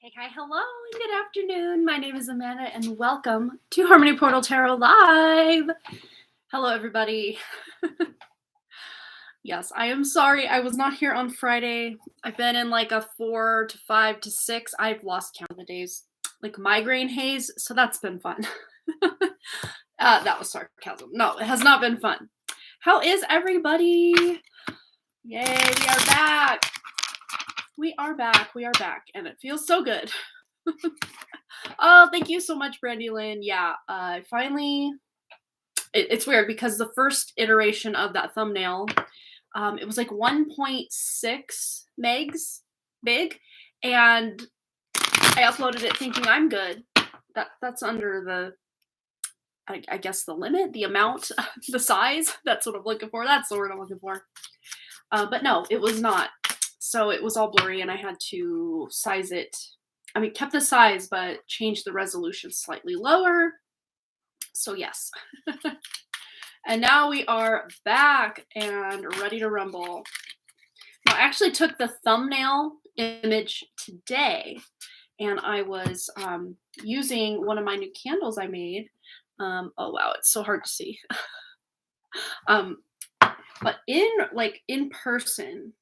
Hey, hi, hello, and good afternoon. My name is Amanda, and welcome to Harmony Portal Tarot Live. Hello, everybody. Yes, I am sorry I was not here on Friday. I've been in like a 4 to 5 to 6. I've lost count of the days, like migraine haze, so that's been fun. That was sarcasm. No, it has not been fun. How is everybody? Yay, we are back. We are back, and it feels so good. Oh, thank you so much, Brandy Lynn. Yeah, finally, it's weird because the first iteration of that thumbnail, it was like 1.6 megs big, and I uploaded it thinking I'm good. That's under the, I guess, the limit, the amount, the size. That's what I'm looking for. That's the word I'm looking for. But no, it was not. So it was all blurry, and I had to size it. I mean, kept the size, but changed the resolution slightly lower. So yes. And now we are back and ready to rumble. Now, I actually took the thumbnail image today, and I was using one of my new candles I made. Oh wow, it's so hard to see. But in person,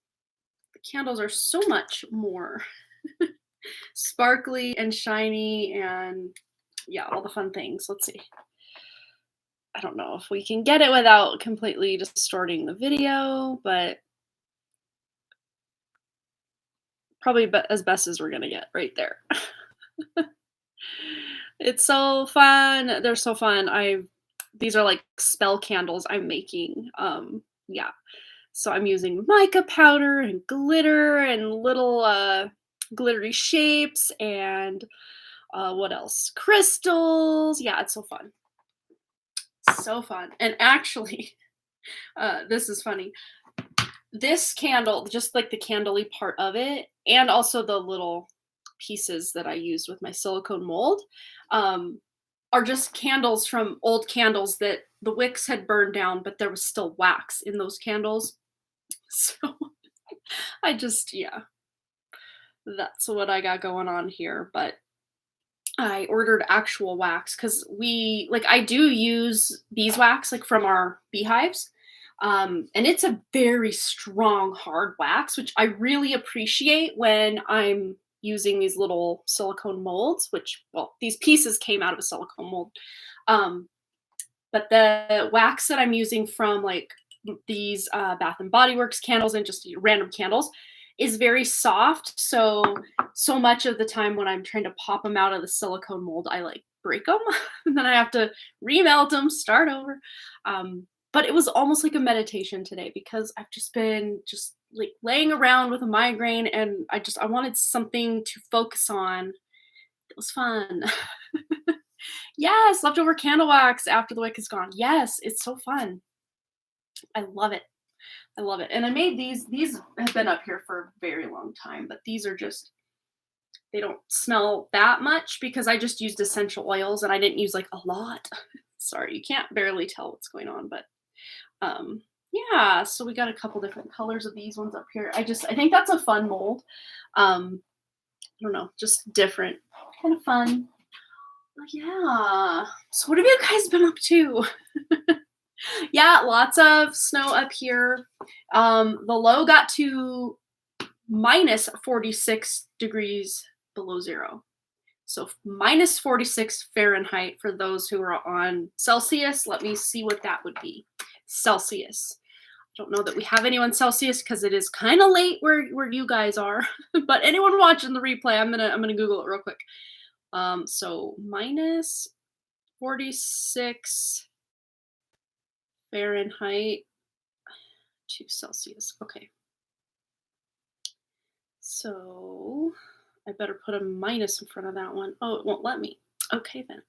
the candles are so much more sparkly and shiny, and yeah, all the fun things. Let's see. I don't know if we can get it without completely distorting the video, but probably as best as we're gonna get right there. It's so fun. They're so fun. These are like spell candles I'm making. Yeah. So I'm using mica powder and glitter and little glittery shapes and what else? Crystals. Yeah, it's so fun. So fun. And actually, this is funny. This candle, just like the candle-y part of it, and also the little pieces that I used with my silicone mold, are just candles from old candles that the wicks had burned down, but there was still wax in those candles. So yeah, that's what I got going on here. But I ordered actual wax because I do use beeswax, like from our beehives. And it's a very strong, hard wax, which I really appreciate when I'm using these little silicone molds, which, well, these pieces came out of a silicone mold. But the wax that I'm using from like these Bath and Body Works candles and just random candles is very soft. So much of the time when I'm trying to pop them out of the silicone mold, I like break them and then I have to remelt them, start over. But it was almost like a meditation today because I've just been like laying around with a migraine, and I wanted something to focus on. It was fun. Yes, leftover candle wax after the wick is gone. Yes, it's so fun. I love it. I love it. And I made these. These have been up here for a very long time, but these are just, they don't smell that much because I just used essential oils and I didn't use like a lot. Sorry, you can't barely tell what's going on, but yeah, so we got a couple different colors of these ones up here. I think that's a fun mold. I don't know, just different, kind of fun. But yeah. So what have you guys been up to? Yeah, lots of snow up here. The low got to minus 46 degrees below zero. So minus 46 Fahrenheit for those who are on Celsius. Let me see what that would be. Celsius. I don't know that we have anyone Celsius because it is kind of late where you guys are. But anyone watching the replay, I'm gonna Google it real quick. So minus 46 Fahrenheit to Celsius. Okay. So I better put a minus in front of that one. Oh, it won't let me. Okay, then.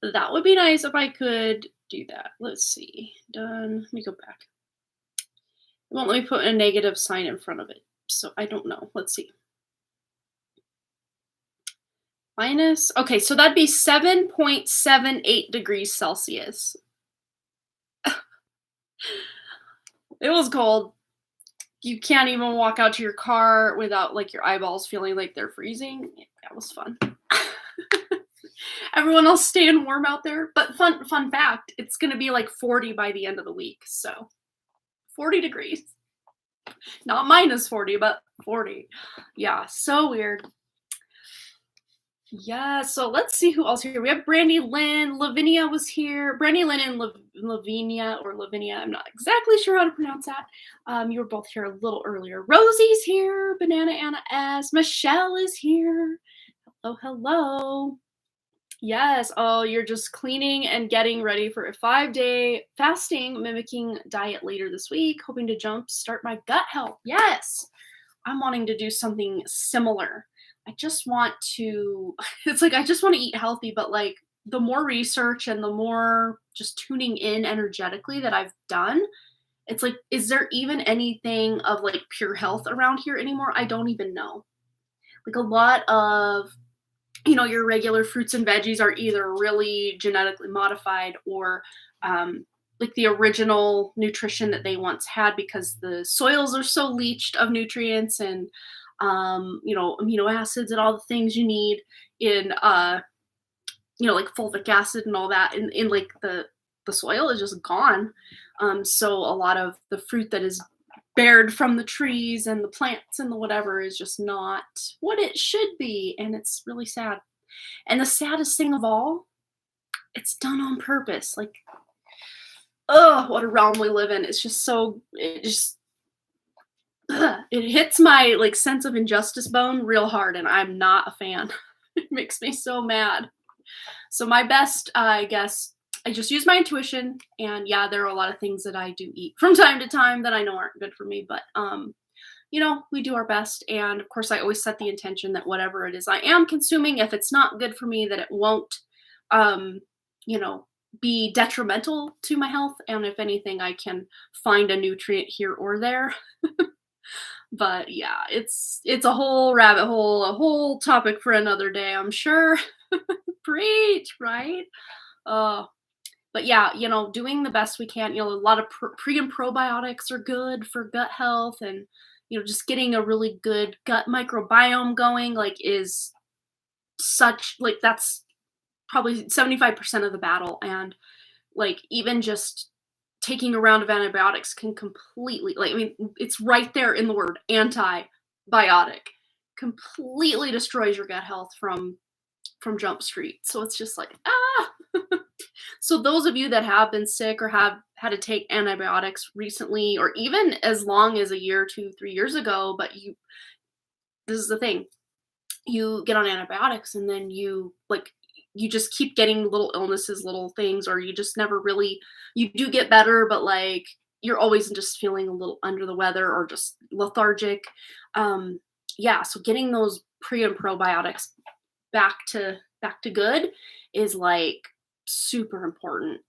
That would be nice if I could do that. Let's see. Done. Let me go back. It won't let me put a negative sign in front of it. So I don't know. Let's see. Minus. Okay, so that'd be 7.78 degrees Celsius. It was cold. you can't even walk out to your car without like your eyeballs feeling like they're freezing. That was fun. Everyone else staying warm out there. But fun fact, it's gonna be like 40 by the end of the week. So 40 degrees. Not minus 40, but 40. Yeah, so weird. Yeah, so let's see who else here. We have Brandy Lynn. Lavinia was here. Brandy Lynn and Lavinia or Lavinia. I'm not exactly sure how to pronounce that. You were both here a little earlier. Rosie's here. Banana Anna S. Michelle is here. Hello, hello. Yes. Oh, you're just cleaning and getting ready for a 5-day fasting mimicking diet later this week, hoping to jumpstart my gut health. Yes. I'm wanting to do something similar. I just want to, it's like, I just want to eat healthy, but like the more research and the more just tuning in energetically that I've done, it's like, is there even anything of like pure health around here anymore? I don't even know. Like a lot of, your regular fruits and veggies are either really genetically modified or like the original nutrition that they once had because the soils are so leached of nutrients and amino acids and all the things you need in like fulvic acid and all that in like the soil is just gone. So a lot of the fruit that is bared from the trees and the plants and the whatever is just not what it should be, and it's really sad. And the saddest thing of all, it's done on purpose. Like, oh, what a realm we live in. It's just so it hits my like sense of injustice bone real hard, and I'm not a fan. It makes me so mad. So my best, I guess, I just use my intuition, and yeah, there are a lot of things that I do eat from time to time that I know aren't good for me, but we do our best. And of course, I always set the intention that whatever it is I am consuming, if it's not good for me, that it won't, be detrimental to my health. And if anything, I can find a nutrient here or there. But yeah, it's a whole rabbit hole, a whole topic for another day, I'm sure. Preach, right? But yeah, doing the best we can. A lot of pre and probiotics are good for gut health, and just getting a really good gut microbiome going, like, is such like that's probably 75% of the battle. And like even just taking a round of antibiotics can completely, like, I mean, it's right there in the word antibiotic, completely destroys your gut health from Jump Street. So it's just like, So those of you that have been sick or have had to take antibiotics recently, or even as long as a year, 2, 3 years ago, but this is the thing, you get on antibiotics and then you just keep getting little illnesses, little things, or you just never really, you do get better, but like you're always just feeling a little under the weather or just lethargic. So getting those pre and probiotics back to good is like super important.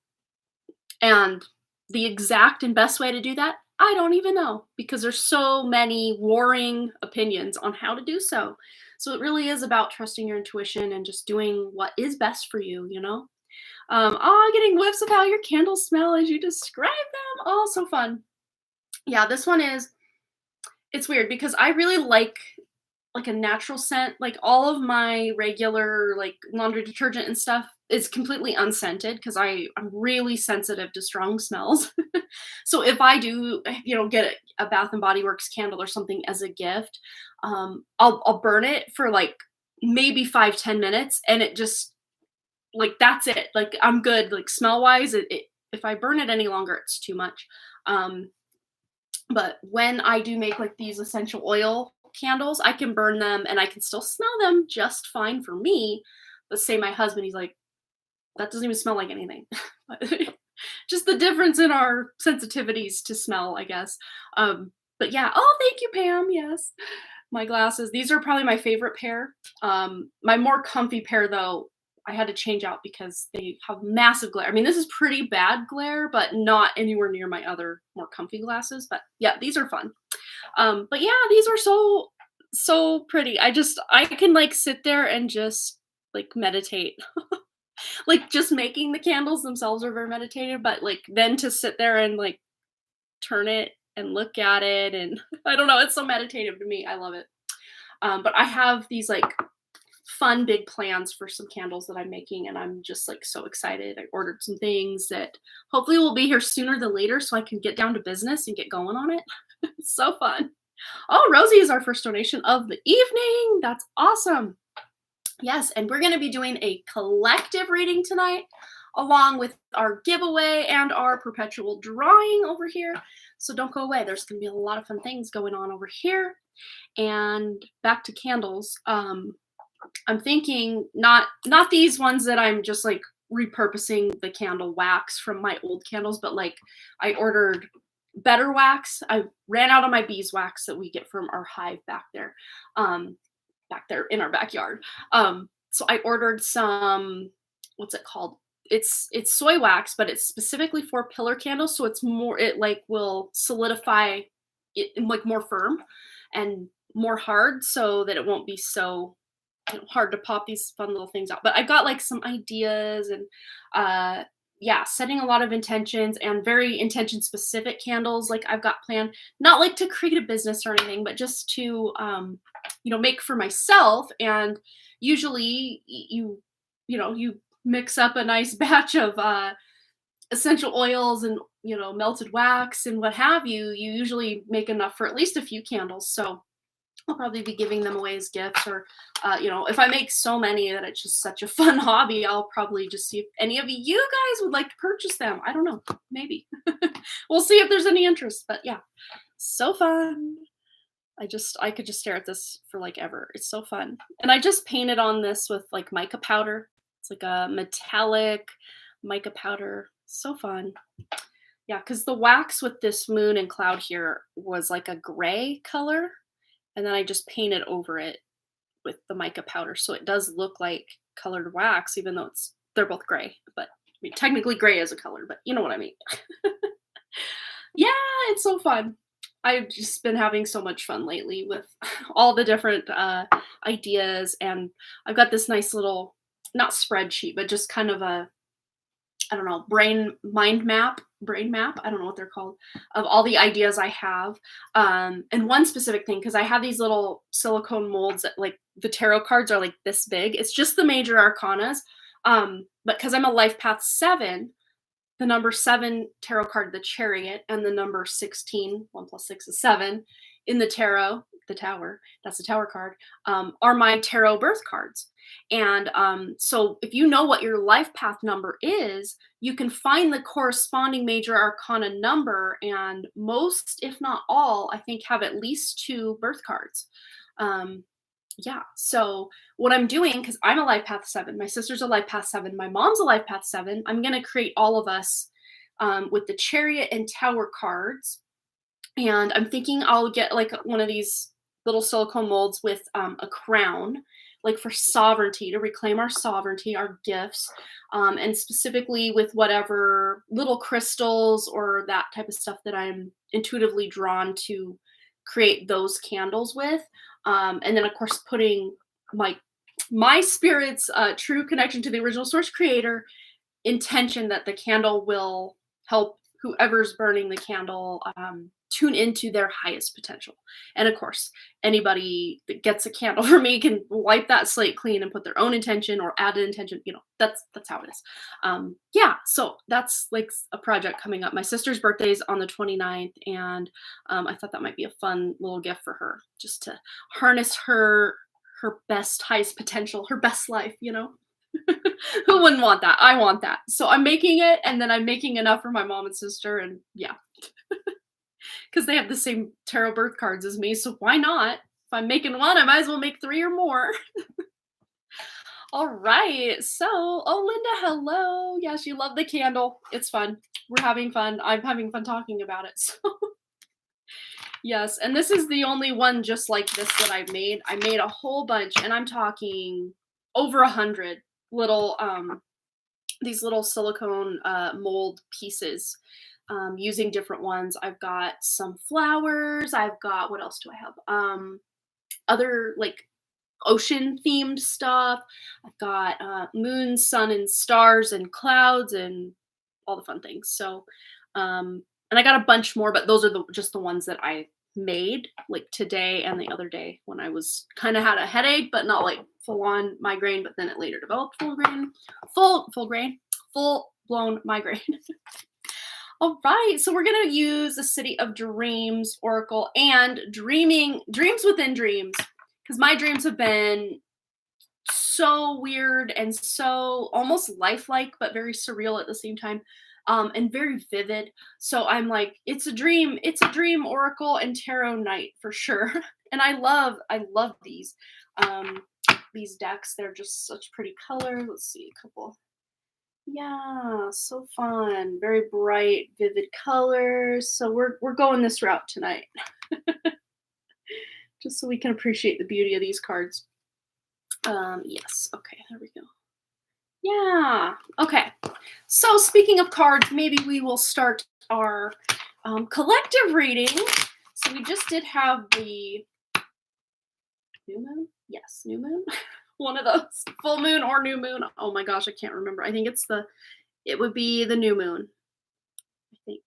And the exact and best way to do that, I don't even know, because there's so many warring opinions on how to do so. So it really is about trusting your intuition and just doing what is best for you, getting whiffs of how your candles smell as you describe them. Oh, so fun. Yeah, this one it's weird because I really like a natural scent. Like all of my regular like laundry detergent and stuff is completely unscented because I'm really sensitive to strong smells. So if I do, get a Bath and Body Works candle or something as a gift, I'll burn it for like maybe 5-10 minutes, and it just like that's it. Like I'm good. Like smell wise, if I burn it any longer, it's too much. But when I do make like these essential oil candles, I can burn them and I can still smell them just fine for me. But say my husband, he's like, that doesn't even smell like anything. Just the difference in our sensitivities to smell, I guess. But yeah, oh, thank you, Pam. Yes. My glasses. These are probably my favorite pair. My more comfy pair, though, I had to change out because they have massive glare. I mean, this is pretty bad glare, but not anywhere near my other more comfy glasses. But yeah, these are fun. But yeah, these are so pretty. I can like sit there and just like meditate. Like just making the candles themselves are very meditative, but like then to sit there and like turn it and look at it, and I don't know, it's so meditative to me. I love it. But I have these like fun big plans for some candles that I'm making, and I'm just like so excited. I ordered some things that hopefully will be here sooner than later so I can get down to business and get going on it. It's so fun. Oh, Rosie is our first donation of the evening. That's awesome. Yes, and we're going to be doing a collective reading tonight along with our giveaway and our perpetual drawing over here. So don't go away. There's going to be a lot of fun things going on over here. And back to candles. I'm thinking not these ones that I'm just like repurposing the candle wax from my old candles, but like I ordered better wax. I ran out of my beeswax that we get from our hive back there in our backyard. So I ordered some, what's it called? It's soy wax, but it's specifically for pillar candles. So it's more, it like will solidify it like more firm and more hard so that it won't be so hard to pop these fun little things out. But I've got like some ideas and yeah, setting a lot of intentions and very intention specific candles like I've got planned, not like to create a business or anything, but just to make for myself. And usually you mix up a nice batch of essential oils and melted wax and what have you. You usually make enough for at least a few candles. So I'll probably be giving them away as gifts, or if I make so many that it's just such a fun hobby, I'll probably just see if any of you guys would like to purchase them. I don't know, maybe. We'll see if there's any interest, but yeah, so fun. I could just stare at this for like ever. It's so fun. And I just painted on this with like mica powder. It's like a metallic mica powder. So fun. Yeah, because the wax with this moon and cloud here was like a gray color. And then I just painted over it with the mica powder. So it does look like colored wax, even though they're both gray. But I mean, technically gray is a color, but you know what I mean. Yeah, it's so fun. I've just been having so much fun lately with all the different ideas. And I've got this nice little, not spreadsheet, but just kind of a, I don't know, brain map, I don't know what they're called, of all the ideas I have. And one specific thing, because I have these little silicone molds that like the tarot cards are like this big. It's just the major arcanas. But because I'm a life path 7, the number 7 tarot card, the chariot, and the number 16, 1 plus 6 is 7, in the tarot, the tower, that's the tower card, are my tarot birth cards. And so if you know what your life path number is, you can find the corresponding major arcana number, and most, if not all, I think have at least 2 birth cards. Yeah, so what I'm doing, because I'm a life path 7, my sister's a life path 7, my mom's a life path 7, I'm going to create all of us with the chariot and tower cards. And I'm thinking I'll get like one of these little silicone molds with a crown, like for sovereignty, to reclaim our sovereignty, our gifts, and specifically with whatever little crystals or that type of stuff that I'm intuitively drawn to create those candles with. And then of course putting my spirit's true connection to the original source creator intention that the candle will help whoever's burning the candle tune into their highest potential. And of course, anybody that gets a candle from me can wipe that slate clean and put their own intention or add an intention. That's how it is. Yeah, so that's like a project coming up. My sister's birthday is on the 29th, and I thought that might be a fun little gift for her, just to harness her best, highest potential, her best life, Who wouldn't want that? I want that. So I'm making it, and then I'm making enough for my mom and sister, and yeah. Because they have the same tarot birth cards as me, so why not? If I'm making one, I might as well make 3 or more. All right, so, Linda, hello. Yeah, she loved the candle. It's fun. We're having fun. I'm having fun talking about it, so. Yes, and this is the only one just like this that I've made. I made a whole bunch, and I'm talking over 100 little, these little silicone mold pieces. Using different ones. I've got some flowers. I've got, what else do I have? Other like ocean themed stuff. I've got moon, sun, and stars and clouds and all the fun things. So And I got a bunch more, but those are just the ones that I made like today and the other day when I was kind of had a headache, but not like full on migraine, but then it later developed full grain, full blown migraine. All right, so we're gonna use the City of Dreams Oracle and dreams within dreams, because my dreams have been so weird and so almost lifelike, but very surreal at the same time, and very vivid. So I'm like, it's a dream oracle and tarot night for sure. And I love these decks. They're just such pretty colors. Let's see a couple. Yeah, so fun. Very bright, vivid colors. So we're going this route tonight, just so we can appreciate the beauty of these cards. Yes. Okay, there we go. Yeah. Okay. So speaking of cards, maybe we will start our collective reading. So we just did have the new moon. Yes, new moon. One of those. Full moon or new moon. Oh my gosh, I can't remember. I think it would be the new moon. I think.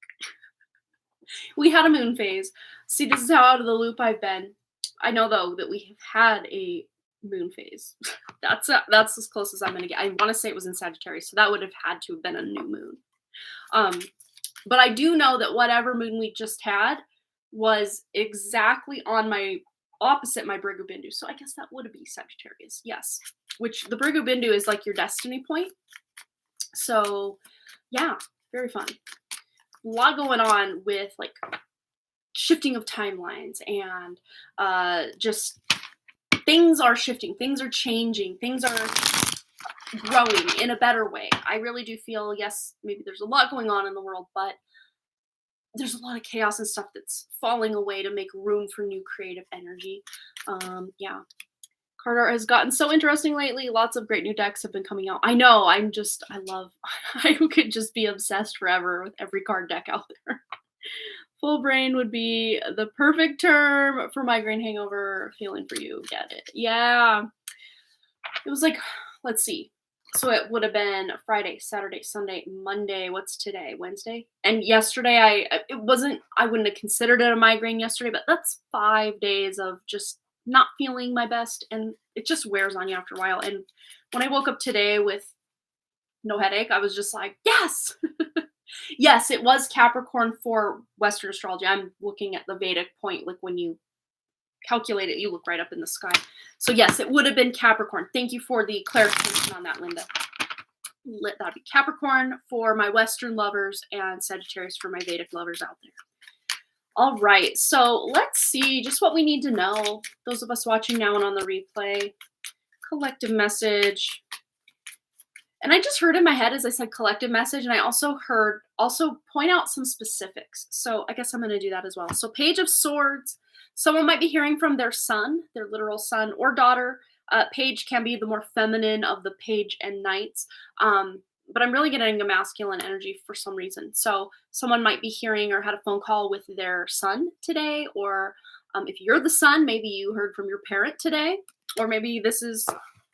We had a moon phase. See, this is how out of the loop I've been. I know though that we have had a moon phase. That's as close as I'm gonna get. I want to say it was in Sagittarius, so that would have had to have been a new moon. But I do know that whatever moon we just had was exactly on my opposite my Brigu Bindu. So I guess that would be Sagittarius. Yes, which the Brigu Bindu is like your destiny point. So yeah, very fun. A lot going on with like shifting of timelines and just things are shifting, things are changing, things are growing in a better way. I really do feel, yes, maybe there's a lot going on in the world, but there's a lot of chaos and stuff that's falling away to make room for new creative energy. Yeah. Card art has gotten so interesting lately. Lots of great new decks have been coming out. I know, I could just be obsessed forever with every card deck out there. Full brain would be the perfect term for migraine hangover. Feeling for you. Get it. Yeah. It was like, let's see. So it would have been Friday, Saturday, Sunday, Monday. What's today? Wednesday? And yesterday I wouldn't have considered it a migraine yesterday, but that's 5 days of just not feeling my best. And it just wears on you after a while. And when I woke up today with no headache, I was just like, yes. Yes, it was Capricorn for Western astrology. I'm looking at the Vedic point, like when you calculate it, you look right up in the sky. So yes, it would have been Capricorn. Thank you for the clarification on that, Linda. That'd be Capricorn for my Western lovers and Sagittarius for my Vedic lovers out there. All right, so let's see just what we need to know. Those of us watching now and on the replay, collective message. And I just heard in my head as I said collective message, and I also heard point out some specifics. So I guess I'm going to do that as well. So Page of Swords, someone might be hearing from their son, their literal son or daughter. Page can be the more feminine of the page and knights. But I'm really getting a masculine energy for some reason. So someone might be hearing or had a phone call with their son today, or if you're the son, maybe you heard from your parent today, or maybe this is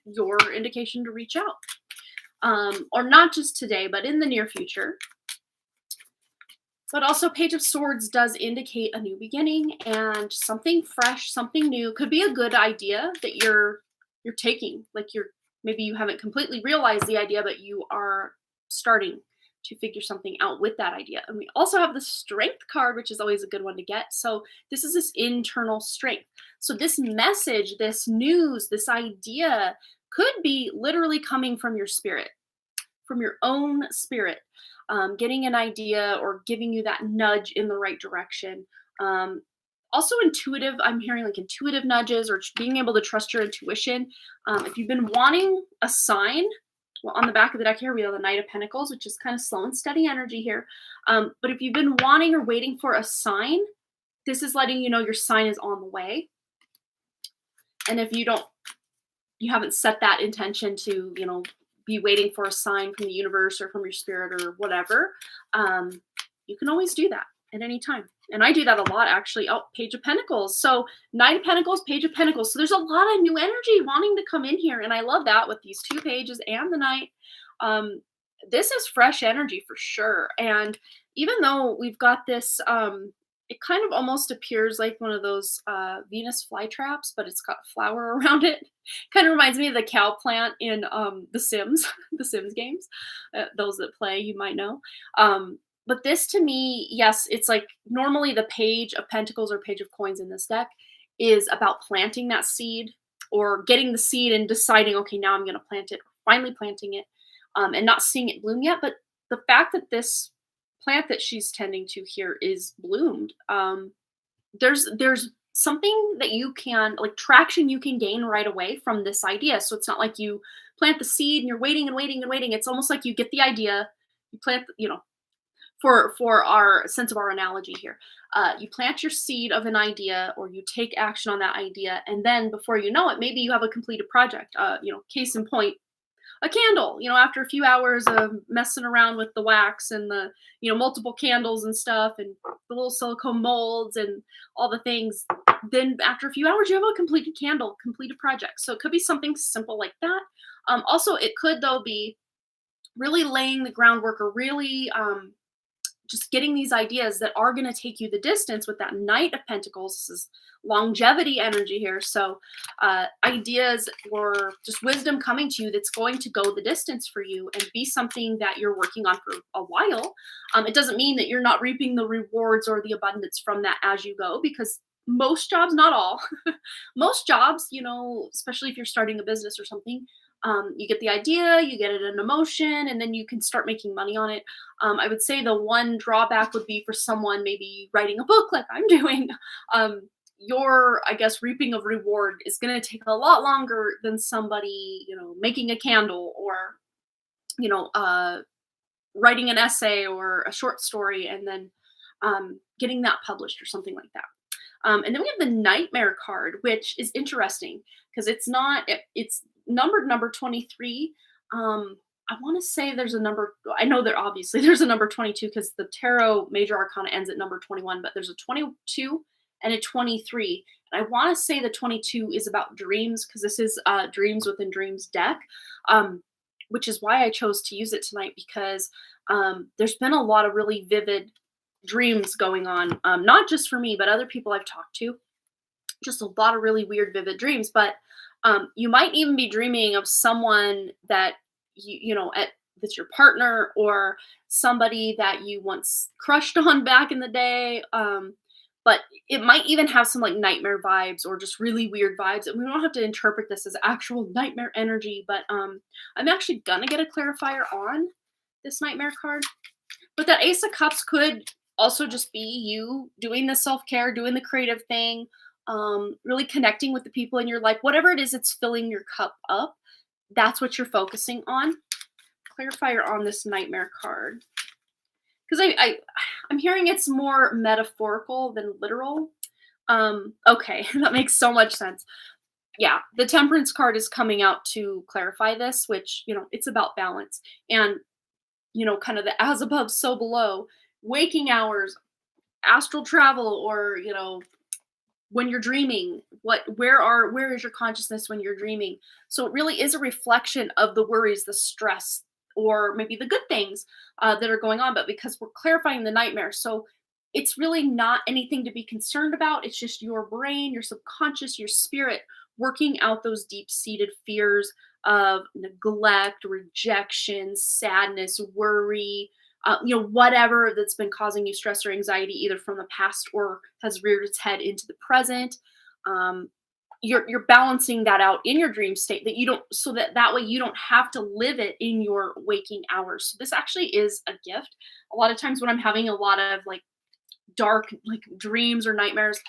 your indication to reach out. Or not just today, but in the near future. But also Page of Swords does indicate a new beginning and something fresh, something new. Could be a good idea that you're taking. Like maybe you haven't completely realized the idea, but you are starting to figure something out with that idea. And we also have the Strength card, which is always a good one to get. So this is this internal strength. So this message, this news, this idea could be literally coming from your spirit, from your own spirit, getting an idea or giving you that nudge in the right direction. Also intuitive, I'm hearing like intuitive nudges or being able to trust your intuition. If you've been wanting a sign, well, on the back of the deck here, we have the Knight of Pentacles, which is kind of slow and steady energy here. But if you've been wanting or waiting for a sign, this is letting you know your sign is on the way. And if you haven't set that intention to, be waiting for a sign from the universe or from your spirit or whatever, you can always do that at any time. And I do that a lot, actually. Oh, Page of Pentacles. So Knight of Pentacles, Page of Pentacles. So there's a lot of new energy wanting to come in here. And I love that with these two pages and the Knight. This is fresh energy for sure. And even though we've got this, it kind of almost appears like one of those Venus flytraps, but it's got flour around it. Kind of reminds me of the cow plant in The Sims, the Sims games. Those that play, you might know. But this to me, yes, it's like normally the page of pentacles or page of coins in this deck is about planting that seed or getting the seed and deciding, okay, now I'm going to plant it, finally planting it, and not seeing it bloom yet. But the fact that this plant that she's tending to here is bloomed, there's something that you can, like, traction you can gain right away from this idea. So it's not like you plant the seed and you're waiting and waiting and waiting. It's almost like you get the idea, you plant, for our sense of our analogy here, you plant your seed of an idea or you take action on that idea, and then before you know it, maybe you have a completed project. Case in point, a candle. After a few hours of messing around with the wax and the multiple candles and stuff and the little silicone molds and all the things, then after a few hours you have a completed candle, completed project. So it could be something simple like that. Also, it could though be really laying the groundwork, or really just getting these ideas that are going to take you the distance with that Knight of Pentacles. This is longevity energy here. So ideas or just wisdom coming to you that's going to go the distance for you and be something that you're working on for a while. It doesn't mean that you're not reaping the rewards or the abundance from that as you go, because most jobs, not all, most jobs, especially if you're starting a business or something, you get the idea, you get it in emotion, and then you can start making money on it. I would say the one drawback would be for someone maybe writing a book like I'm doing. Your, I guess, reaping of reward is going to take a lot longer than somebody, making a candle, or, you know, uh, writing an essay or a short story and then getting that published or something like that. And then we have the Nightmare card, which is interesting because it's numbered number 23. I want to say there's a number, I know there obviously there's a number 22 because the tarot major arcana ends at number 21, but there's a 22 and a 23. And I want to say the 22 is about dreams, because this is Dreams Within Dreams deck, which is why I chose to use it tonight, because there's been a lot of really vivid dreams going on, not just for me, but other people I've talked to. Just a lot of really weird, vivid dreams. But you might even be dreaming of someone that that's your partner, or somebody that you once crushed on back in the day. But it might even have some like nightmare vibes or just really weird vibes. And we don't have to interpret this as actual nightmare energy. But I'm actually gonna get a clarifier on this Nightmare card. But that Ace of Cups could also just be you doing the self-care, doing the creative thing, really connecting with the people in your life. Whatever it is that's filling your cup up, that's what you're focusing on. Clarifier on this Nightmare card. Because I'm hearing it's more metaphorical than literal. Okay, that makes so much sense. Yeah, the Temperance card is coming out to clarify this, which, it's about balance. And, kind of the as above, so below, waking hours, astral travel, or, when you're dreaming, where is your consciousness when you're dreaming? So it really is a reflection of the worries, the stress, or maybe the good things that are going on, but because we're clarifying the nightmare. So it's really not anything to be concerned about. It's just your brain, your subconscious, your spirit working out those deep-seated fears of neglect, rejection, sadness, worry, whatever that's been causing you stress or anxiety, either from the past or has reared its head into the present. You're balancing that out in your dream state, that you don't, so that way you don't have to live it in your waking hours. So this actually is a gift. A lot of times when I'm having a lot of like dark like dreams or nightmares,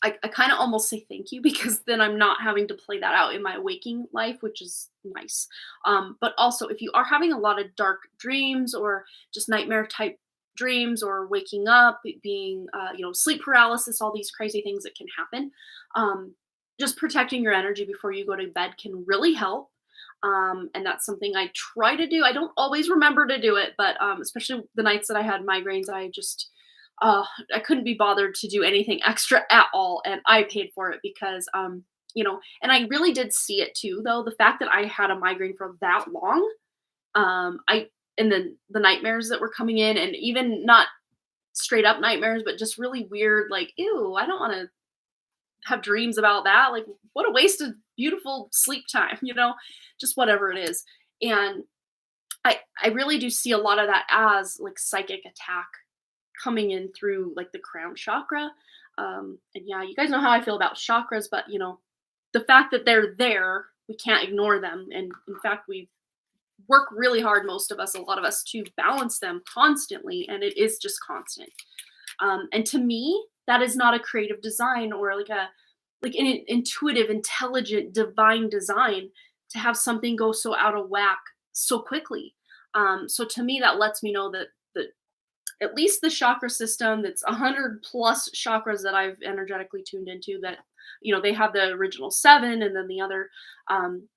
I kind of almost say thank you, because then I'm not having to play that out in my waking life, which is nice. But also, if you are having a lot of dark dreams or just nightmare type dreams, or waking up, being, sleep paralysis, all these crazy things that can happen, just protecting your energy before you go to bed can really help. And that's something I try to do. I don't always remember to do it, but especially the nights that I had migraines, I couldn't be bothered to do anything extra at all, and I paid for it because, and I really did see it too, though. The fact that I had a migraine for that long, I and then the nightmares that were coming in, and even not straight up nightmares, but just really weird, like, ew, I don't want to have dreams about that. Like, what a waste of beautiful sleep time, just whatever it is. And I really do see a lot of that as like psychic attack coming in through like the crown chakra. And yeah, you guys know how I feel about chakras, but the fact that they're there, we can't ignore them. And in fact, we work really hard, most of us, a lot of us, to balance them constantly, and it is just constant. And to me, that is not a creative design or like an intuitive, intelligent, divine design to have something go so out of whack so quickly. So to me, that lets me know that at least the chakra system, that's 100 plus chakras that I've energetically tuned into, that they have the original 7, and then the other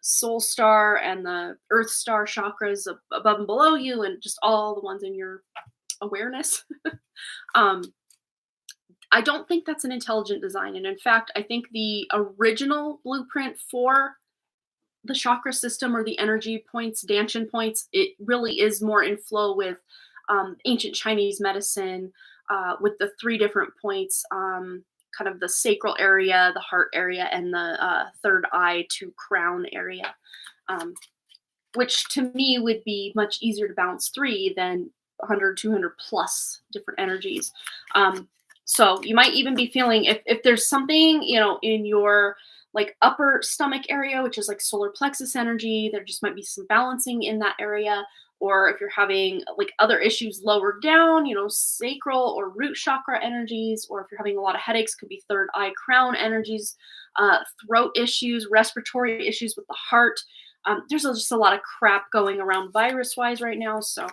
soul star and the earth star chakras above and below you, and just all the ones in your awareness. um, I don't think that's an intelligent design, and in fact, I think the original blueprint for the chakra system, or the energy points, danshin points, it really is more in flow with ancient Chinese medicine, with the 3 different points, kind of the sacral area, the heart area, and the third eye to crown area, which to me would be much easier to balance 3 than 100, 200 plus different energies. So you might even be feeling, if there's something, in your like upper stomach area, which is like solar plexus energy, there just might be some balancing in that area. Or if you're having like other issues lower down, sacral or root chakra energies, or if you're having a lot of headaches, could be third eye crown energies, throat issues, respiratory issues with the heart. There's just a lot of crap going around virus wise right now. So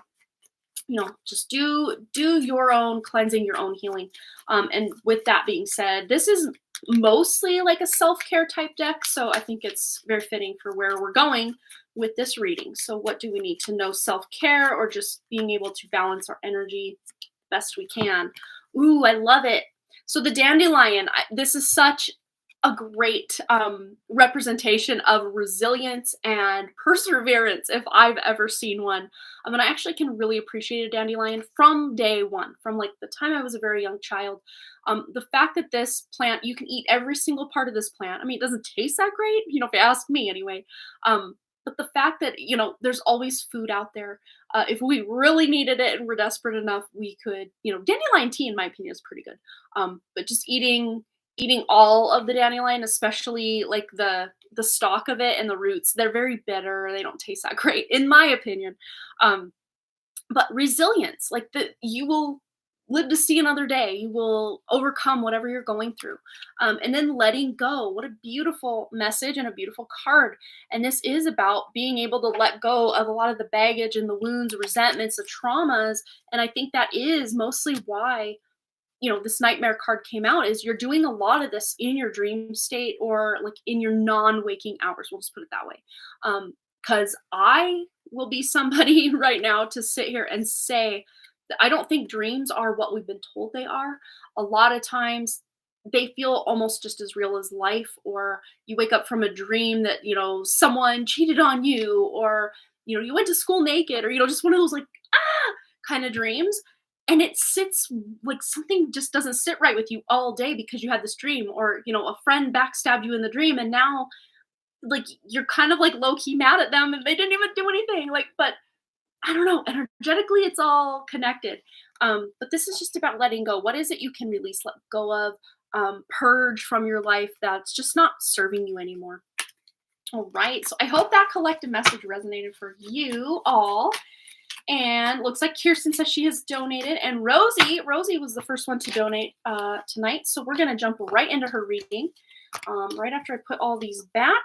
just do your own cleansing, your own healing. And with that being said, this is mostly like a self-care type deck, so I think it's very fitting for where we're going with this reading. So what do we need to know? Self-care, or just being able to balance our energy best we can? Ooh, I love it. So the dandelion, this is such a great representation of resilience and perseverance if I've ever seen one. I mean, I actually can really appreciate a dandelion from day one, from like the time I was a very young child. The fact that this plant, you can eat every single part of this plant. I mean, it doesn't taste that great, if you ask me anyway. But the fact that, there's always food out there. If we really needed it and we're desperate enough, we could, dandelion tea, in my opinion, is pretty good. But just eating all of the dandelion, especially like the stalk of it and the roots, they're very bitter. They don't taste that great, in my opinion. But resilience, like you will live to see another day. You will overcome whatever you're going through. And then letting go. What a beautiful message and a beautiful card. And this is about being able to let go of a lot of the baggage and the wounds, resentments, the traumas. And I think that is mostly why this nightmare card came out, is you're doing a lot of this in your dream state, or like in your non-waking hours. We'll just put it that way. Because I will be somebody right now to sit here and say that I don't think dreams are what we've been told they are. A lot of times they feel almost just as real as life, or you wake up from a dream that, someone cheated on you, or, you went to school naked, or, just one of those like, kind of dreams. And it sits like something just doesn't sit right with you all day because you had this dream, or, a friend backstabbed you in the dream. And now like you're kind of like low key mad at them and they didn't even do anything. Like, but I don't know, energetically it's all connected. But this is just about letting go. What is it you can release, let go of, purge from your life that's just not serving you anymore? All right. So I hope that collective message resonated for you all. And looks like Kirsten says she has donated, and Rosie was the first one to donate tonight. So we're going to jump right into her reading right after I put all these back.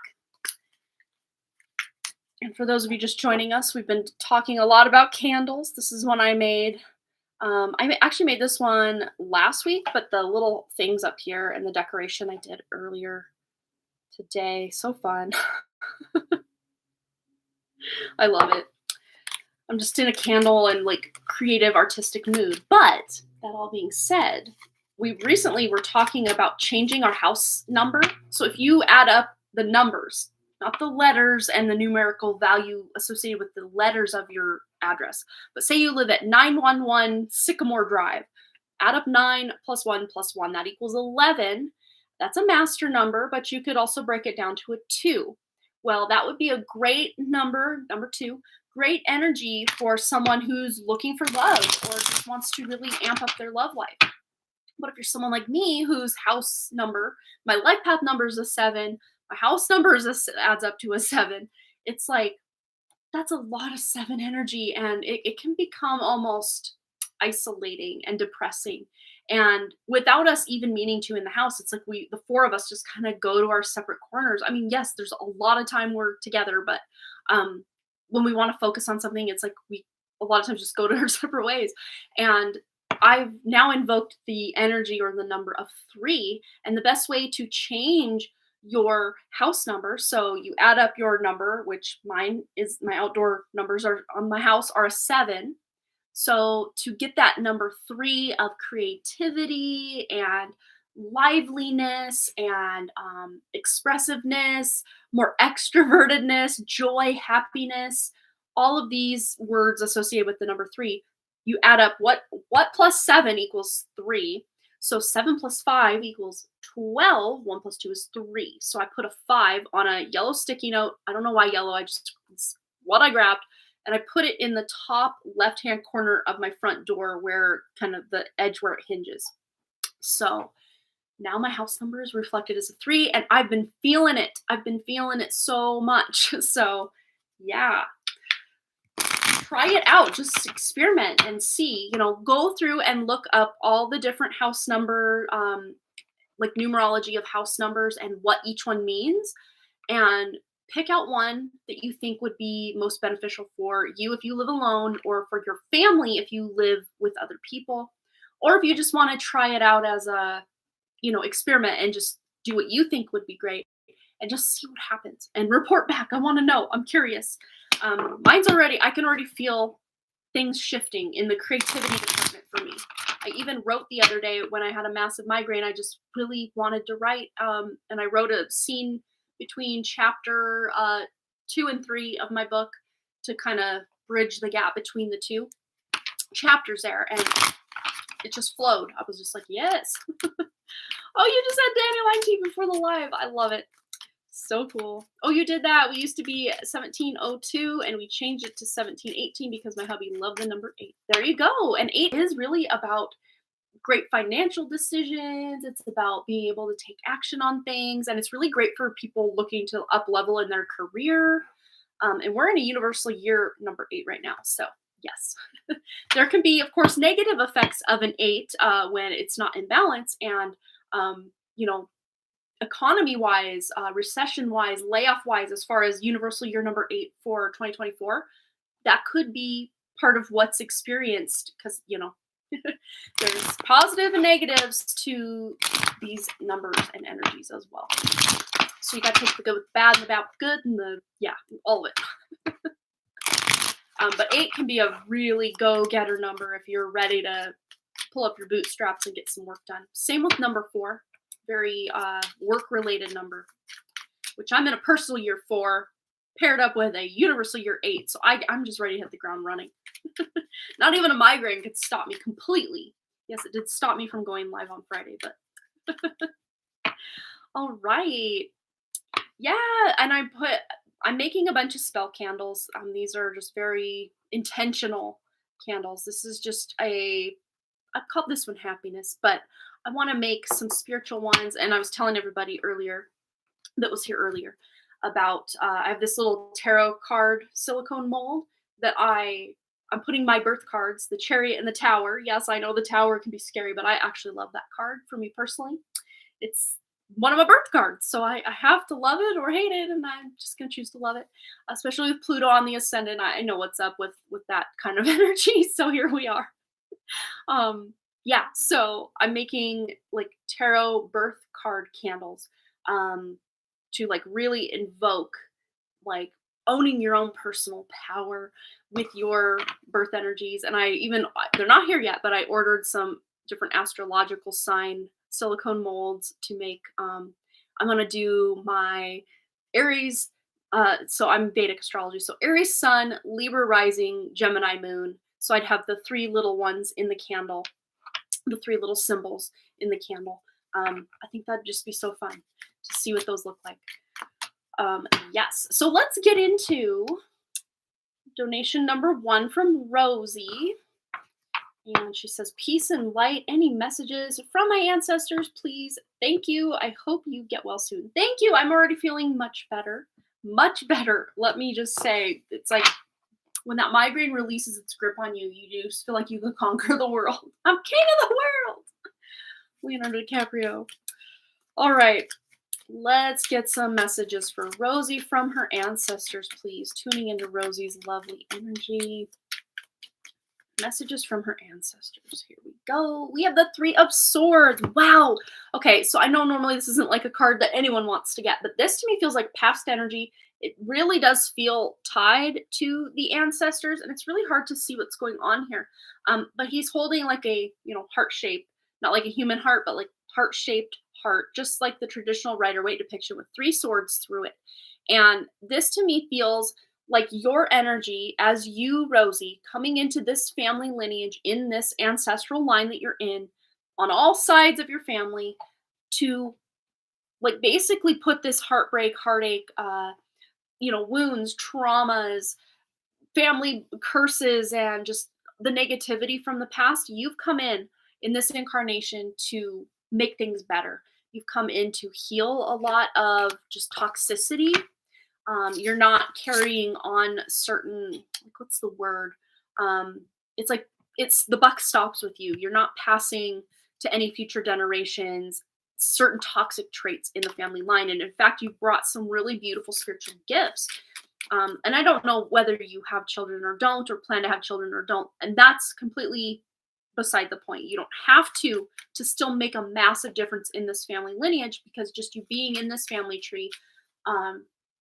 And for those of you just joining us, we've been talking a lot about candles. This is one I made. I actually made this one last week, but the little things up here and the decoration I did earlier today. So fun. I love it. I'm just in a candle and like creative artistic mood. But that all being said, we recently were talking about changing our house number. So if you add up the numbers, not the letters and the numerical value associated with the letters of your address. But say you live at 911 Sycamore Drive. Add up 9 plus 1, that equals 11. That's a master number, but you could also break it down to a 2. Well, that would be a great number 2, great energy for someone who's looking for love or just wants to really amp up their love life. But if you're someone like me whose house number, my life path number is a 7, my house number adds up to a 7, it's like that's a lot of 7 energy, and it can become almost isolating and depressing. And without us even meaning to in the house, it's like the four of us just kind of go to our separate corners. I mean, yes, there's a lot of time we're together, but when we want to focus on something, it's like we a lot of times just go to our separate ways. And I've now invoked the energy or the number of 3. And the best way to change your house number, so you add up your number, which mine is, my outdoor numbers are on my house are a 7. So to get that number 3 of creativity and liveliness and expressiveness, more extrovertedness, joy, happiness, all of these words associated with the number 3, you add up what plus 7 equals 3. So 7 plus 5 equals 12. 1 plus 2 is 3. So I put a 5 on a yellow sticky note. I don't know why yellow. It's what I grabbed. And I put it in the top left-hand corner of my front door where kind of the edge where it hinges. So now my house number is reflected as a 3, and I've been feeling it. I've been feeling it so much. So yeah, try it out. Just experiment and see, go through and look up all the different house number, like numerology of house numbers and what each one means, and pick out one that you think would be most beneficial for you if you live alone, or for your family if you live with other people, or if you just want to try it out as a, experiment and just do what you think would be great and just see what happens and report back. I want to know. I'm curious. I can already feel things shifting in the creativity department for me. I even wrote the other day when I had a massive migraine. I just really wanted to write, and I wrote a scene between chapter 2 and 3 of my book to kind of bridge the gap between the 2 chapters there, and it just flowed. I was just like, yes. Oh, you just had dandelion tea before the live. I love it. So cool. Oh, you did that. We used to be 1702 and we changed it to 1718 because my hubby loved the number 8. There you go. And 8 is really about great financial decisions. It's about being able to take action on things. And it's really great for people looking to up level in their career. And we're in a universal year number 8 right now. So yes, there can be, of course, negative effects of an 8 when it's not in balance. And, economy wise, recession wise, layoff wise, as far as universal year number 8 for 2024, that could be part of what's experienced because, there's positive and negatives to these numbers and energies as well. So you got to take the good with the bad, and the bad with the good, and all of it. But 8 can be a really go-getter number if you're ready to pull up your bootstraps and get some work done. Same with number 4, very work-related number, which I'm in a personal year 4, paired up with a universal year 8. So I'm just ready to hit the ground running. Not even a migraine could stop me completely. Yes, it did stop me from going live on Friday, but all right. Yeah, and I'm making a bunch of spell candles. These are just very intentional candles. This is just I called this one happiness, but I want to make some spiritual ones. And I was telling everybody that was here earlier about I have this little tarot card silicone mold that I'm putting my birth cards, the Chariot and the Tower. Yes, I know the Tower can be scary, but I actually love that card for me personally. It's one of my birth cards, so I have to love it or hate it, and I'm just going to choose to love it, especially with Pluto on the ascendant. I know what's up with that kind of energy, so here we are. So I'm making like tarot birth card candles to like really invoke like owning your own personal power with your birth energies. And they're not here yet, but I ordered some different astrological sign silicone molds to make. I'm going to do my Aries So I'm Vedic astrology. So Aries sun, Libra rising, Gemini moon. So I'd have the three little ones in the candle, the three little symbols in the candle. I think that'd just be so fun to see what those look like. Yes. So let's get into donation number 1 from Rosie. And she says, peace and light. Any messages from my ancestors, please? Thank you. I hope you get well soon. Thank you. I'm already feeling much better. Much better. Let me just say, it's like when that migraine releases its grip on you, you just feel like you can conquer the world. I'm king of the world. Leonardo DiCaprio. All right. Let's get some messages for Rosie from her ancestors, please. Tuning into Rosie's lovely energy. Messages from her ancestors. Here we go. We have the 3 of Swords. Wow. Okay, so I know normally this isn't like a card that anyone wants to get, but this to me feels like past energy. It really does feel tied to the ancestors, and it's really hard to see what's going on here. But he's holding like a, heart shape, not like a human heart, but like heart-shaped heart, just like the traditional Rider-Waite depiction with 3 swords through it. And this to me feels like your energy as you, Rosie, coming into this family lineage in this ancestral line that you're in on all sides of your family to like basically put this heartbreak, heartache, wounds, traumas, family curses, and just the negativity from the past. You've come in this incarnation to make things better. You've come in to heal a lot of just toxicity. You're not carrying on certain, like, what's the word? It's like, it's the buck stops with you. You're not passing to any future generations certain toxic traits in the family line. And in fact, you brought some really beautiful spiritual gifts. And I don't know whether you have children or don't, or plan to have children or don't. And that's completely beside the point. You don't have to still make a massive difference in this family lineage, because just you being in this family tree,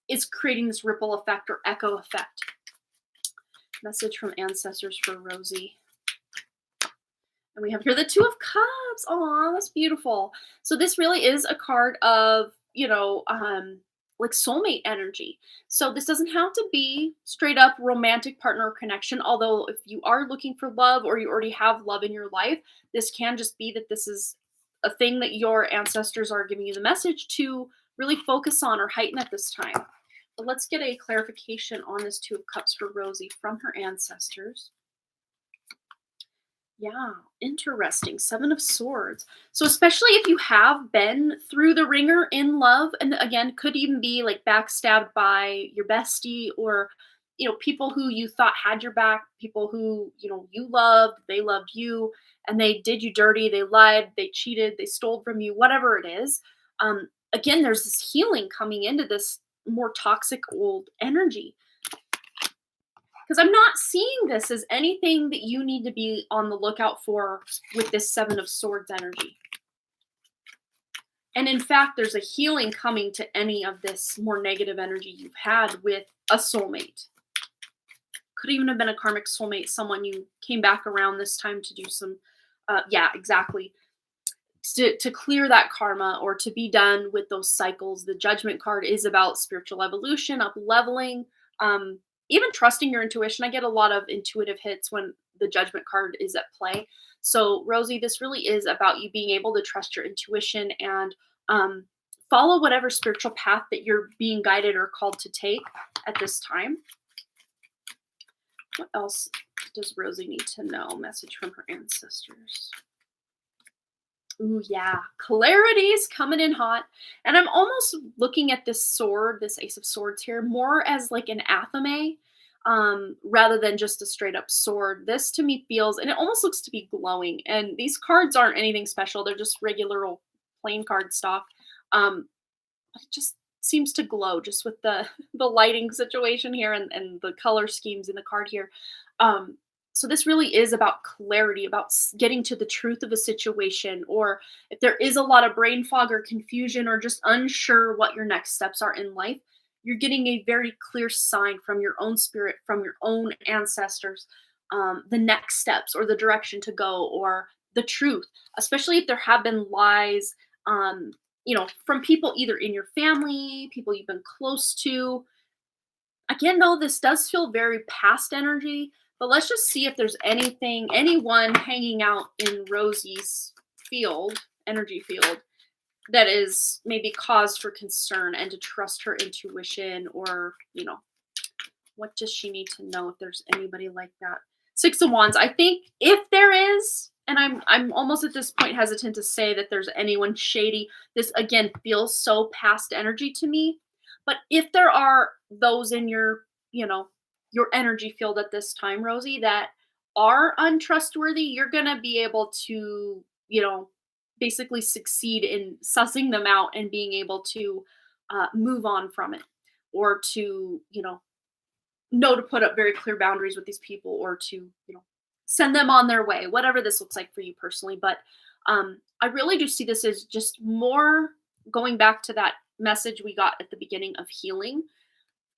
is creating this ripple effect or echo effect. Message from ancestors for Rosie. And we have here the 2 of Cups. Aw, that's beautiful. So this really is a card of, like soulmate energy. So this doesn't have to be straight up romantic partner connection. Although if you are looking for love or you already have love in your life, this can just be that this is a thing that your ancestors are giving you the message to really focus on or heighten at this time. But let's get a clarification on this 2 of Cups for Rosie from her ancestors. Yeah, interesting. 7 of Swords. So especially if you have been through the ringer in love, and again, could even be like backstabbed by your bestie, or, people who you thought had your back, people who, you loved, they loved you, and they did you dirty, they lied, they cheated, they stole from you, whatever it is. Again, there's this healing coming into this more toxic old energy. Because I'm not seeing this as anything that you need to be on the lookout for with this 7 of Swords energy. And in fact, there's a healing coming to any of this more negative energy you've had with a soulmate. Could even have been a karmic soulmate, someone you came back around this time to do some, yeah, exactly. To clear that karma or to be done with those cycles. The Judgment card is about spiritual evolution, up leveling, even trusting your intuition. I get a lot of intuitive hits when the Judgment card is at play. So Rosie, this really is about you being able to trust your intuition and follow whatever spiritual path that you're being guided or called to take at this time. What else does Rosie need to know? Message from her ancestors. Ooh, yeah. Clarity's coming in hot. And I'm almost looking at this sword, this Ace of Swords here, more as like an athame, rather than just a straight up sword. This to me feels, and it almost looks to be glowing. And these cards aren't anything special. They're just regular old plain card stock. But it just seems to glow just with the lighting situation here and the color schemes in the card here. So this really is about clarity, about getting to the truth of a situation, or if there is a lot of brain fog or confusion or just unsure what your next steps are in life, you're getting a very clear sign from your own spirit, from your own ancestors, the next steps or the direction to go or the truth, especially if there have been lies, from people either in your family, people you've been close to, Again, though, this does feel very past energy, but let's just see if there's anyone hanging out in Rosie's field, energy field, that is maybe cause for concern and to trust her intuition, or, what does she need to know if there's anybody like that? Six of Wands. I think if there is, and I'm almost at this point hesitant to say that there's anyone shady. This again feels so past energy to me. But if there are those in your energy field at this time, Rosie, that are untrustworthy, you're gonna be able to, basically succeed in sussing them out and being able to move on from it, or to, know to put up very clear boundaries with these people, or to, send them on their way, whatever this looks like for you personally. But I really do see this as just more going back to that message we got at the beginning of healing.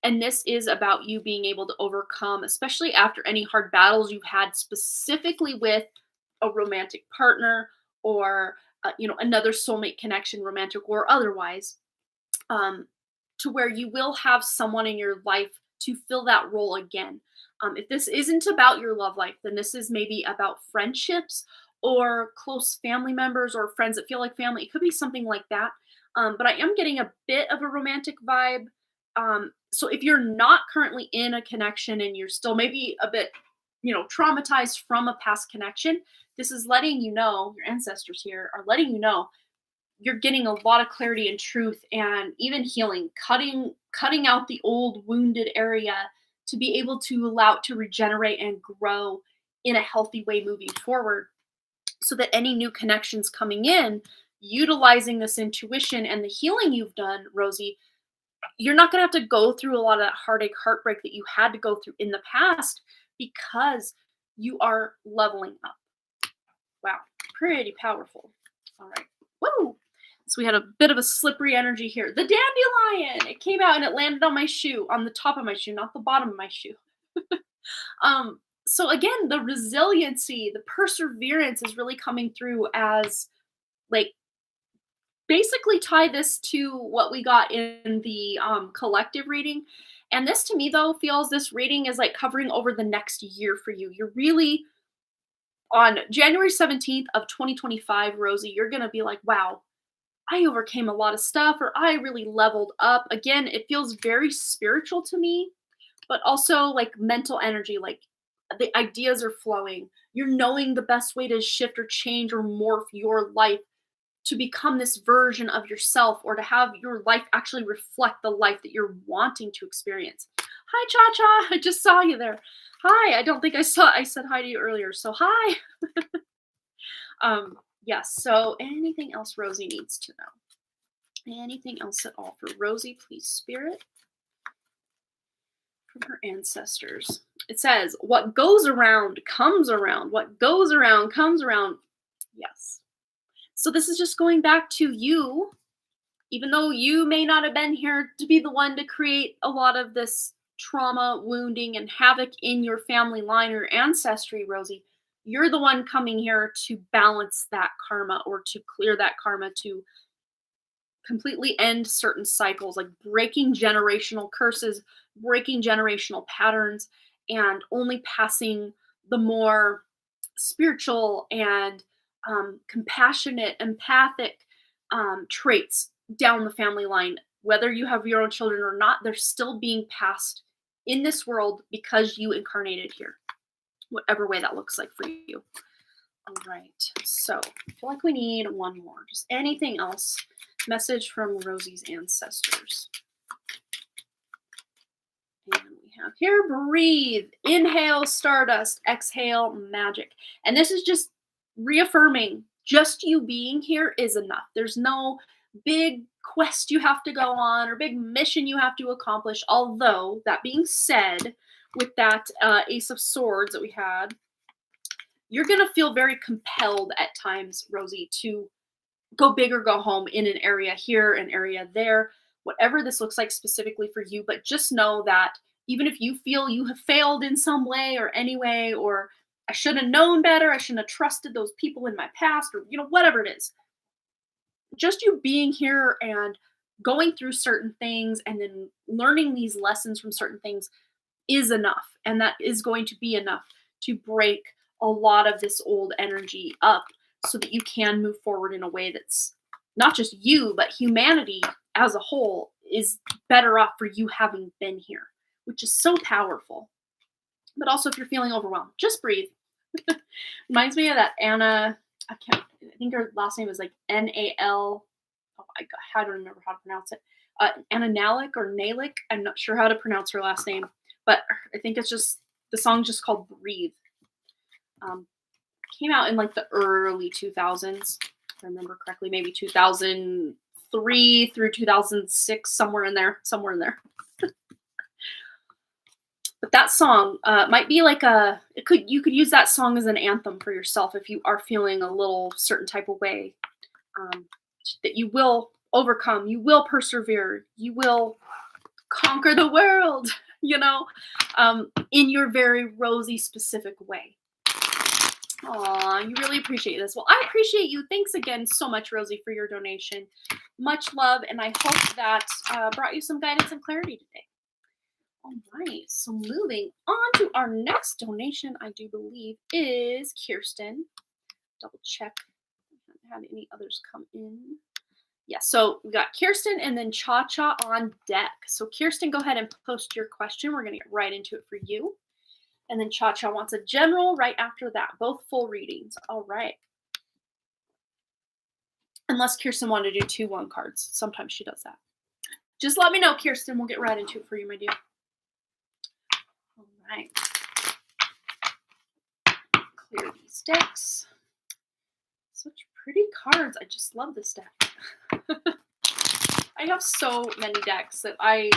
And this is about you being able to overcome, especially after any hard battles you've had, specifically with a romantic partner, or another soulmate connection, romantic or otherwise, to where you will have someone in your life to fill that role again. If this isn't about your love life, then this is maybe about friendships or close family members or friends that feel like family. It could be something like that. But I am getting a bit of a romantic vibe. So if you're not currently in a connection and you're still maybe a bit, traumatized from a past connection, this is letting you know, your ancestors here are letting you know, you're getting a lot of clarity and truth, and even healing, cutting out the old wounded area to be able to allow it to regenerate and grow in a healthy way moving forward, so that any new connections coming in, utilizing this intuition and the healing you've done, Rosie, you're not going to have to go through a lot of that heartache, heartbreak that you had to go through in the past, because you are leveling up. Wow, pretty powerful. All right. Woo! So we had a bit of a slippery energy here. The dandelion! It came out and it landed on my shoe, on the top of my shoe, not the bottom of my shoe. So again, the resiliency, the perseverance is really coming through as, like, basically tie this to what we got in the collective reading. And this to me, though, feels this reading is like covering over the next year for you. You're really on January 17th of 2025, Rosie, you're going to be like, wow, I overcame a lot of stuff, or I really leveled up. Again, it feels very spiritual to me, but also like mental energy, like the ideas are flowing. You're knowing the best way to shift or change or morph your life to become this version of yourself, or to have your life actually reflect the life that you're wanting to experience. Hi, Cha Cha. I just saw you there. Hi. I don't think I said hi to you earlier. So hi. Yes. So anything else Rosie needs to know? Anything else at all for Rosie, please, Spirit? From her ancestors. It says, what goes around comes around. What goes around comes around. Yes. So this is just going back to you, even though you may not have been here to be the one to create a lot of this trauma, wounding, and havoc in your family line or ancestry, Rosie. You're the one coming here to balance that karma, or to clear that karma, to completely end certain cycles, like breaking generational curses, breaking generational patterns, and only passing the more spiritual and compassionate, empathic traits down the family line. Whether you have your own children or not, they're still being passed in this world because you incarnated here, whatever way that looks like for you. All right, so I feel like we need one more. Just anything else? Message from Rosie's ancestors. And we have here, breathe, inhale, stardust, exhale, magic. And this is just reaffirming, just you being here is enough. There's no big quest you have to go on or big mission you have to accomplish. Although, that being said, with that Ace of Swords that we had, you're going to feel very compelled at times, Rosie, to go big or go home in an area here, an area there, whatever this looks like specifically for you. But just know that even if you feel you have failed in some way or any way, or I should have known better, I shouldn't have trusted those people in my past, or, whatever it is, just you being here and going through certain things and then learning these lessons from certain things is enough. And that is going to be enough to break a lot of this old energy up so that you can move forward in a way that's not just you, but humanity as a whole is better off for you having been here, which is so powerful. But also, if you're feeling overwhelmed, just breathe. Reminds me of that Anna. I think her last name is like Nal. Oh my god, I don't remember how to pronounce it. Anna Nalick or Nalick. I'm not sure how to pronounce her last name, but I think it's just the song's just called "Breathe." Came out in like the early 2000s, if I remember correctly, maybe 2003 through 2006, somewhere in there. But that song might be like you could use that song as an anthem for yourself if you are feeling a little certain type of way. That you will overcome, you will persevere, you will conquer the world, in your very rosy specific way. Aw, you really appreciate this. Well, I appreciate you. Thanks again so much, Rosie, for your donation. Much love, and I hope that brought you some guidance and clarity today. All right, so moving on to our next donation, I do believe is Kirsten. Double check. I haven't had any others come in. Yeah, so we got Kirsten and then Cha-Cha on deck. So Kirsten, go ahead and post your question. We're going to get right into it for you. And then Cha-Cha wants a general right after that, both full readings. All right. Unless Kirsten wanted to do 2-1 cards. Sometimes she does that. Just let me know, Kirsten. We'll get right into it for you, my dear. All right. Clear these decks. Such pretty cards. I just love this deck. I have so many decks that I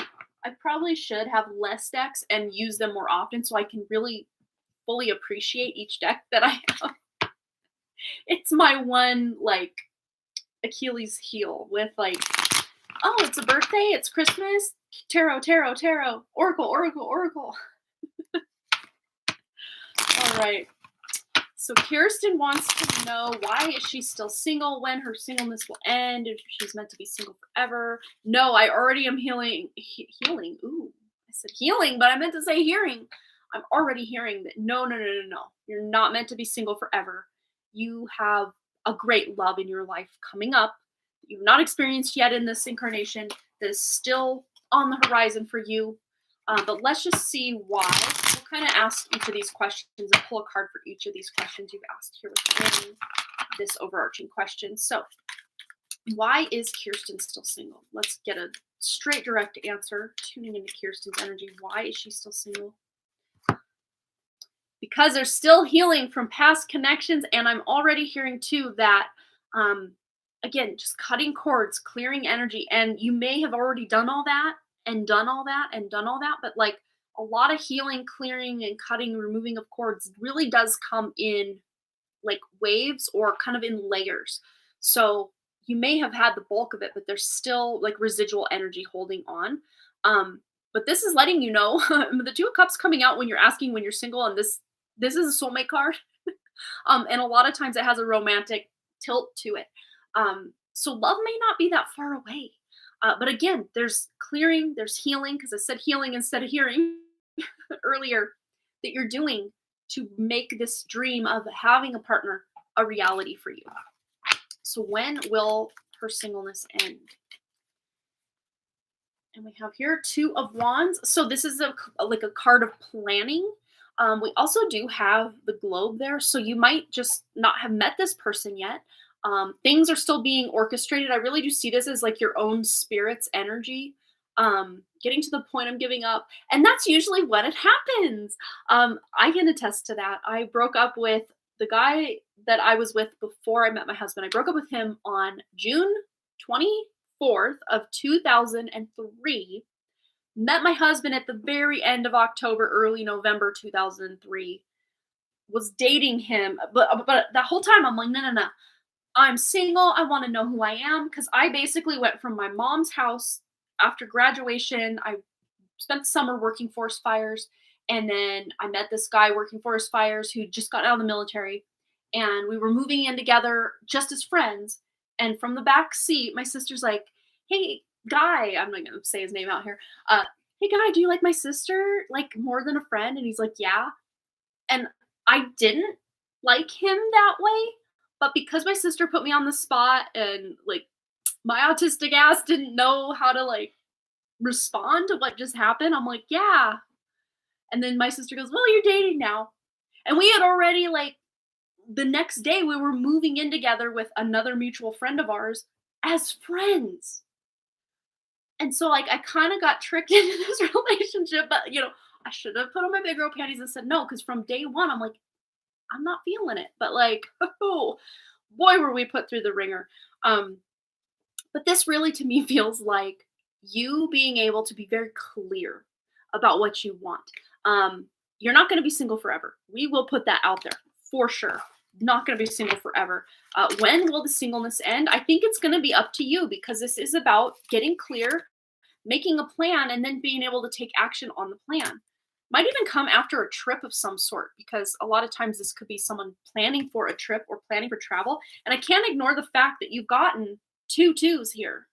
probably should have less decks and use them more often so I can really fully appreciate each deck that I have. It's my one, like, Achilles heel with, like, oh, it's a birthday, it's Christmas, tarot, tarot, tarot, oracle, oracle, oracle. All right. So Kirsten wants to know, why is she still single, when her singleness will end, if she's meant to be single forever. No, I already am healing. Ooh, I said healing, but I meant to say hearing. I'm already hearing that no. You're not meant to be single forever. You have a great love in your life coming up that you've not experienced yet in this incarnation that is still on the horizon for you. But let's just see why. We'll kind of ask each of these questions and pull a card for each of these questions you've asked here within this overarching question. So, why is Kirsten still single? Let's get a straight, direct answer. Tuning into Kirsten's energy. Why is she still single? Because there's still healing from past connections, and I'm already hearing too that, again, just cutting cords, clearing energy, and you may have already done all that, but like a lot of healing, clearing, and cutting, removing of cords really does come in like waves or kind of in layers. So you may have had the bulk of it, but there's still like residual energy holding on. But this is letting you know, the Two of Cups coming out when you're asking when you're single, and this is a soulmate card. And a lot of times it has a romantic tilt to it. So love may not be that far away. But again, there's clearing, there's healing, because I said healing instead of hearing earlier, that you're doing to make this dream of having a partner a reality for you. So when will her singleness end? And we have here Two of Wands. So this is like a card of planning. We also do have the globe there. So you might just not have met this person yet. Things are still being orchestrated. I really do see this as like your own spirit's energy, getting to the point of giving up. And that's usually when it happens. I can attest to that. I broke up with the guy that I was with before I met my husband. I broke up with him on June 24th of 2003. Met my husband at the very end of October, early November 2003. Was dating him. But the whole time I'm like, no. I'm single. I want to know who I am, because I basically went from my mom's house after graduation. I spent the summer working forest fires, and then I met this guy working forest fires who just got out of the military, and we were moving in together just as friends. And from the back seat, my sister's like, hey, guy, I'm not gonna say his name out here. Hey guy, do you like my sister like more than a friend? And he's like, yeah. And I didn't like him that way, but because my sister put me on the spot and like my autistic ass didn't know how to like respond to what just happened, I'm like, yeah. And then my sister goes, well, you're dating now. And we had already like the next day we were moving in together with another mutual friend of ours as friends. And so like I kind of got tricked into this relationship, but I should have put on my big girl panties and said no, because from day one I'm like, I'm not feeling it. But like, oh boy, were we put through the ringer. Um, but this really to me feels like you being able to be very clear about what you want. Um, you're not going to be single forever. We will put that out there for sure. Not going to be single forever. When will the singleness end? I think it's going to be up to you because this is about getting clear, making a plan, and then being able to take action on the plan. Might even come after a trip of some sort because a lot of times this could be someone planning for a trip or planning for travel. And I can't ignore the fact that you've gotten two twos here.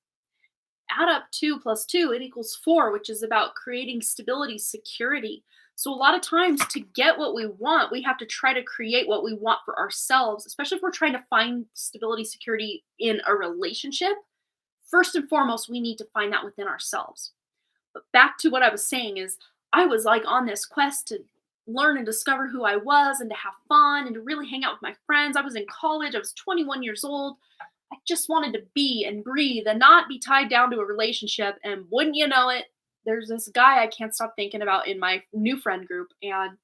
Add up 2 plus 2, it equals 4, which is about creating stability, security. So, a lot of times to get what we want, we have to try to create what we want for ourselves, especially if we're trying to find stability, security in a relationship. First and foremost, we need to find that within ourselves. But back to what I was saying is I was like on this quest to learn and discover who I was and to have fun and to really hang out with my friends. I was in college, I was 21 years old. I just wanted to be and breathe and not be tied down to a relationship. And wouldn't you know it, there's this guy I can't stop thinking about in my new friend group. And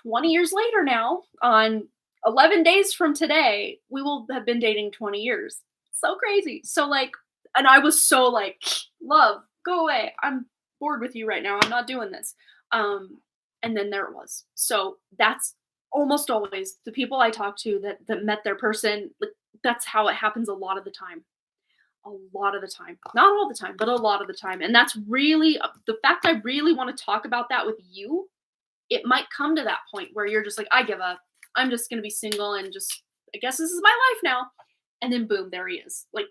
20 years later now, on 11 days from today, we will have been dating 20 years. So crazy. So, like, and I was so like, love, go away. I'm bored with you right now. I'm not doing this. And then there it was. So that's almost always the people I talk to that met their person. Like, that's how it happens a lot of the time. A lot of the time. Not all the time, but a lot of the time. And that's really the fact I really want to talk about that with you. It might come to that point where you're just like, I give up. I'm just going to be single and just, I guess this is my life now. And then boom, there he is. Like,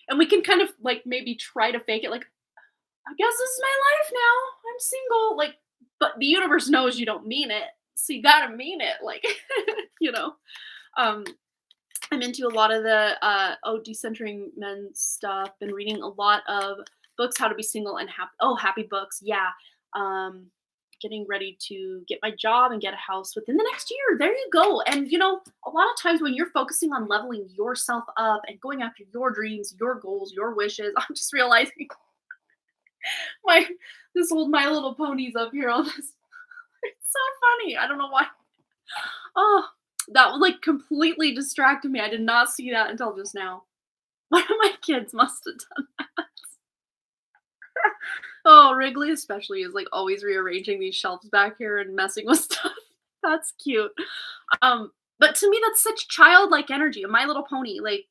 and we can kind of like maybe try to fake it. Like, I guess this is my life now. I'm single. Like, but the universe knows you don't mean it. So you got to mean it. Like, you know, um, I'm into a lot of the decentering men stuff. Been reading a lot of books, how to be single and happy. Oh, happy books, yeah. Getting ready to get my job and get a house within the next year. There you go. And a lot of times when you're focusing on leveling yourself up and going after your dreams, your goals, your wishes, I'm just realizing my this old My Little Pony's up here on this. It's so funny. I don't know why. Oh, that like completely distracted me. I did not see that until just now. One of my kids must have done that. Oh, Wrigley especially is like always rearranging these shelves back here and messing with stuff. That's cute. But to me, that's such childlike energy. A My Little Pony, like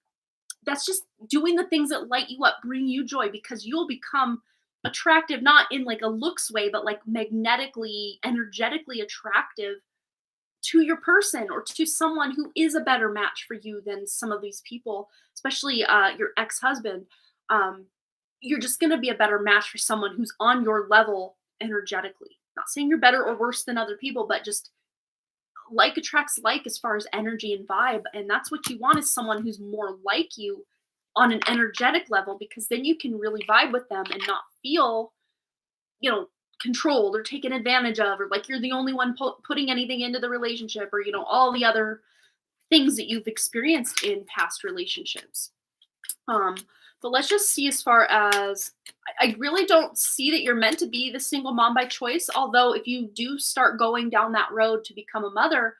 that's just doing the things that light you up, bring you joy, because you'll become attractive, not in like a looks way, but like magnetically, energetically attractive to your person or to someone who is a better match for you than some of these people, especially your ex-husband. You're just going to be a better match for someone who's on your level energetically. Not saying you're better or worse than other people, but just like attracts like as far as energy and vibe. And that's what you want, is someone who's more like you on an energetic level, because then you can really vibe with them and not feel, controlled or taken advantage of, or like you're the only one putting anything into the relationship, or, all the other things that you've experienced in past relationships. But let's just see, as far as I really don't see that you're meant to be the single mom by choice. Although if you do start going down that road to become a mother,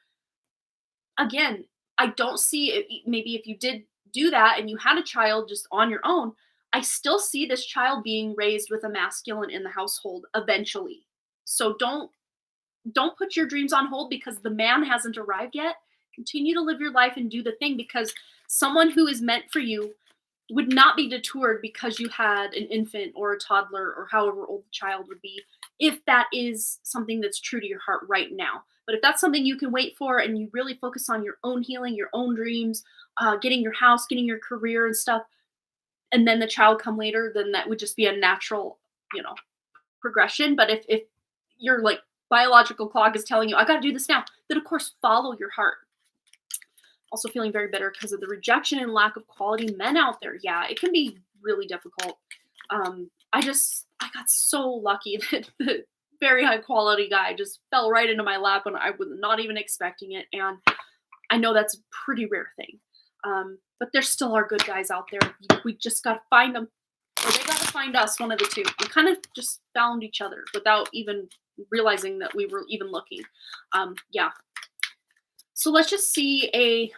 again, I don't see it. Maybe if you did do that and you had a child just on your own, I still see this child being raised with a masculine in the household eventually. So don't put your dreams on hold because the man hasn't arrived yet. Continue to live your life and do the thing, because someone who is meant for you would not be detoured because you had an infant or a toddler or however old the child would be, if that is something that's true to your heart right now. But if that's something you can wait for and you really focus on your own healing, your own dreams, getting your house, getting your career and stuff, and then the child come later, then that would just be a natural, progression. But if your like biological clock is telling you I got to do this now, then of course follow your heart. Also feeling very bitter because of the rejection and lack of quality men out there. Yeah, it can be really difficult. I got so lucky that the very high quality guy just fell right into my lap when I was not even expecting it. And I know that's a pretty rare thing. But there still are good guys out there. We just got to find them, or they got to find us, one of the two. We kind of just found each other without even realizing that we were even looking. Yeah. So let's just see a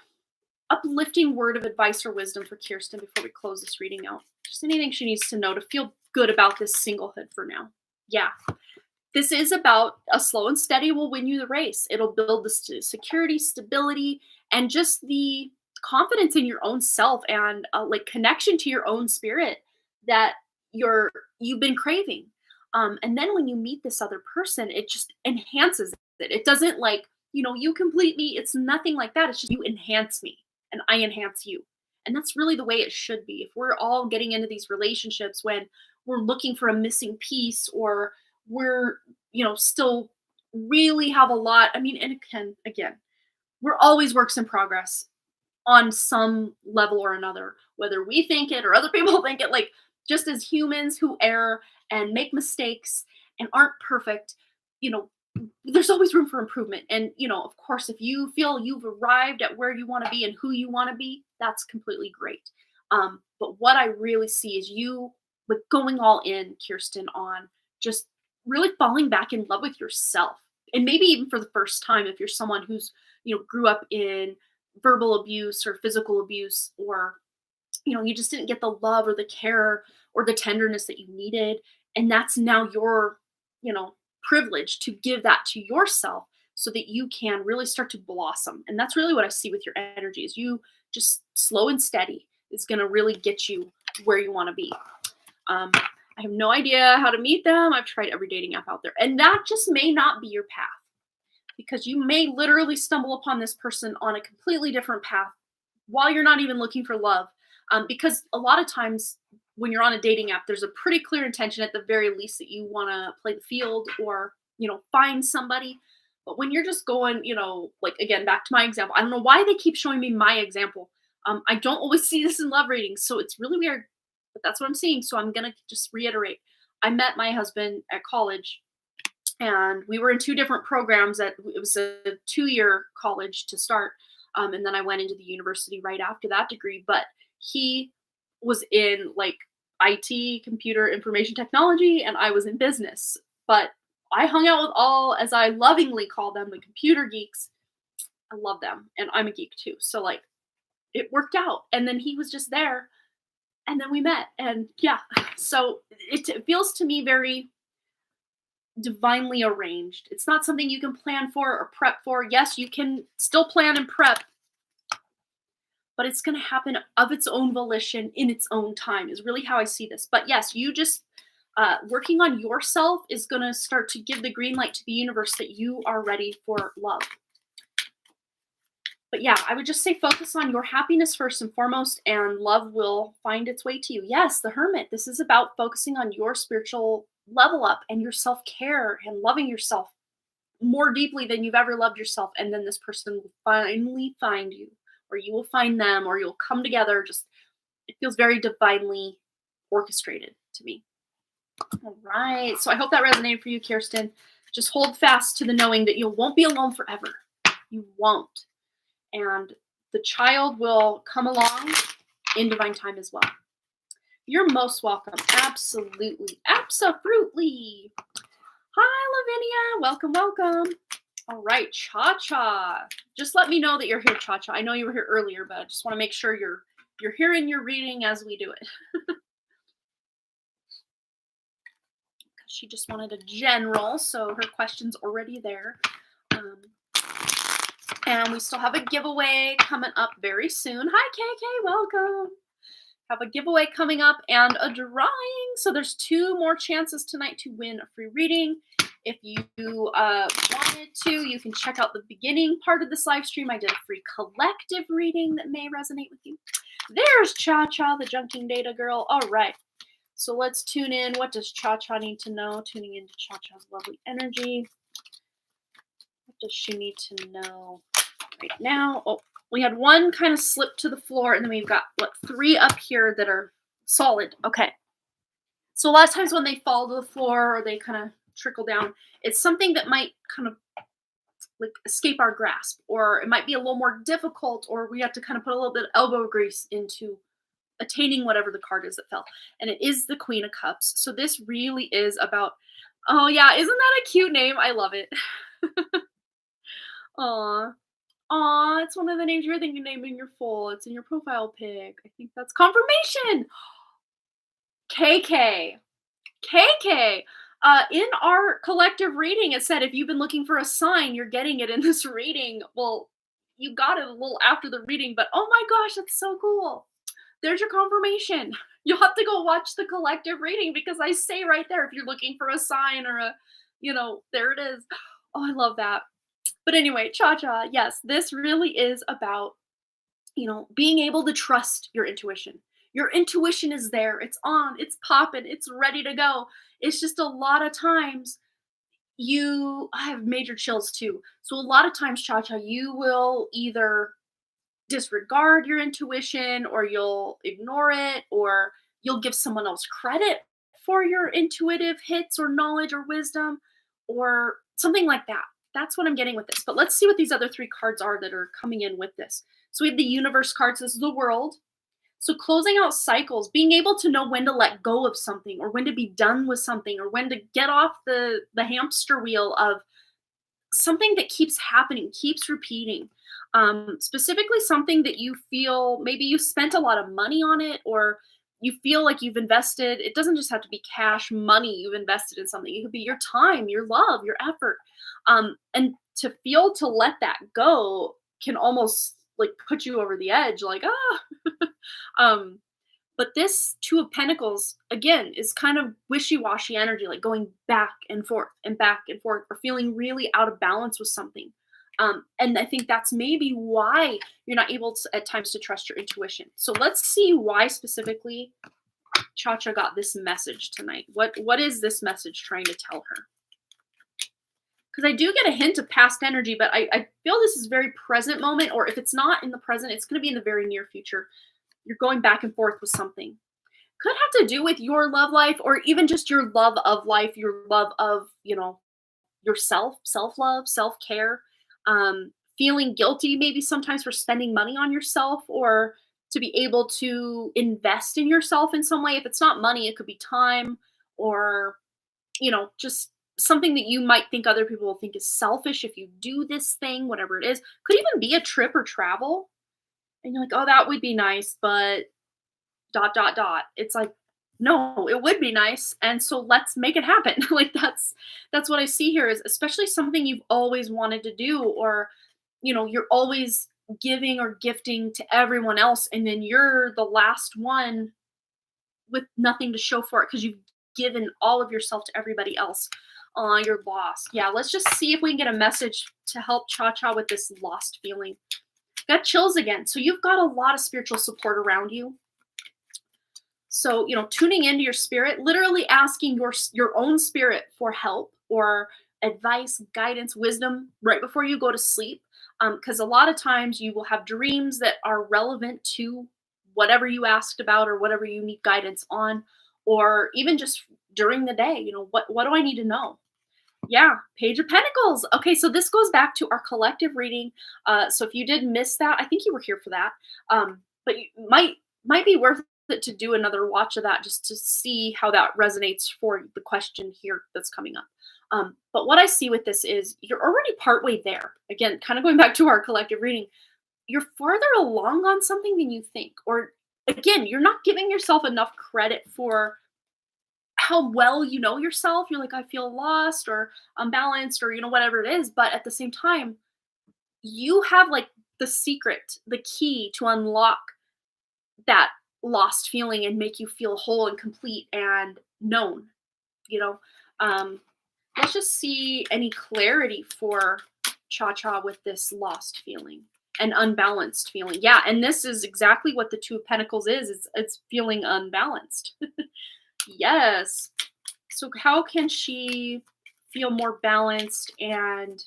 uplifting word of advice or wisdom for Kirsten before we close this reading out. Just anything she needs to know to feel good about this singlehood for now. Yeah. This is about a slow and steady will win you the race. It'll build the security, stability, and just the confidence in your own self and like connection to your own spirit that you've been craving. And then when you meet this other person, it just enhances it. It doesn't like, you complete me. It's nothing like that. It's just you enhance me and I enhance you. And that's really the way it should be. If we're all getting into these relationships when we're looking for a missing piece, or we're, still really have a lot. I mean, and again, we're always works in progress on some level or another, whether we think it or other people think it. Like, just as humans who err and make mistakes and aren't perfect, there's always room for improvement. And, of course, if you feel you've arrived at where you want to be and who you want to be, that's completely great. But what I really see is you like going all in, Kirsten, on just really falling back in love with yourself. And maybe even for the first time, if you're someone who's, grew up in verbal abuse or physical abuse, or, you just didn't get the love or the care or the tenderness that you needed. And that's now your, privilege to give that to yourself so that you can really start to blossom. And that's really what I see with your energy is you just slow and steady is going to really get you where you want to be. I have no idea how to meet them. I've tried every dating app out there, and that just may not be your path, because you may literally stumble upon this person on a completely different path while you're not even looking for love. Because a lot of times when you're on a dating app, there's a pretty clear intention at the very least that you want to play the field or, find somebody. But when you're just going, like, again, back to my example, I don't know why they keep showing me my example. I don't always see this in love readings, so it's really weird, but that's what I'm seeing. So I'm going to just reiterate. I met my husband at college, and we were in two different programs. It was a 2-year college to start. And then I went into the university right after that degree. But he was in like IT, computer information technology, and I was in business. But I hung out with all, as I lovingly call them, the computer geeks. I love them, and I'm a geek too. So like, it worked out. And then he was just there, and then we met. And yeah, so it feels to me very divinely arranged. It's not something you can plan for or prep for. Yes, you can still plan and prep, but it's going to happen of its own volition in its own time is really how I see this. But yes, you just working on yourself is going to start to give the green light to the universe that you are ready for love. But yeah, I would just say focus on your happiness first and foremost, and love will find its way to you. Yes, the Hermit. This is about focusing on your spiritual level up and your self-care and loving yourself more deeply than you've ever loved yourself. And then this person will finally find you, or you will find them, or you'll come together. Just, it feels very divinely orchestrated to me. All right. So I hope that resonated for you, Kirsten. Just hold fast to the knowing that you won't be alone forever. You won't. And the child will come along in divine time as well. You're most welcome. Absolutely. Absolutely. Hi, Lavinia. Welcome, welcome. All right, Cha-Cha. Just let me know that you're here, Cha-Cha. I know you were here earlier, but I just want to make sure you're hearing your reading as we do it. She just wanted a general, so her question's already there. And we still have a giveaway coming up very soon. Hi, KK. Welcome. Have a giveaway coming up and a drawing. So there's 2 more chances tonight to win a free reading. If you wanted to, you can check out the beginning part of this live stream. I did a free collective reading that may resonate with you. There's Cha-Cha, the junking data girl. All right. So let's tune in. What does Cha-Cha need to know? Tuning into Cha-Cha's lovely energy. What does she need to know right now? Oh, we had one kind of slip to the floor, and then we've got, what, 3 up here that are solid. Okay. So a lot of times when they fall to the floor or they kind of trickle down, it's something that might kind of like escape our grasp, or it might be a little more difficult, or we have to kind of put a little bit of elbow grease into attaining whatever the card is that fell. And it is the Queen of Cups. So this really is about, oh yeah, isn't that a cute name? I love it. Aw. Aw, it's one of the names you were thinking naming your foal. It's in your profile pic. I think that's confirmation. KK. KK. In our collective reading, it said if you've been looking for a sign, you're getting it in this reading. Well, you got it a little after the reading, but oh my gosh, that's so cool. There's your confirmation. You'll have to go watch the collective reading because I say right there, if you're looking for a sign or a, there it is. Oh, I love that. But anyway, Cha-Cha, yes, this really is about, being able to trust your intuition. Your intuition is there. It's on. It's popping. It's ready to go. It's just a lot of times I have major chills too. So a lot of times, Cha-Cha, you will either disregard your intuition, or you'll ignore it, or you'll give someone else credit for your intuitive hits or knowledge or wisdom or something like that. That's what I'm getting with this. But let's see what these other 3 cards are that are coming in with this. So we have the universe cards. This is the world. So closing out cycles, being able to know when to let go of something, or when to be done with something, or when to get off the hamster wheel of something that keeps happening, keeps repeating. Specifically something that you feel maybe you spent a lot of money on it, or you feel like you've invested. It doesn't just have to be cash money you've invested in something. It could be your time, your love, your effort. And to feel to let that go can almost like put you over the edge, like, um, but this 2 of Pentacles, again, is kind of wishy-washy energy, like going back and forth, or feeling really out of balance with something. And I think that's maybe why you're not able to, at times, to trust your intuition. So let's see why specifically Cha-Cha got this message tonight. What is this message trying to tell her? Because I do get a hint of past energy, but I feel this is very present moment, or if it's not in the present, it's going to be in the very near future. You're going back and forth with something. Could have to do with your love life, or even just your love of life, your love of, yourself, self-love, self-care, feeling guilty maybe sometimes for spending money on yourself, or to be able to invest in yourself in some way. If it's not money, it could be time, or, just something that you might think other people will think is selfish if you do this thing, whatever it is. Could even be a trip or travel. And you're like, oh, that would be nice, but ... It's like, no, it would be nice, and so let's make it happen. Like that's what I see here, is especially something you've always wanted to do, or you're always giving or gifting to everyone else, and then you're the last one with nothing to show for it because you've given all of yourself to everybody else. You're lost. Yeah, let's just see if we can get a message to help Cha-Cha with this lost feeling. Got chills again. So you've got a lot of spiritual support around you. So, tuning into your spirit, literally asking your own spirit for help or advice, guidance, wisdom right before you go to sleep. Because a lot of times you will have dreams that are relevant to whatever you asked about or whatever you need guidance on, or even just during the day. What do I need to know? Yeah, Page of Pentacles. Okay, so this goes back to our collective reading. So if you did miss that, I think you were here for that. But you might be worth it to do another watch of that just to see how that resonates for the question here that's coming up. But what I see with this is you're already partway there. Again, kind of going back to our collective reading, you're farther along on something than you think. Or again, you're not giving yourself enough credit for how well you know yourself. You're like, I feel lost or unbalanced or, whatever it is. But at the same time, you have like the secret, the key to unlock that lost feeling and make you feel whole and complete and known. Let's just see any clarity for Cha-Cha with this lost feeling and unbalanced feeling. Yeah, and this is exactly what the Two of Pentacles is. It's feeling unbalanced. Yes. So how can she feel more balanced and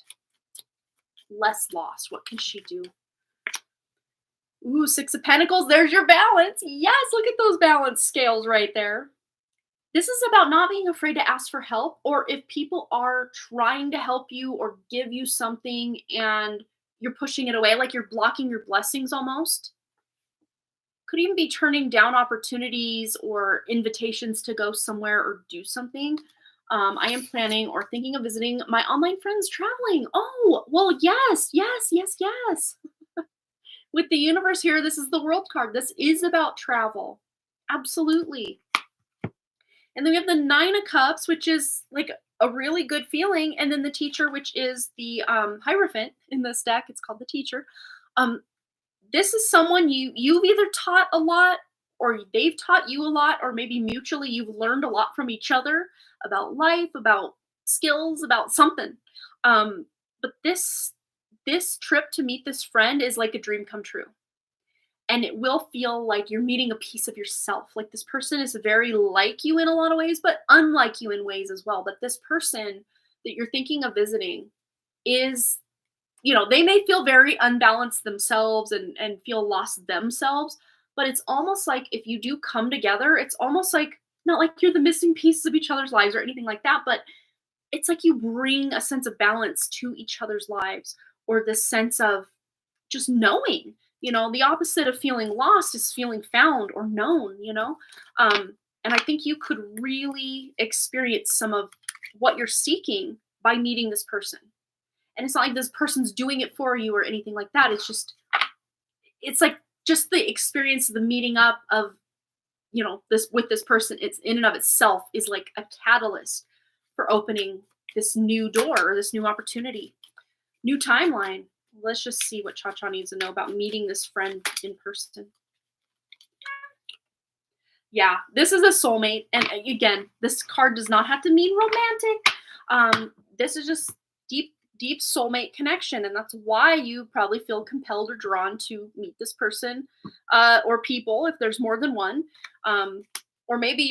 less lost? What can she do? Ooh, Six of Pentacles. There's your balance. Yes, look at those balance scales right there. This is about not being afraid to ask for help, or if people are trying to help you or give you something and you're pushing it away, like you're blocking your blessings almost. Could even be turning down opportunities or invitations to go somewhere or do something. I am planning or thinking of visiting my online friends traveling. Oh, well, yes, yes, yes, yes. With the universe here, this is the world card. This is about travel. Absolutely. And then we have the Nine of Cups, which is like a really good feeling. And then the Teacher, which is the Hierophant in this deck. It's called the Teacher. Um, this is someone you've either taught a lot or they've taught you a lot, or maybe mutually you've learned a lot from each other about life, about skills, about something. But this trip to meet this friend is like a dream come true, and it will feel like you're meeting a piece of yourself. Like this person is very like you in a lot of ways, but unlike you in ways as well. But this person that you're thinking of visiting is, they may feel very unbalanced themselves and feel lost themselves, but it's almost like if you do come together, it's almost like not like you're the missing pieces of each other's lives or anything like that, but it's like you bring a sense of balance to each other's lives, or this sense of just knowing. The opposite of feeling lost is feeling found or known. And I think you could really experience some of what you're seeking by meeting this person. And it's not like this person's doing it for you or anything like that. It's like just the experience of the meeting up of, this with this person. It's in and of itself is like a catalyst for opening this new door or this new opportunity, new timeline. Let's just see what Cha-Cha needs to know about meeting this friend in person. Yeah, this is a soulmate. And again, this card does not have to mean romantic. This is just deep soulmate connection. And that's why you probably feel compelled or drawn to meet this person, or people, if there's more than one. Or maybe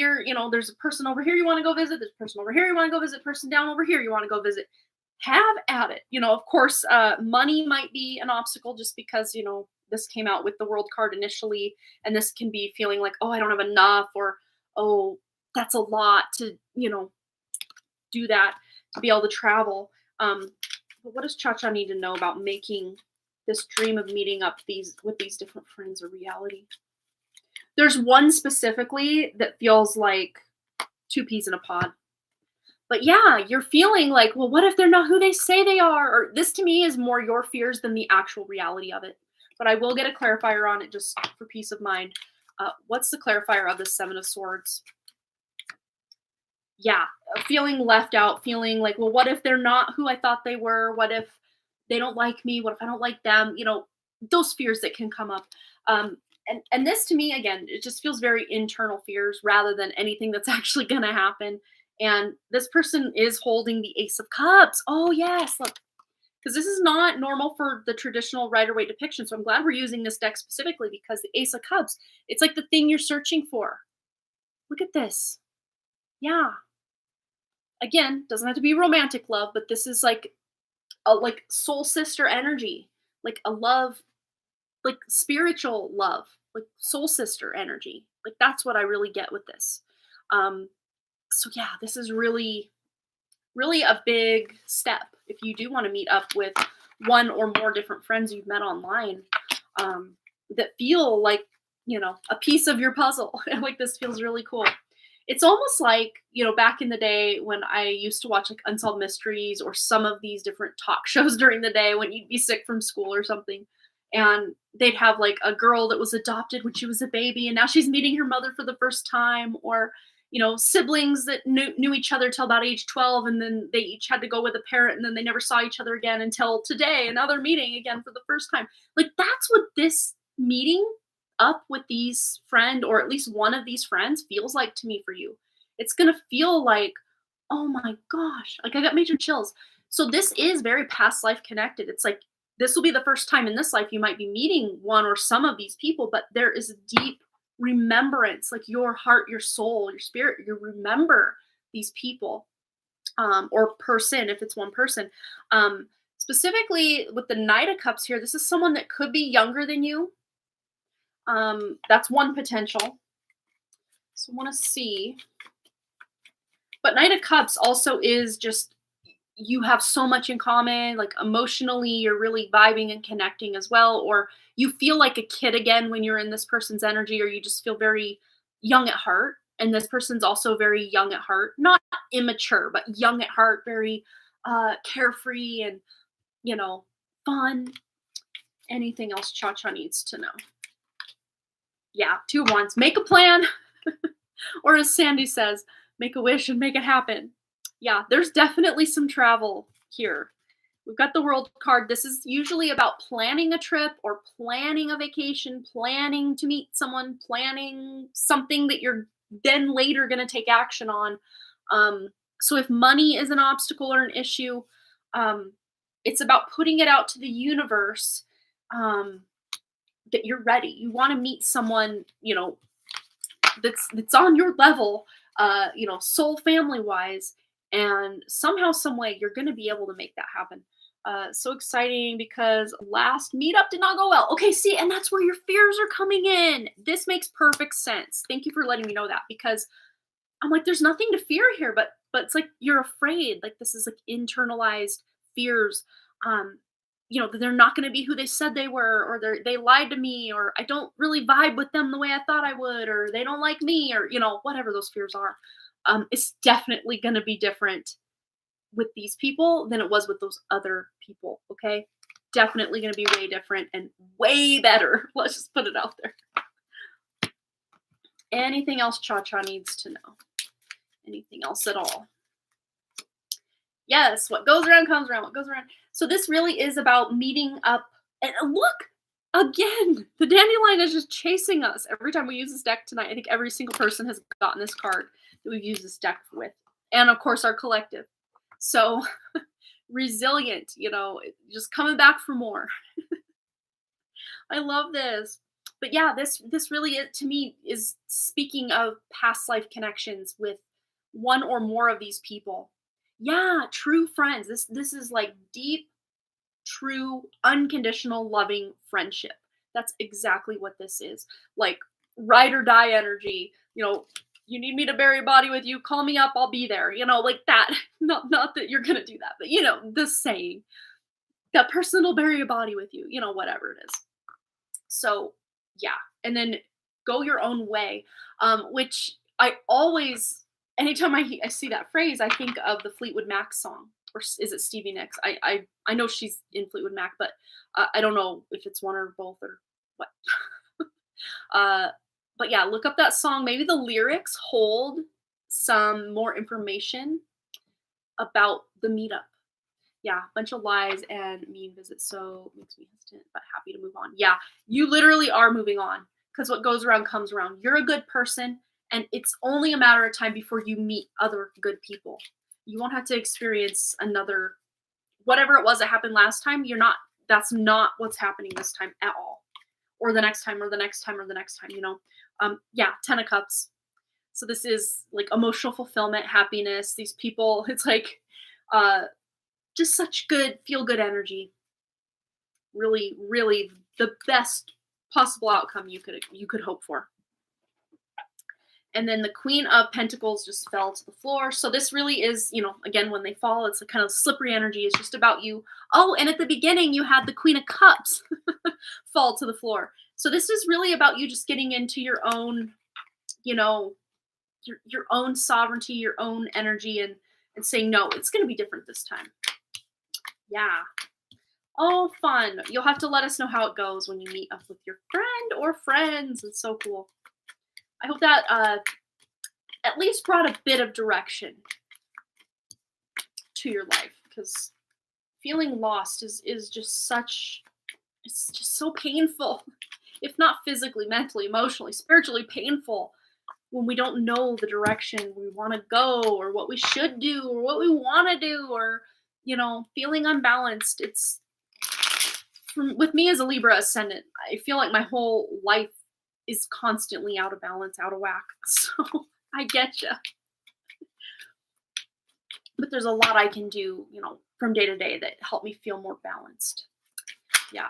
there's a person over here you want to go visit, there's a person over here you want to go visit, person down over here you want to go visit. Have at it. Of course, money might be an obstacle just because, this came out with the world card initially, and this can be feeling like, oh, I don't have enough, or, oh, that's a lot to, do that, to be able to travel. But what does Cha-Cha need to know about making this dream of meeting up with these different friends a reality? There's one specifically that feels like two peas in a pod. But yeah, you're feeling like, well, what if they're not who they say they are? Or this to me is more your fears than the actual reality of it. But I will get a clarifier on it just for peace of mind. What's the clarifier of the Seven of Swords? Yeah, feeling left out, feeling like, well, what if they're not who I thought they were? What if they don't like me? What if I don't like them? Those fears that can come up. And this to me, again, it just feels very internal fears rather than anything that's actually going to happen. And this person is holding the Ace of Cups. Oh, yes. Look, because this is not normal for the traditional Rider-Waite depiction. So I'm glad we're using this deck specifically, because the Ace of Cups, it's like the thing you're searching for. Look at this. Yeah. Again, doesn't have to be romantic love, but this is like a soul sister energy, like a love, like spiritual love, like soul sister energy. Like that's what I really get with this. So yeah, this is really, really a big step if you do want to meet up with one or more different friends you've met online, that feel like, a piece of your puzzle. Like this feels really cool. It's almost like, back in the day when I used to watch like Unsolved Mysteries or some of these different talk shows during the day when you'd be sick from school or something, and they'd have like a girl that was adopted when she was a baby and now she's meeting her mother for the first time, or siblings that knew each other till about age 12, and then they each had to go with a parent, and then they never saw each other again until today, and now they're meeting again for the first time. Like that's what this meeting up with these friend, or at least one of these friends, feels like to me for you. It's gonna feel like, Oh my gosh. Like I got major chills. So this is very past life connected. It's like this will be the first time in this life you might be meeting one or some of these people, but there is a deep remembrance, like your heart, your soul, your spirit, you remember these people, or person if it's one person. Specifically with the Knight of Cups here, this is someone that could be younger than you. That's one potential. So I want to see. But Knight of Cups also is just you have so much in common, like emotionally, you're really vibing and connecting as well, or you feel like a kid again when you're in this person's energy, or you just feel very young at heart. And this person's also very young at heart, not immature, but young at heart, very carefree and, you know, fun. Anything else Cha Cha needs to know? Yeah, 2 of Wands. Make a plan. Or as Sandy says, make a wish and make it happen. Yeah, there's definitely some travel here. We've got the World card. This is usually about planning a trip or planning a vacation, planning to meet someone, planning something that you're then later going to take action on. So if money is an obstacle or an issue, it's about putting it out to the universe, that you're ready. You want to meet someone, that's on your level, soul family wise, and somehow, some way, you're going to be able to make that happen. So exciting because last meetup did not go well. Okay, see, and that's where your fears are coming in. This makes perfect sense. Thank you for letting me know that, because I'm like, there's nothing to fear here, but it's like you're afraid. Like this is like internalized fears. That they're not going to be who they said they were, or they lied to me, or I don't really vibe with them the way I thought I would, or they don't like me, or whatever those fears are. It's definitely going to be different with these people than it was with those other people. Okay, definitely going to be way different and way better. Let's just put it out there. Anything else Cha Cha needs to know? Anything else at all? Yes, what goes around comes around. What goes around. So this really is about meeting up. And look, again, the dandelion is just chasing us every time we use this deck tonight. I think every single person has gotten this card that we've used this deck with. And of course, our collective. So resilient, just coming back for more. I love this. But yeah, this really, to me, is speaking of past life connections with one or more of these people. Yeah, true friends. This is like deep, true, unconditional, loving friendship. That's exactly what this is. Like ride or die energy. You need me to bury a body with you, call me up, I'll be there. Like that. Not that you're gonna do that, but the saying. That person will bury a body with you, whatever it is. So yeah. And then go your own way. Which I always, anytime I see that phrase, I think of the Fleetwood Mac song, or is it Stevie Nicks? I know she's in Fleetwood Mac, but I don't know if it's one or both or what. But yeah, look up that song. Maybe the lyrics hold some more information about the meetup. Yeah, bunch of lies and mean visits, so makes me hesitant, but happy to move on. Yeah, you literally are moving on, because what goes around comes around. You're a good person, and it's only a matter of time before you meet other good people. You won't have to experience another, whatever it was that happened last time. That's not what's happening this time at all, or the next time, or the next time, or the next time. Yeah, 10 of Cups. So this is like emotional fulfillment, happiness. These people, it's like, just such good, feel good energy. Really, really the best possible outcome you could hope for. And then the Queen of Pentacles just fell to the floor. So this really is, again, when they fall, it's a kind of slippery energy. It's just about you. Oh, and at the beginning, you had the Queen of Cups fall to the floor. So this is really about you just getting into your own, your own sovereignty, your own energy, and saying, no, it's going to be different this time. Yeah. Oh, fun. You'll have to let us know how it goes when you meet up with your friend or friends. It's so cool. I hope that at least brought a bit of direction to your life, because feeling lost is just it's just so painful. If not physically, mentally, emotionally, spiritually painful. when we don't know the direction we want to go, or what we should do, or what we want to do, or, feeling unbalanced. With me as a Libra ascendant, I feel like my whole life is constantly out of balance, out of whack. So I get you. But there's a lot I can do, from day to day that help me feel more balanced. Yeah,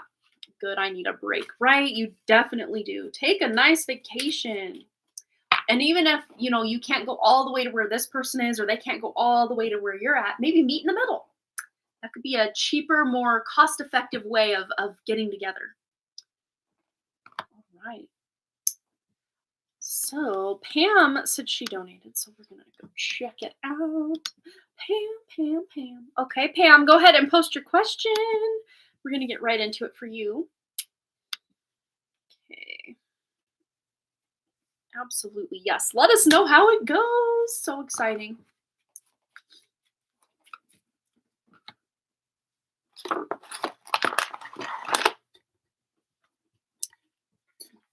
good. I need a break, right? You definitely do. Take a nice vacation. And even if, you can't go all the way to where this person is, or they can't go all the way to where you're at, maybe meet in the middle. That could be a cheaper, more cost-effective way of getting together. All right. So Pam said she donated, so we're going to go check it out. Pam. Okay, Pam, go ahead and post your question. We're going to get right into it for you. Okay. Absolutely, yes. Let us know how it goes. So exciting.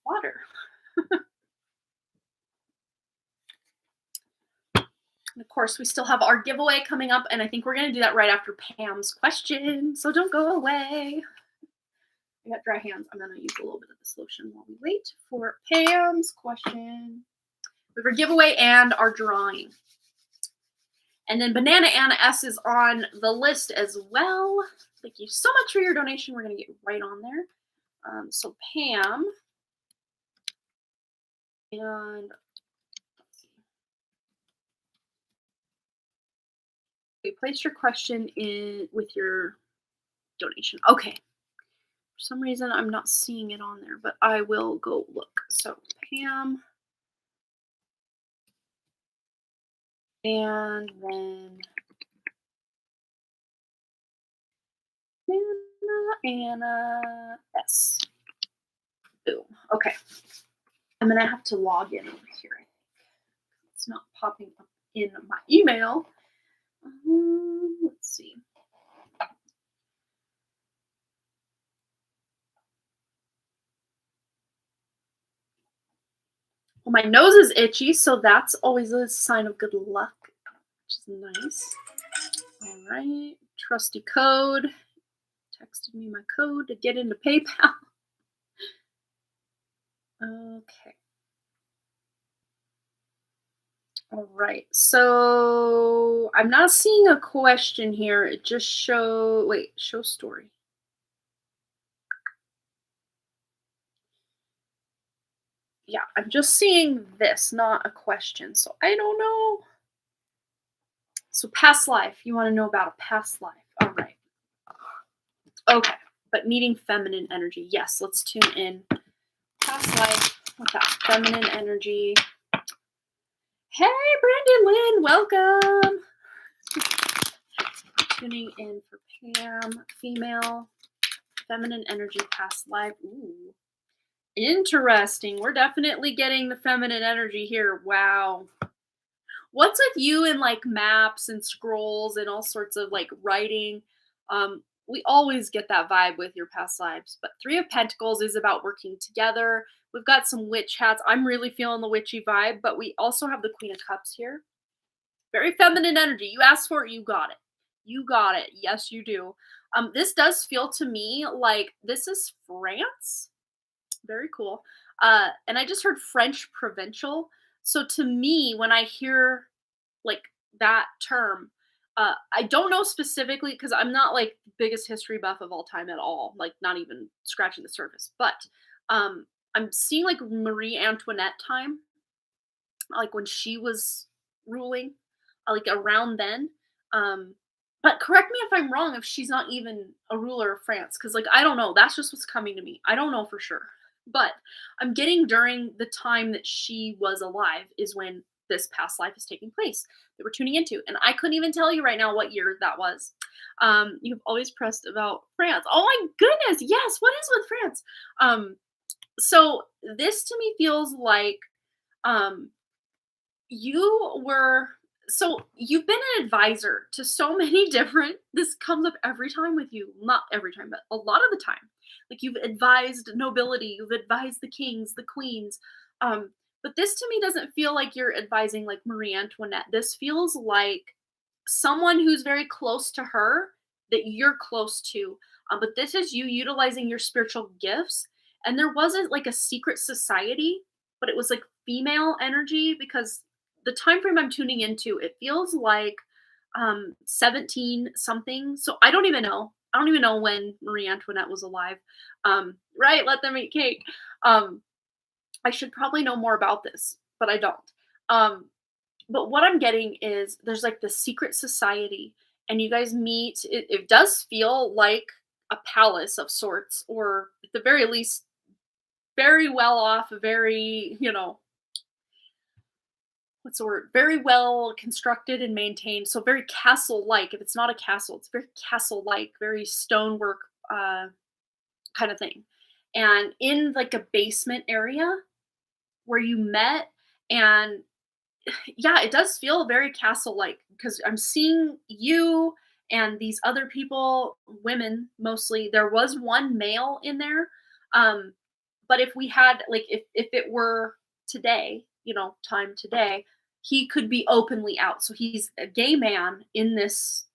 Water. And of course, we still have our giveaway coming up, and I think we're going to do that right after Pam's question, so don't go away. I got dry hands. I'm going to use a little bit of this lotion while we wait for Pam's question. We have our giveaway and our drawing. And then Banana Anna S is on the list as well. Thank you so much for your donation. We're going to get right on there. So Pam, and we placed your question in with your donation. Okay. For some reason, I'm not seeing it on there, but I will go look. So Pam, and then Anna S. Boom. Okay. I'm gonna have to log in over here. I think it's not popping up in my email. Let's see. Well, my nose is itchy, so that's always a sign of good luck, which is nice. All right. Trusty code. Texted me my code to get into PayPal. Okay. All right. So I'm not seeing a question here. It just show story. Yeah, I'm just seeing this, not a question. So I don't know. So past life. You want to know about a past life. All right. Okay. But needing feminine energy. Yes, let's tune in. Past life with that feminine energy. Hey, Brandon Lynn, welcome. Tuning in for Pam, female, feminine energy, past life. Ooh, interesting. We're definitely getting the feminine energy here. Wow. What's with you and like maps and scrolls and all sorts of like writing? We always get that vibe with your past lives. But Three of Pentacles is about working together. We've got some witch hats. I'm really feeling the witchy vibe, but we also have the Queen of Cups here. Very feminine energy. You asked for it, you got it. You got it. Yes, you do. This does feel to me like this is France. Very cool. And I just heard French provincial. So to me, when I hear like that term, I don't know specifically because I'm not like the biggest history buff of all time at all, like not even scratching the surface. But I'm seeing like Marie Antoinette time, like when she was ruling, like around then. But correct me if I'm wrong if she's not even a ruler of France, because like I don't know. That's just what's coming to me. I don't know for sure. But I'm getting during the time that she was alive is when this past life is taking place that we're tuning into. And I couldn't even tell you right now what year that was. You've always pressed about France. Oh my goodness. Yes. What is with France? So this to me feels like you've been an advisor to so many different, this comes up every time with you, not every time, but a lot of the time. Like you've advised nobility, you've advised the kings, the queens, But this to me doesn't feel like you're advising like Marie Antoinette. This feels like someone who's very close to her that you're close to. But this is you utilizing your spiritual gifts. And there wasn't like a secret society, but it was like female energy because the time frame I'm tuning into, it feels like 17 something. So I don't even know. I don't even know when Marie Antoinette was alive. Right? Let them eat cake. Um, I should probably know more about this, but I don't. Um, but what I'm getting is there's like the secret society, and you guys meet. It does feel like a palace of sorts, or at the very least, very well off, very, what's the word? Very well constructed and maintained. So very castle like. If it's not a castle, it's very castle like, very stonework kind of thing. And in like a basement area where you met, and yeah, it does feel very castle-like because I'm seeing you and these other people, women mostly. There was one male in there, um, but if we had like if it were today, time today, he could be openly out. So he's a gay man in this,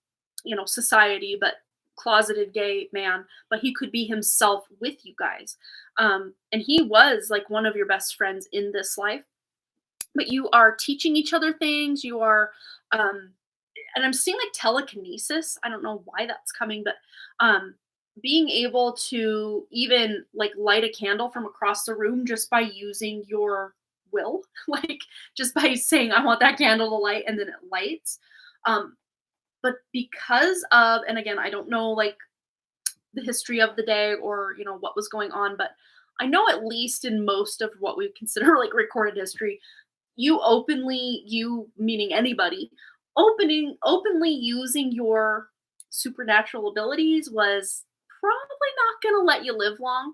society, but closeted gay man, but he could be himself with you guys. And he was like one of your best friends in this life, but you are teaching each other things. You are, um, and I'm seeing like telekinesis. I don't know why that's coming, but being able to even like light a candle from across the room just by using your will, like just by saying, I want that candle to light, and then it lights. Um, but because of, and again, I don't know like the history of the day or, what was going on, but I know at least in most of what we consider like recorded history, you meaning anybody, openly using your supernatural abilities was probably not going to let you live long.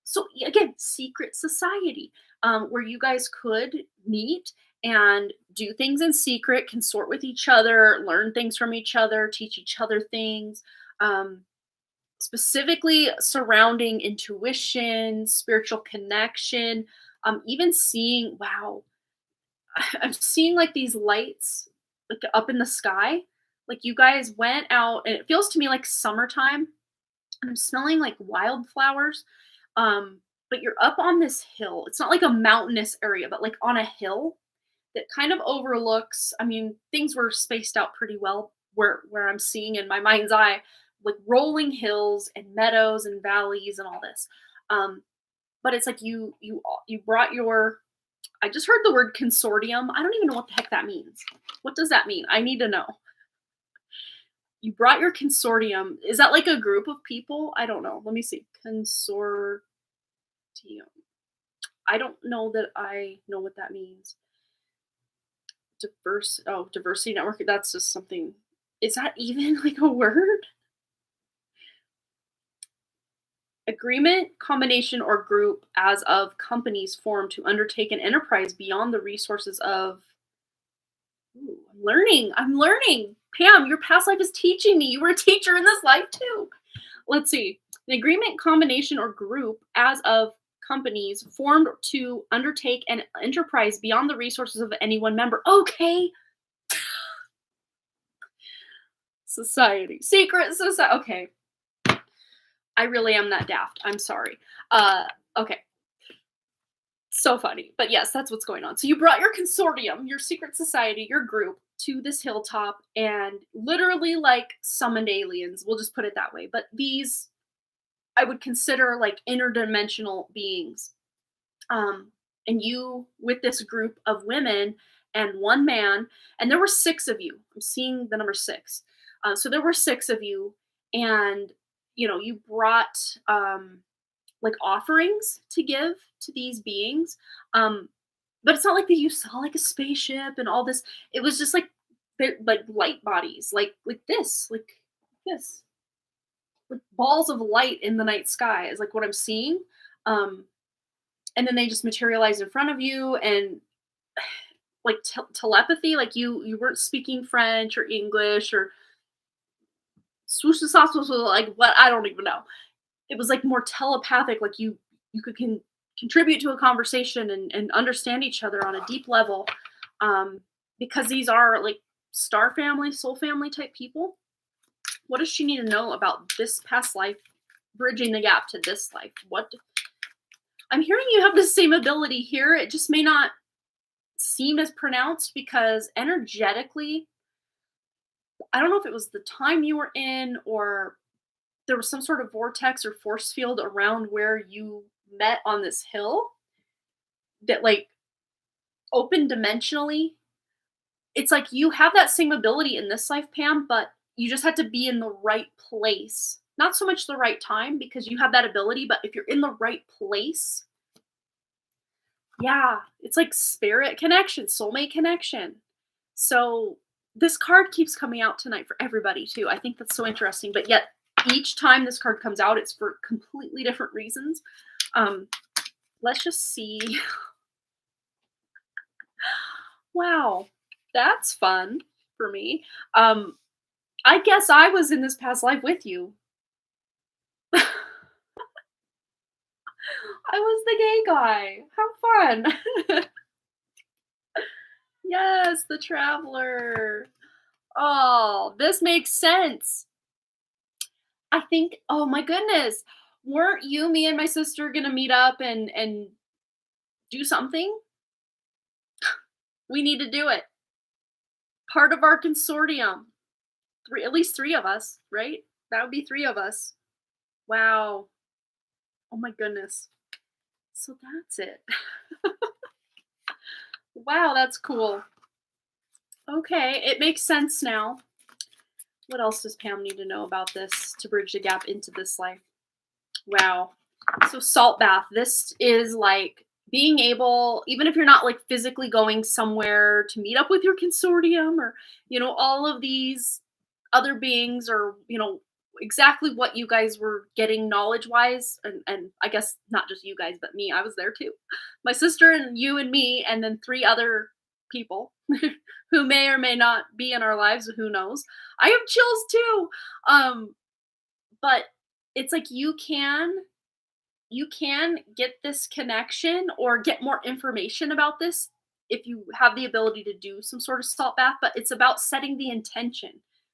So again, secret society, where you guys could meet and do things in secret, consort with each other, learn things from each other, teach each other things. um, Specifically surrounding intuition, spiritual connection, even seeing, wow, I'm seeing like these lights like up in the sky. Like you guys went out, and it feels to me like summertime. And I'm smelling like wildflowers. But you're up on this hill. It's not like a mountainous area, but like on a hill that kind of overlooks. I mean, things were spaced out pretty well where I'm seeing in my mind's eye, like rolling hills and meadows and valleys and all this. Um, but it's like you brought your, I just heard the word consortium. I don't even know what the heck that means. What does that mean? I need to know. You brought your consortium. Is that like a group of people? I don't know. Let me see. Consortium. I don't know that I know what that means. Diversity network. That's just something. Is that even like a word? Agreement, combination, or group as of companies formed to undertake an enterprise beyond the resources of. Ooh, I'm learning. I'm learning. Pam, your past life is teaching me. You were a teacher in this life too. Let's see. An agreement, combination, or group as of companies formed to undertake an enterprise beyond the resources of any one member. Okay. Society. Secret society. Okay. I really am that daft. I'm sorry. Okay. So funny. But yes, that's what's going on. So you brought your consortium, your secret society, your group to this hilltop and literally like summoned aliens. We'll just put it that way. But these I would consider like interdimensional beings. Um and you with this group of women and one man, and there were six of you. I'm seeing the number six. So there were six of you, and you brought like offerings to give to these beings. Um, but it's not like that you saw like a spaceship and all this. It was just like like light bodies, like this, like balls of light in the night sky is like what I'm seeing. Um, and then they just materialize in front of you, and like telepathy, like you weren't speaking French or English or swoosh sauce, like what, I don't even know. It was like more telepathic, like you could contribute to a conversation and understand each other on a deep level, um, because these are like star family, soul family type people. What does she need to know about this past life, bridging the gap to this life? What I'm hearing, you have the same ability here. It just may not seem as pronounced because energetically, I don't know if it was the time you were in or there was some sort of vortex or force field around where you met on this hill that like open dimensionally. It's like you have that same ability in this life, Pam, but you just had to be in the right place. Not so much the right time because you have that ability, but if you're in the right place, yeah, it's like spirit connection, soulmate connection. So this card keeps coming out tonight for everybody too. I think that's so interesting. But yet each time this card comes out, it's for completely different reasons. Let's just see. Wow, that's fun for me. I guess I was in this past life with you. I was the gay guy. How fun. Yes, the traveler. Oh, this makes sense. I think, oh my goodness, weren't you, me, and my sister gonna meet up and do something? We need to do it. Part of our consortium. Three, at least three of us, right? That would be three of us. Wow. Oh my goodness. So that's it. Wow, that's cool. Okay, it makes sense now. What else does Pam need to know about this to bridge the gap into this life? Wow. So salt bath. This is like being able, even if you're not like physically going somewhere to meet up with your consortium or, all of these other beings or, exactly what you guys were getting knowledge wise. And I guess not just you guys, but me, I was there too. My sister and you and me, and then three other people who may or may not be in our lives. Who knows? I have chills too. But it's like you can get this connection or get more information about this if you have the ability to do some sort of salt bath, but it's about setting the intention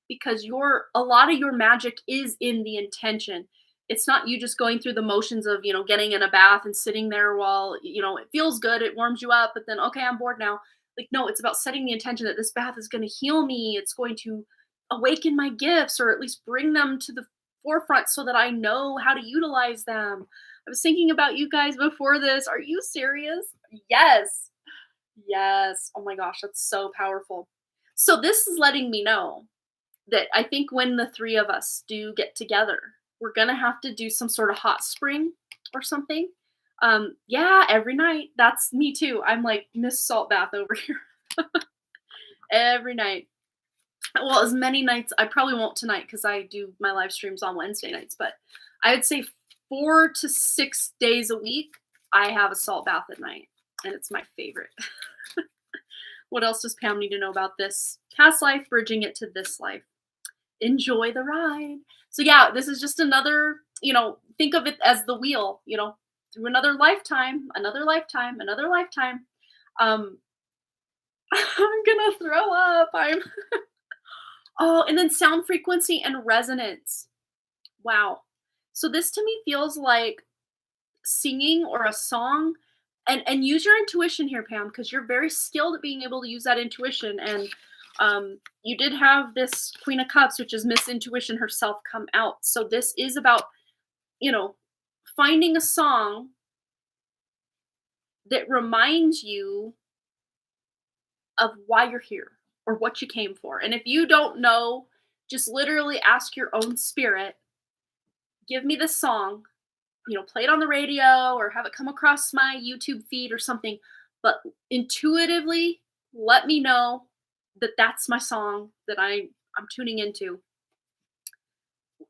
because a lot of your magic is in the intention. It's not you just going through the motions of, getting in a bath and sitting there while, it feels good, it warms you up, but then okay, I'm bored now. Like no, it's about setting the intention that this bath is going to heal me. It's going to awaken my gifts or at least bring them to the forefront so that I know how to utilize them. I was thinking about you guys before this. Are you serious? Yes. Yes. Oh my gosh, that's so powerful. So this is letting me know that I think when the three of us do get together, we're gonna have to do some sort of hot spring or something. Yeah, every night. That's me too. I'm like Miss Salt Bath over here. Every night. Well, as many nights, I probably won't tonight because I do my live streams on Wednesday nights, but I would say 4 to 6 days a week, I have a salt bath at night, and it's my favorite. What else does Pam need to know about this past life, bridging it to this life? Enjoy the ride. So yeah, this is just another, think of it as the wheel, through another lifetime, another lifetime, another lifetime. I'm gonna throw up. Oh, and then sound frequency and resonance. Wow. So this to me feels like singing or a song, and use your intuition here, Pam, because you're very skilled at being able to use that intuition. And you did have this Queen of Cups, which is Miss Intuition herself, come out. So this is about, finding a song that reminds you of why you're here or what you came for. And if you don't know, just literally ask your own spirit, give me the song, play it on the radio or have it come across my YouTube feed or something, but intuitively let me know that that's my song that I'm tuning into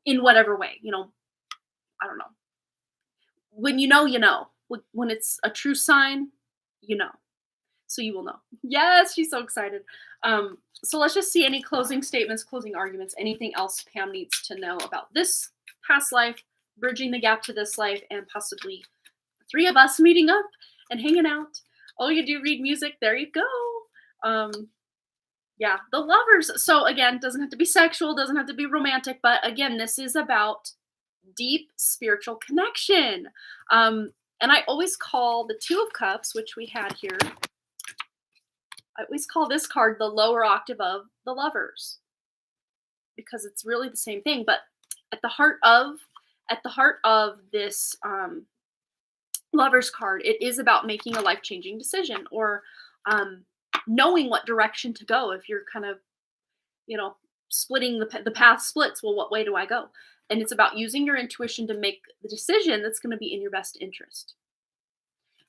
in whatever way, I don't know. When you know, when it's a true sign, so you will know. Yes, she's so excited. So let's just see any closing statements, closing arguments, anything else Pam needs to know about this past life, bridging the gap to this life, and possibly Three of us meeting up and hanging out. Oh, you do read music? There you go. Yeah, the lovers. So again, doesn't have to be sexual, doesn't have to be romantic, but again, this is about deep spiritual connection. And I always call the Two of Cups, which we had here, I always call this card the lower octave of the lovers because it's really the same thing. But at the heart of this lovers card, it is about making a life-changing decision or knowing what direction to go. If you're kind of, splitting the path splits, well, what way do I go? And it's about using your intuition to make the decision that's going to be in your best interest.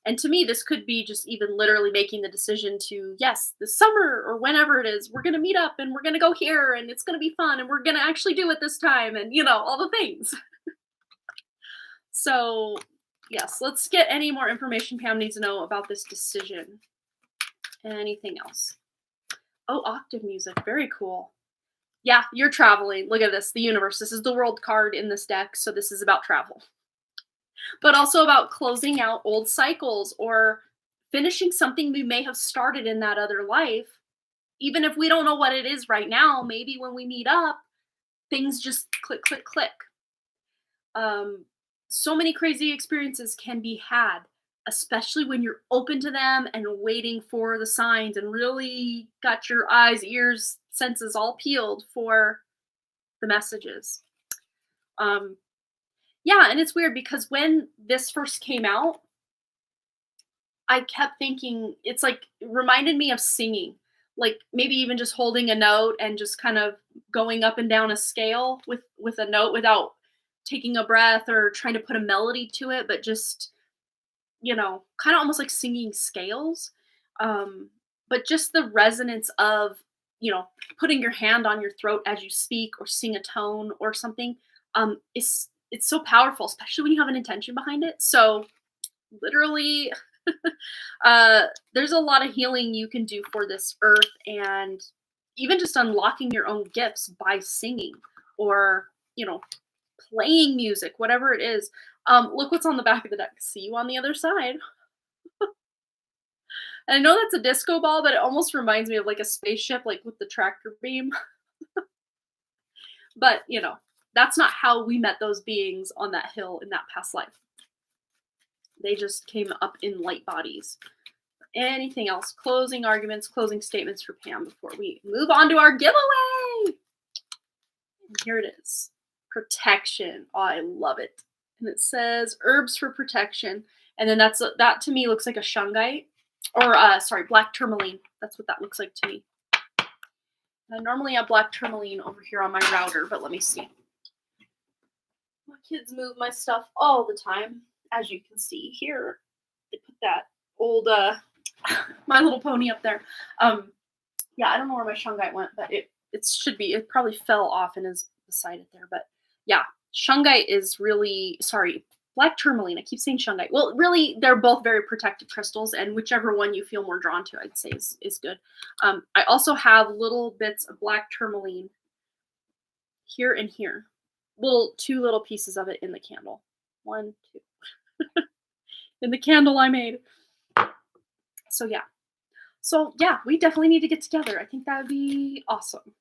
And to me, this could be just even literally making the decision to, yes, this summer or whenever it is, we're going to meet up and we're going to go here and it's going to be fun and we're going to actually do it this time and, all the things. So, yes, let's get any more information Pam needs to know about this decision. Anything else? Oh, octave music. Very cool. Yeah, you're traveling. Look at this. The universe. This is the world card in this deck. So this is about travel. But also about closing out old cycles or finishing something we may have started in that other life. Even if we don't know what it is right now, maybe when we meet up, things just click, click, click. So many crazy experiences can be had, especially when you're open to them and waiting for the signs and really got your eyes, ears, senses all peeled for the messages. Yeah, and it's weird because when this first came out, I kept thinking, it reminded me of singing. Like maybe even just holding a note and just kind of going up and down a scale with a note without taking a breath or trying to put a melody to it, but just, kind of almost like singing scales. But just the resonance of, putting your hand on your throat as you speak or sing a tone or something, it's so powerful, especially when you have an intention behind it. So literally, there's a lot of healing you can do for this earth and even just unlocking your own gifts by singing or, playing music, whatever it is. Look what's on the back of the deck. See you on the other side. And I know that's a disco ball, but it almost reminds me of like a spaceship, like with the tractor beam. But, that's not how we met those beings on that hill in that past life. They just came up in light bodies. Anything else? Closing arguments, closing statements for Pam before we move on to our giveaway. And here it is. Protection. Oh, I love it. And it says herbs for protection. And then that to me looks like a shungite. Or, black tourmaline. That's what that looks like to me. I normally have black tourmaline over here on my router, but let me see. My kids move my stuff all the time. As you can see here, they put that old, My Little Pony up there. Yeah, I don't know where my shungite went, but it probably fell off and is beside it there. But yeah, shungite is really, black tourmaline. I keep saying shungite. Well, really, they're both very protective crystals, and whichever one you feel more drawn to, I'd say is good. I also have little bits of black tourmaline here and here. Two little pieces of it in the candle. 1, 2. In the candle I made. So yeah, we definitely need to get together. I think that would be awesome.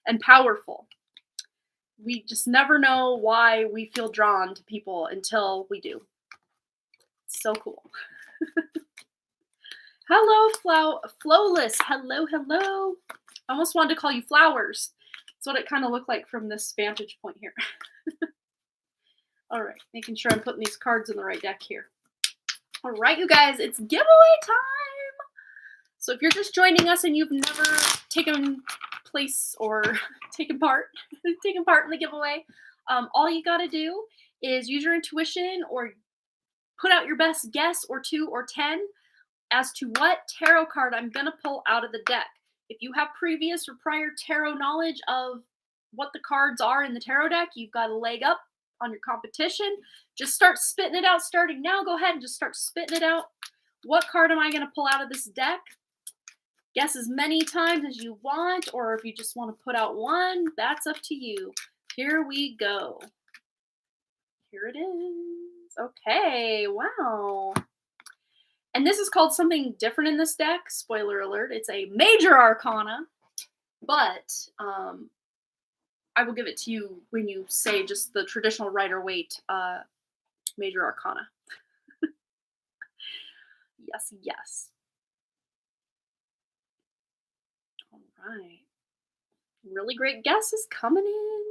And powerful. We just never know why we feel drawn to people until we do. It's so cool. Hello, Flowless. Hello. I almost wanted to call you Flowers. That's what it kind of looked like from this vantage point here. All right, making sure I'm putting these cards in the right deck here. All right, you guys, it's giveaway time. So if you're just joining us and you've never taken place or taken part in the giveaway, all you got to do is use your intuition or put out your best guess or 2 or 10 as to what tarot card I'm going to pull out of the deck. If you have previous or prior tarot knowledge of what the cards are in the tarot deck, you've got a leg up on your competition. Just start spitting it out starting now. Go ahead and just start spitting it out. What card am I going to pull out of this deck? Guess as many times as you want, or if you just want to put out one, that's up to you. Here we go. Here it is. Okay, wow. And this is called something different in this deck. Spoiler alert, it's a major arcana, but I will give it to you when you say just the traditional Rider-Waite major arcana. Yes, yes. All right. Really great guesses coming in.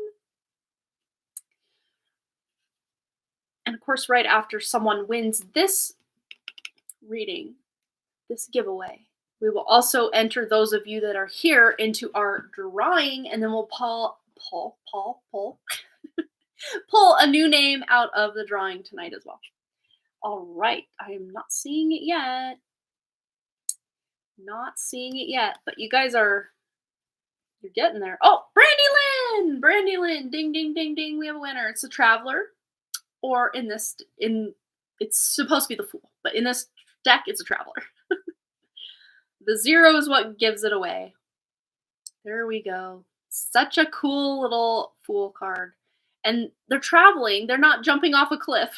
And of course, right after someone wins this reading, this giveaway, we will also enter those of you that are here into our drawing, and then we'll pull a new name out of the drawing tonight as well. All right, I am not seeing it yet. Not seeing it yet, but you guys are, you're getting there. Oh, Brandy Lynn! Brandy Lynn, ding, ding, ding, ding, we have a winner. It's a Traveler, or it's supposed to be the Fool, but in this deck, it's a Traveler. The 0 is what gives it away. There we go. Such a cool little Fool card. And they're traveling. They're not jumping off a cliff.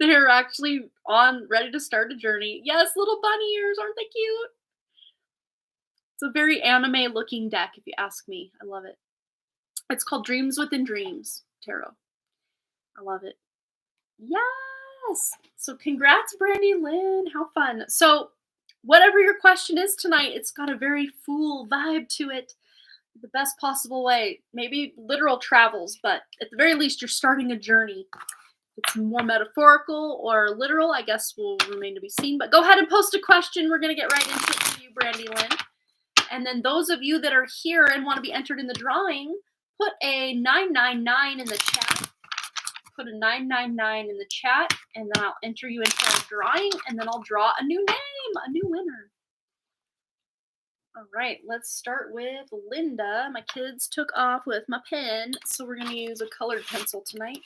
They're actually ready to start a journey. Yes, little bunny ears. Aren't they cute? It's a very anime looking deck, if you ask me. I love it. It's called Dreams Within Dreams Tarot. I love it. Yes. So congrats, Brandy Lynn. How fun. So whatever your question is tonight, it's got a very Fool vibe to it. The best possible way. Maybe literal travels, but at the very least, you're starting a journey. If it's more metaphorical or literal, I guess will remain to be seen. But go ahead and post a question. We're going to get right into it for you, Brandy Lynn. And then those of you that are here and want to be entered in the drawing, put a 999 in the chat. Put a 999 in the chat, and then I'll enter you into our drawing, and then I'll draw a new name, a new winner. All right, let's start with Linda. My kids took off with my pen, so we're going to use a colored pencil tonight.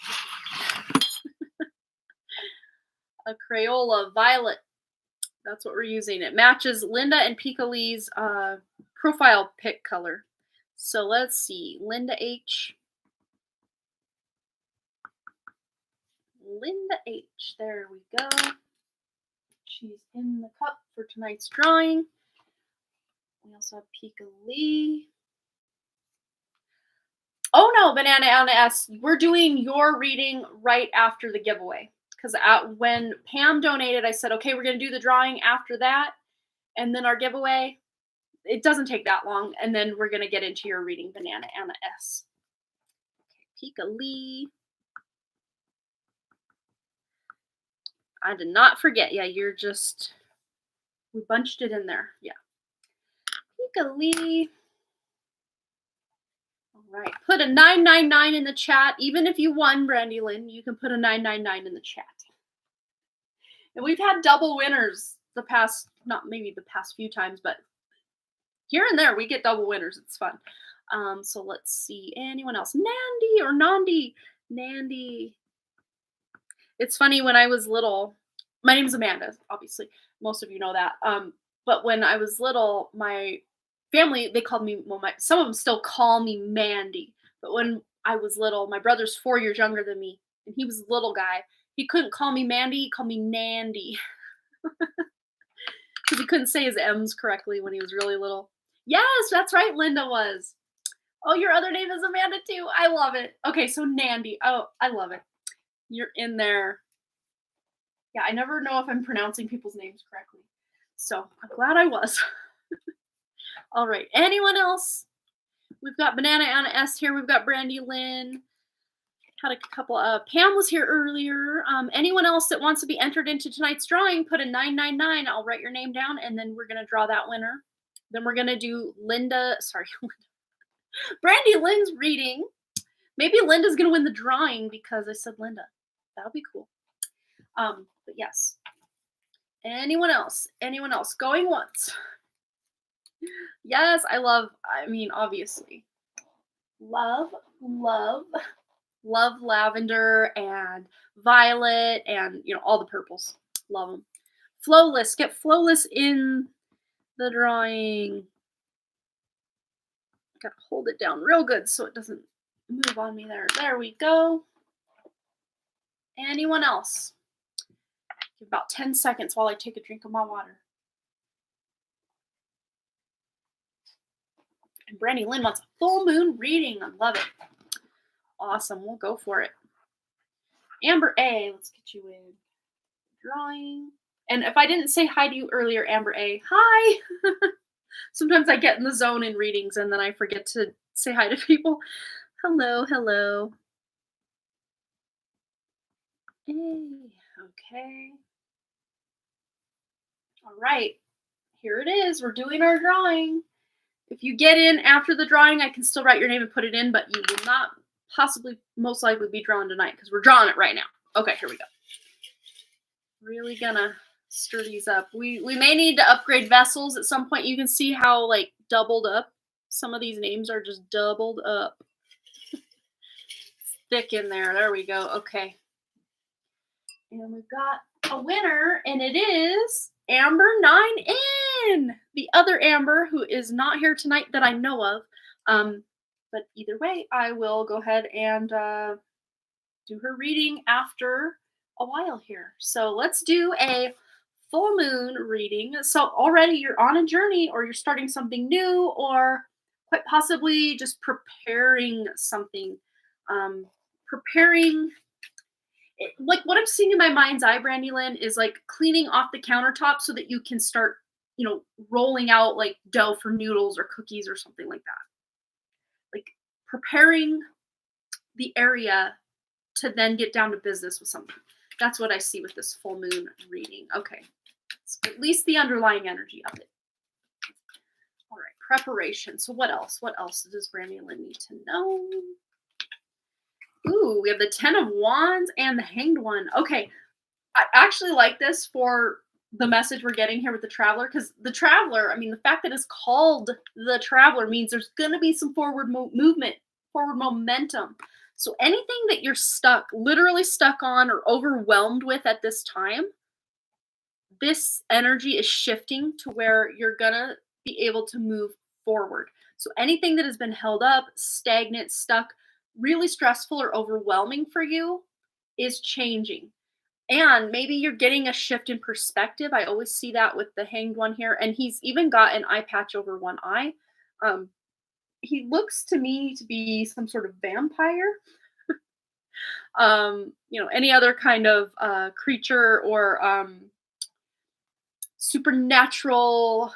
A Crayola Violet. That's what we're using. It matches Linda and Pika Lee's profile pic color. So let's see. Linda H. Linda H. There we go. She's in the cup for tonight's drawing. We also have Pika Lee. Oh no, Banana Anna S. We're doing your reading right after the giveaway. Because when Pam donated, I said, okay, we're going to do the drawing after that. And then our giveaway. It doesn't take that long. And then we're going to get into your reading, Banana Anna S. Okay, Pika Lee. I did not forget. Yeah, we bunched it in there. Yeah. Pika Lee. All right. Put a 999 in the chat. Even if you won, Brandy Lynn, you can put a 999 in the chat. And we've had double winners not maybe the past few times, but here and there we get double winners. It's fun. So let's see. Anyone else? Nandi or Nandi? Nandi. It's funny, when I was little, my name's Amanda, obviously. Most of you know that. But when I was little, my family, they called me, some of them still call me Mandy. But when I was little, my brother's 4 years younger than me, and he was a little guy. He couldn't call me Mandy, he called me Nandy. Because he couldn't say his M's correctly when he was really little. Yes, that's right, Linda was. Oh, your other name is Amanda too. I love it. Okay, so Nandy. Oh, I love it. You're in there. Yeah, I never know if I'm pronouncing people's names correctly. So I'm glad I was. All right, anyone else? We've got Banana Anna S here. We've got Brandy Lynn. Had a couple. Pam was here earlier. Anyone else that wants to be entered into tonight's drawing, put a 999. I'll write your name down, and then we're going to draw that winner. Then we're going to do Brandy Lynn's reading. Maybe Linda's going to win the drawing because I said Linda. That would be cool. But yes. Anyone else? Anyone else? Going once. Yes, obviously. Love lavender and violet and, all the purples. Love them. Flowless. Get Flowless in the drawing. Gotta hold it down real good so it doesn't move on me there. There we go. Anyone else? Give about 10 seconds while I take a drink of my water. And Brandy Lynn wants a full moon reading. I love it. Awesome. We'll go for it. Amber A, let's get you in. Drawing. And if I didn't say hi to you earlier, Amber A, hi. Sometimes I get in the zone in readings and then I forget to say hi to people. Hello, hello. Hey, okay. All right. Here it is. We're doing our drawing. If you get in after the drawing, I can still write your name and put it in, but you will not possibly, most likely, be drawn tonight because we're drawing it right now. Okay, here we go. Really gonna stir these up. We may need to upgrade vessels at some point. You can see how like doubled up some of these names are, just doubled up. Thick in there. There we go. Okay. And we've got a winner, and it is Amber 9N, the other Amber who is not here tonight that I know of. But either way, I will go ahead and do her reading after a while here. So let's do a full moon reading. So already you're on a journey, or you're starting something new, or quite possibly just preparing something. Like what I'm seeing in my mind's eye, Brandy Lynn, is like cleaning off the countertop so that you can start, rolling out like dough for noodles or cookies or something like that. Like preparing the area to then get down to business with something. That's what I see with this full moon reading. Okay. It's at least the underlying energy of it. All right. Preparation. So what else? What else does Brandy Lynn need to know? Ooh, we have the 10 of Wands and the Hanged One. Okay. I actually like this for the message we're getting here with the Traveler, because the Traveler, I mean, the fact that it's called the Traveler means there's going to be some forward movement, forward momentum. So anything that you're literally stuck on or overwhelmed with at this time, this energy is shifting to where you're going to be able to move forward. So anything that has been held up, stagnant, stuck, really stressful or overwhelming for you is changing. And maybe you're getting a shift in perspective. I always see that with the Hanged One here. And he's even got an eye patch over one eye. He looks to me to be some sort of vampire. Any other kind of creature or supernatural,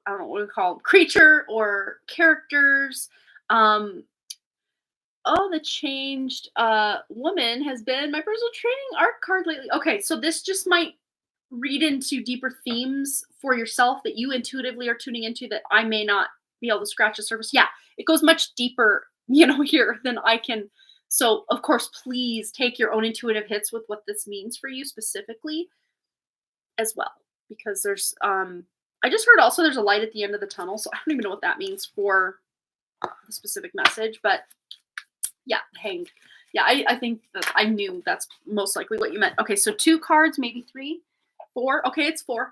I don't know what we call them, creature or characters. The changed woman has been my personal training arc card lately. Okay, so this just might read into deeper themes for yourself that you intuitively are tuning into that I may not be able to scratch the surface. Yeah, it goes much deeper, here than I can. So, of course, please take your own intuitive hits with what this means for you specifically as well. Because there's, I just heard also there's a light at the end of the tunnel. So I don't even know what that means for the specific message, but yeah, Hanged. Yeah, I think that I knew that's most likely what you meant. Okay, so 2 cards, maybe 3, 4. Okay, it's 4.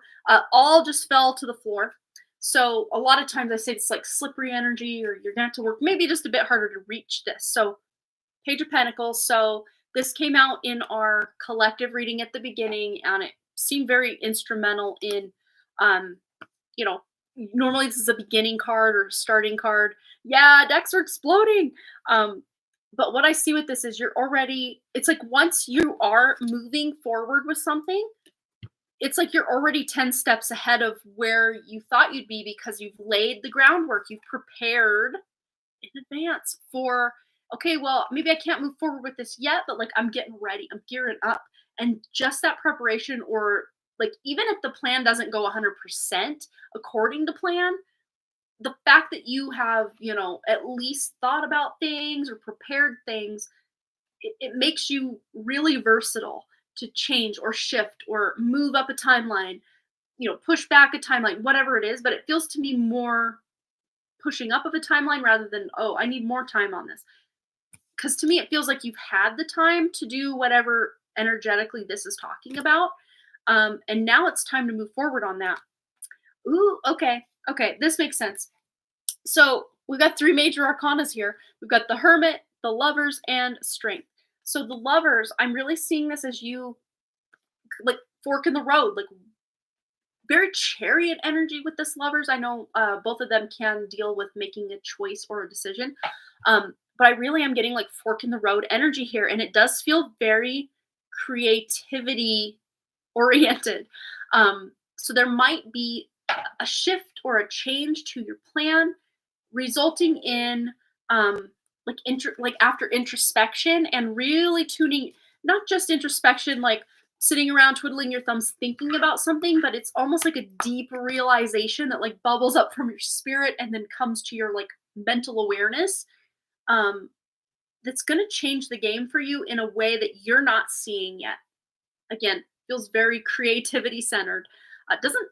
All just fell to the floor. So a lot of times I say it's like slippery energy, or you're going to have to work maybe just a bit harder to reach this. So Page of Pentacles. So this came out in our collective reading at the beginning, and it seemed very instrumental in, normally this is a beginning card or starting card. Yeah, decks are exploding. But what I see with this is it's like once you are moving forward with something, it's like you're already 10 steps ahead of where you thought you'd be, because you've laid the groundwork. You've prepared in advance for, okay, well, maybe I can't move forward with this yet, but like I'm getting ready. I'm gearing up. And just that preparation, or like even if the plan doesn't go 100% according to plan, the fact that you have, at least thought about things or prepared things, it makes you really versatile to change or shift or move up a timeline, push back a timeline, whatever it is. But it feels to me more pushing up of a timeline rather than, oh, I need more time on this. Because to me, it feels like you've had the time to do whatever energetically this is talking about. And now it's time to move forward on that. Ooh, okay. Okay, this makes sense. So we've got 3 major arcanas here. We've got the Hermit, the Lovers, and Strength. So the Lovers, I'm really seeing this as you like fork in the road, like very chariot energy with this lovers. I know both of them can deal with making a choice or a decision. But I really am getting like fork in the road energy here. And it does feel very creativity oriented. So there might be a shift or a change to your plan, resulting in like after introspection and really tuning, not just introspection like sitting around twiddling your thumbs thinking about something, but it's almost like a deep realization that like bubbles up from your spirit and then comes to your like mental awareness, um that's going to change the game for you in a way that you're not seeing yet. Again, feels very creativity centered. Doesn't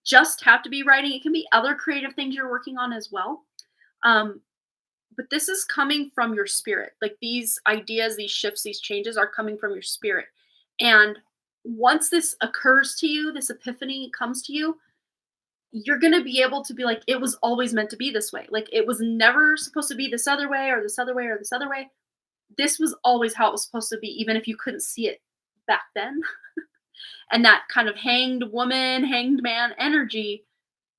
just have to be writing, it can be other creative things you're working on as well. um but this is coming from your spirit. Like these ideas, these shifts, these changes are coming from your spirit. And once this occurs to you, this epiphany comes to you, you're going to be able to be like, it was always meant to be this way. Like it was never supposed to be this other way or this other way or this other way. This was always how it was supposed to be, even if you couldn't see it back then. And that kind of hanged woman, hanged man energy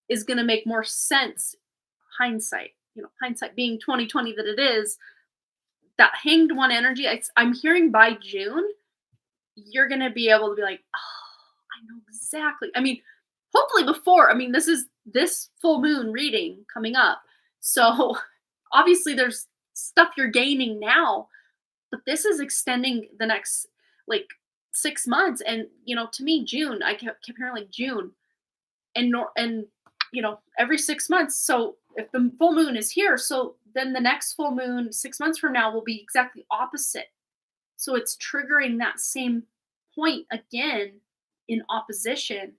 is going to make more sense. Hindsight, hindsight being 2020 that it is, that hanged one energy, I'm hearing by June, you're going to be able to be like, oh, I know exactly. I mean, hopefully before, I mean, this is this full moon reading coming up. So obviously there's stuff you're gaining now, but this is extending the next like 6 months. And, to me, June, I kept hearing like June and every 6 months. So if the full moon is here, so then the next full moon 6 months from now will be exactly opposite. So it's triggering that same point again in opposition.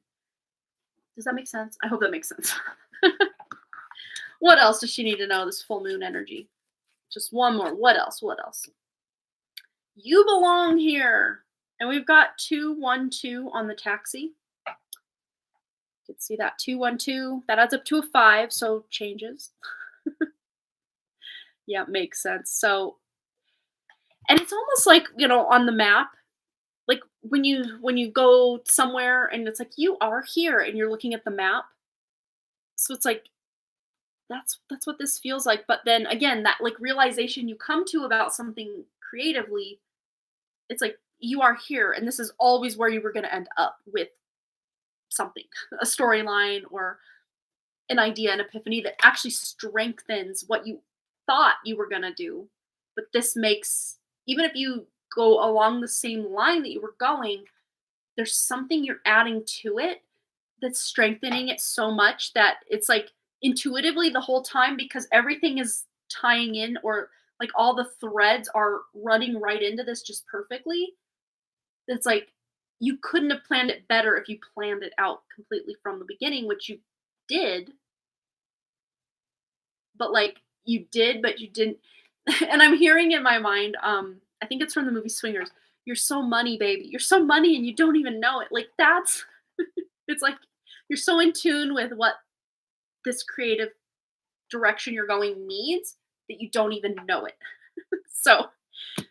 Does that make sense? I hope that makes sense. What else does she need to know? This full moon energy. Just one more. What else? What else? You belong here. And we've got 212 on the taxi. You can see that 212. That adds up to a 5, so changes. Yeah, makes sense. So, and it's almost like, on the map, like when you go somewhere and it's like you are here and you're looking at the map. So it's like that's what this feels like. But then again, that like realization you come to about something creatively, it's like you are here and this is always where you were going to end up with something, a storyline or an idea, an epiphany that actually strengthens what you thought you were going to do. But this makes, even if you go along the same line that you were going, there's something you're adding to it that's strengthening it so much that it's like intuitively the whole time, because everything is tying in, or like all the threads are running right into this just perfectly. It's like you couldn't have planned it better if you planned it out completely from the beginning, which you did. But like you did, but you didn't. And I'm hearing in my mind, I think it's from the movie Swingers. You're so money, baby. You're so money and you don't even know it. Like that's, it's like you're so in tune with what this creative direction you're going needs that you don't even know it. So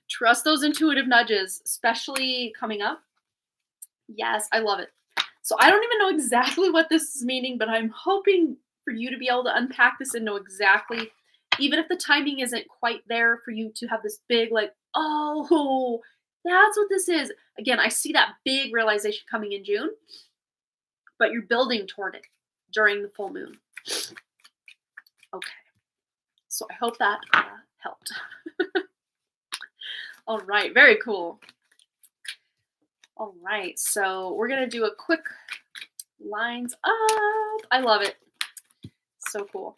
trust those intuitive nudges, especially coming up. Yes, I love it. So I don't even know exactly what this is meaning, but I'm hoping for you to be able to unpack this and know exactly, even if the timing isn't quite there for you to have this big, like, oh, that's what this is. Again, I see that big realization coming in June, but you're building toward it during the full moon. Okay. So I hope that helped. All right. Very cool. All right. So we're going to do a quick lines up. I love it. So cool.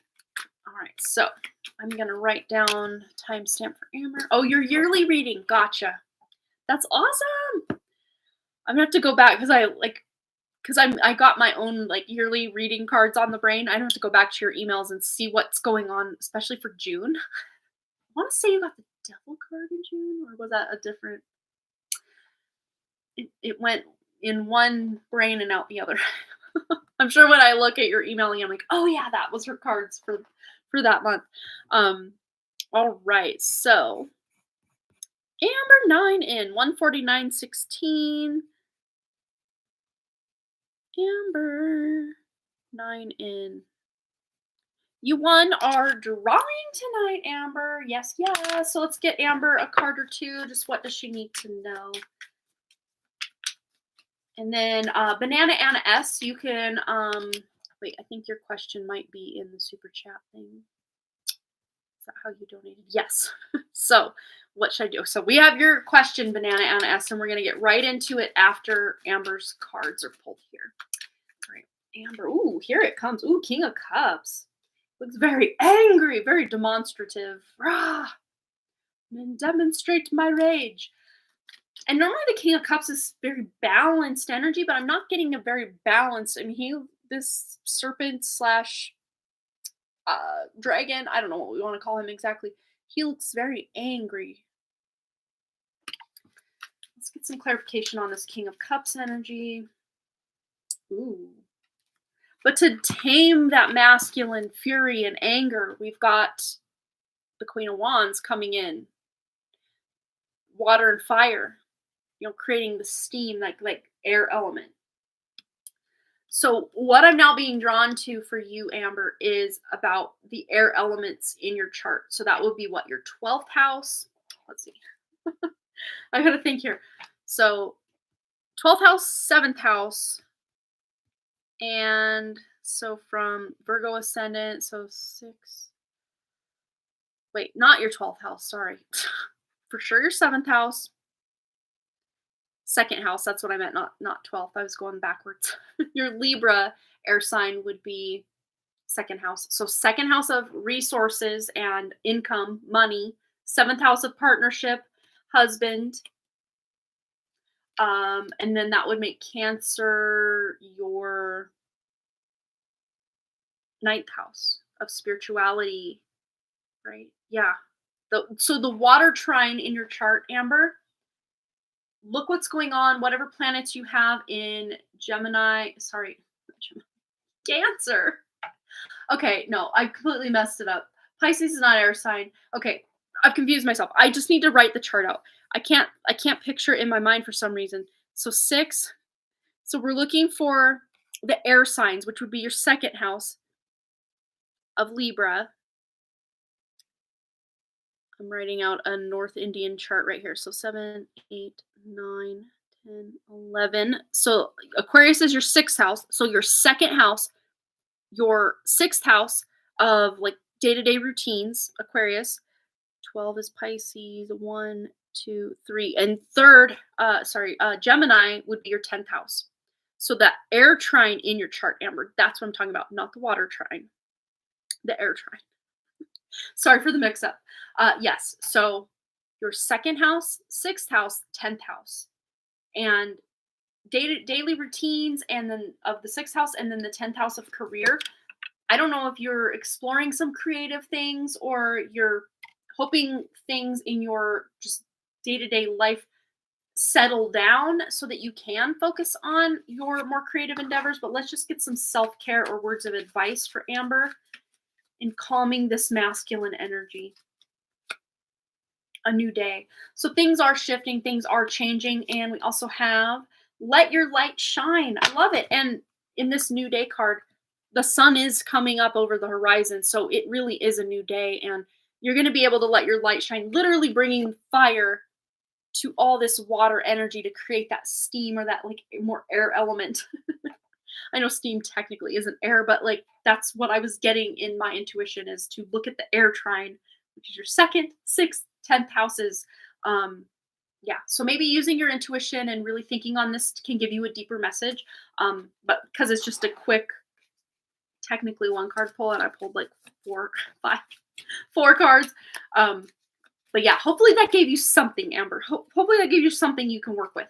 All right. So I'm going to write down timestamp for Amber. Oh, your yearly reading. Gotcha. That's awesome. I'm going to have to go back because I got my own like yearly reading cards on the brain. I don't have to go back to your emails and see what's going on, especially for June. I want to say you got the devil card in June, or was that a different? It went in one brain and out the other. I'm sure when I look at your emailing, I'm like, oh yeah, that was her cards for that month. All right, so Amber 9 in 149.16. Amber. 9 in. You won our drawing tonight, Amber. Yes, yes. So let's get Amber a card or two. Just what does she need to know? And then Banana Anna S, you can, wait, I think your question might be in the super chat thing. Is that how you donated? Yes. So what should I do? So we have your question, Banana Anna S, and we're going to get right into it after Amber's cards are pulled here. All right, Amber. Ooh, here it comes. Ooh, King of Cups. Looks very angry, very demonstrative. Rah! And demonstrate my rage. And normally the King of Cups is very balanced energy, but I'm not getting a very balanced. I mean, this serpent slash dragon, I don't know what we want to call him exactly. He looks very angry. Let's get some clarification on this King of Cups energy. Ooh. But to tame that masculine fury and anger, we've got the Queen of Wands coming in. Water and fire, creating the steam, like air element. So what I'm now being drawn to for you, Amber, is about the air elements in your chart. So that would be what, your 12th house? Let's see. I gotta think here. So 12th house, 7th house, and so from Virgo ascendant, so 6. Wait, not your 12th house, sorry. For sure your 7th house. Second house, that's what I meant, not 12th. I was going backwards. Your Libra air sign would be second house. So second house of resources and income, money. 7th house of partnership, husband. And then that would make Cancer your 9th house of spirituality, right? Yeah. So the water trine in your chart, Amber, look what's going on, whatever planets you have in Gemini, Cancer. Okay, no, I completely messed it up. Pisces is not air sign. Okay, I've confused myself. I just need to write the chart out. I can't picture it in my mind for some reason. So 6. So we're looking for the air signs, which would be your second house of Libra. I'm writing out a North Indian chart right here. So 7, 8, 9, 10, 11. So Aquarius is your 6th house. So your second house, your 6th house of like day-to-day routines, Aquarius. 12 is Pisces, 1, 2, 3. And third, Gemini would be your 10th house. So that air trine in your chart, Amber, that's what I'm talking about, not the water trine, the air trine. Sorry for the mix-up. Yes, so your second house, 6th house, 10th house. And daily routines, and then of the 6th house, and then the 10th house of career. I don't know if you're exploring some creative things or you're hoping things in your just day-to-day life settle down so that you can focus on your more creative endeavors. But let's just get some self-care or words of advice for Amber in calming this masculine energy. A new day. So things are shifting, things are changing, and we also have let your light shine. I love it. And in this new day card, the sun is coming up over the horizon, so it really is a new day, and you're going to be able to let your light shine, literally bringing fire to all this water energy to create that steam or that like more air element. I know steam technically isn't air, but like that's what I was getting in my intuition, is to look at the air trine, which is your 2nd, 6th, 10th houses. Yeah, so maybe using your intuition and really thinking on this can give you a deeper message. But because it's just a quick, technically one card pull, and I pulled like 4 cards. But yeah, hopefully that gave you something, Amber. Hopefully that gave you something you can work with,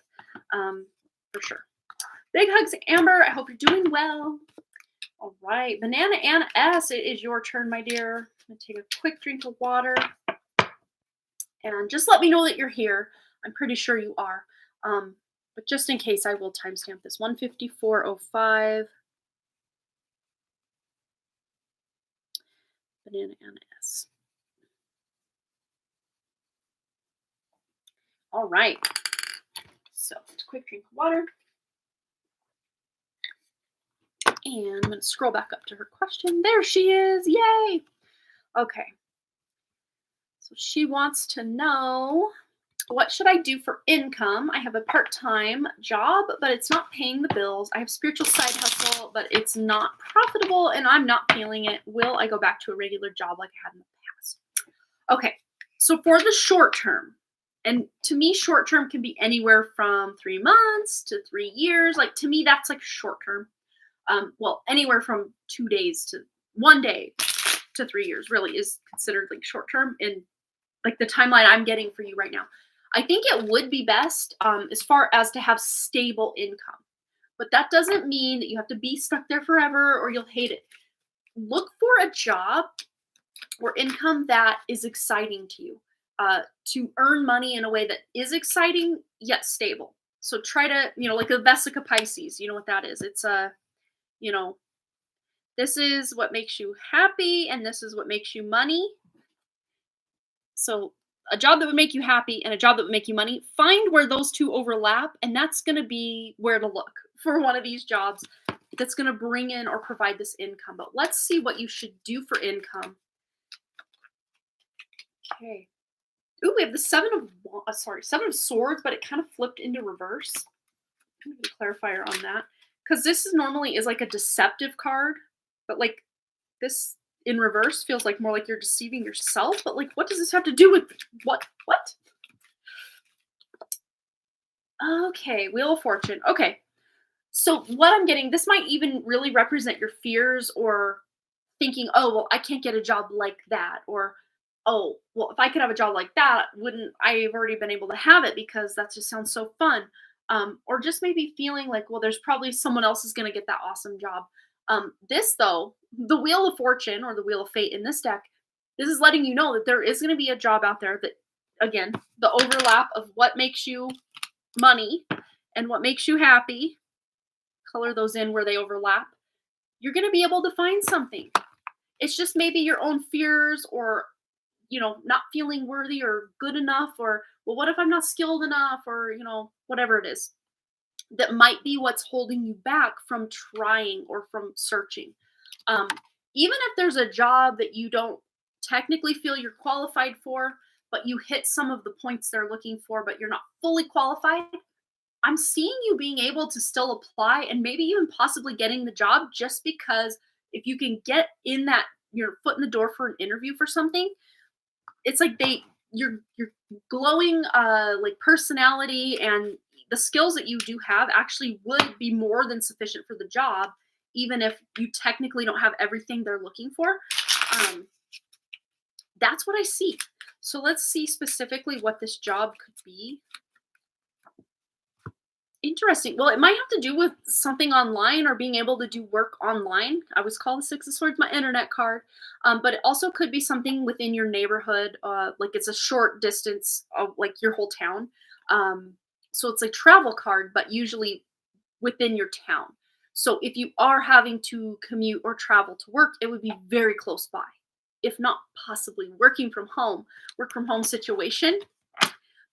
for sure. Big hugs, Amber. I hope you're doing well. All right, Banana Anna S, it is your turn, my dear. I'm gonna take a quick drink of water. And just let me know that you're here. I'm pretty sure you are. But just in case, I will timestamp this. 1:54:05. Banana Anna S. All right. So, quick drink of water. And I'm going to scroll back up to her question. There she is. Yay. Okay. So she wants to know, what should I do for income? I have a part-time job, but it's not paying the bills. I have spiritual side hustle, but it's not profitable and I'm not feeling it. Will I go back to a regular job like I had in the past? Okay. So for the short term, and to me, short term can be anywhere from 3 months to 3 years. Like to me, that's like short term. Well, anywhere from 2 days to 1 day to 3 years really is considered like short term in like the timeline I'm getting for you right now. I think it would be best as far as to have stable income, but that doesn't mean that you have to be stuck there forever or you'll hate it. Look for a job or income that is exciting to you, to earn money in a way that is exciting yet stable. So try to, like a Vesica Pisces, you know what that is? It's a, you know, this is what makes you happy and this is what makes you money. So a job that would make you happy and a job that would make you money, find where those two overlap, and that's going to be where to look for one of these jobs that's going to bring in or provide this income. But let's see what you should do for income. Okay. Ooh, we have the seven of swords, but it kind of flipped into reverse. I'm going to get a clarifier on that because this is normally is like a deceptive card, but like this in reverse feels like more like you're deceiving yourself. But like, what does this have to do with what? Okay, Wheel of Fortune. Okay, so what I'm getting, this might even really represent your fears or thinking, oh, well, I can't get a job like that, or oh, well, if I could have a job like that, wouldn't I have already been able to have it because that just sounds so fun? Or just maybe feeling like, well, there's probably someone else is going to get that awesome job. This, though, the Wheel of Fortune or the Wheel of Fate in this deck, this is letting you know that there is going to be a job out there that, again, the overlap of what makes you money and what makes you happy, color those in where they overlap. You're going to be able to find something. It's just maybe your own fears or not feeling worthy or good enough, or, well, what if I'm not skilled enough, or, whatever it is that might be what's holding you back from trying or from searching. Um, Even if there's a job that you don't technically feel you're qualified for, but you hit some of the points they're looking for, but you're not fully qualified, I'm seeing you being able to still apply and maybe even possibly getting the job just because if you can get in that your foot in the door for an interview for something, it's like your glowing like personality and the skills that you do have actually would be more than sufficient for the job, even if you technically don't have everything they're looking for. That's what I see. So let's see specifically what this job could be. Interesting. Well, it might have to do with something online or being able to do work online. I was called the Six of Swords, my internet card. But it also could be something within your neighborhood, like it's a short distance of like your whole town. So it's a travel card, but usually within your town. So if you are having to commute or travel to work, it would be very close by, if not possibly work from home situation.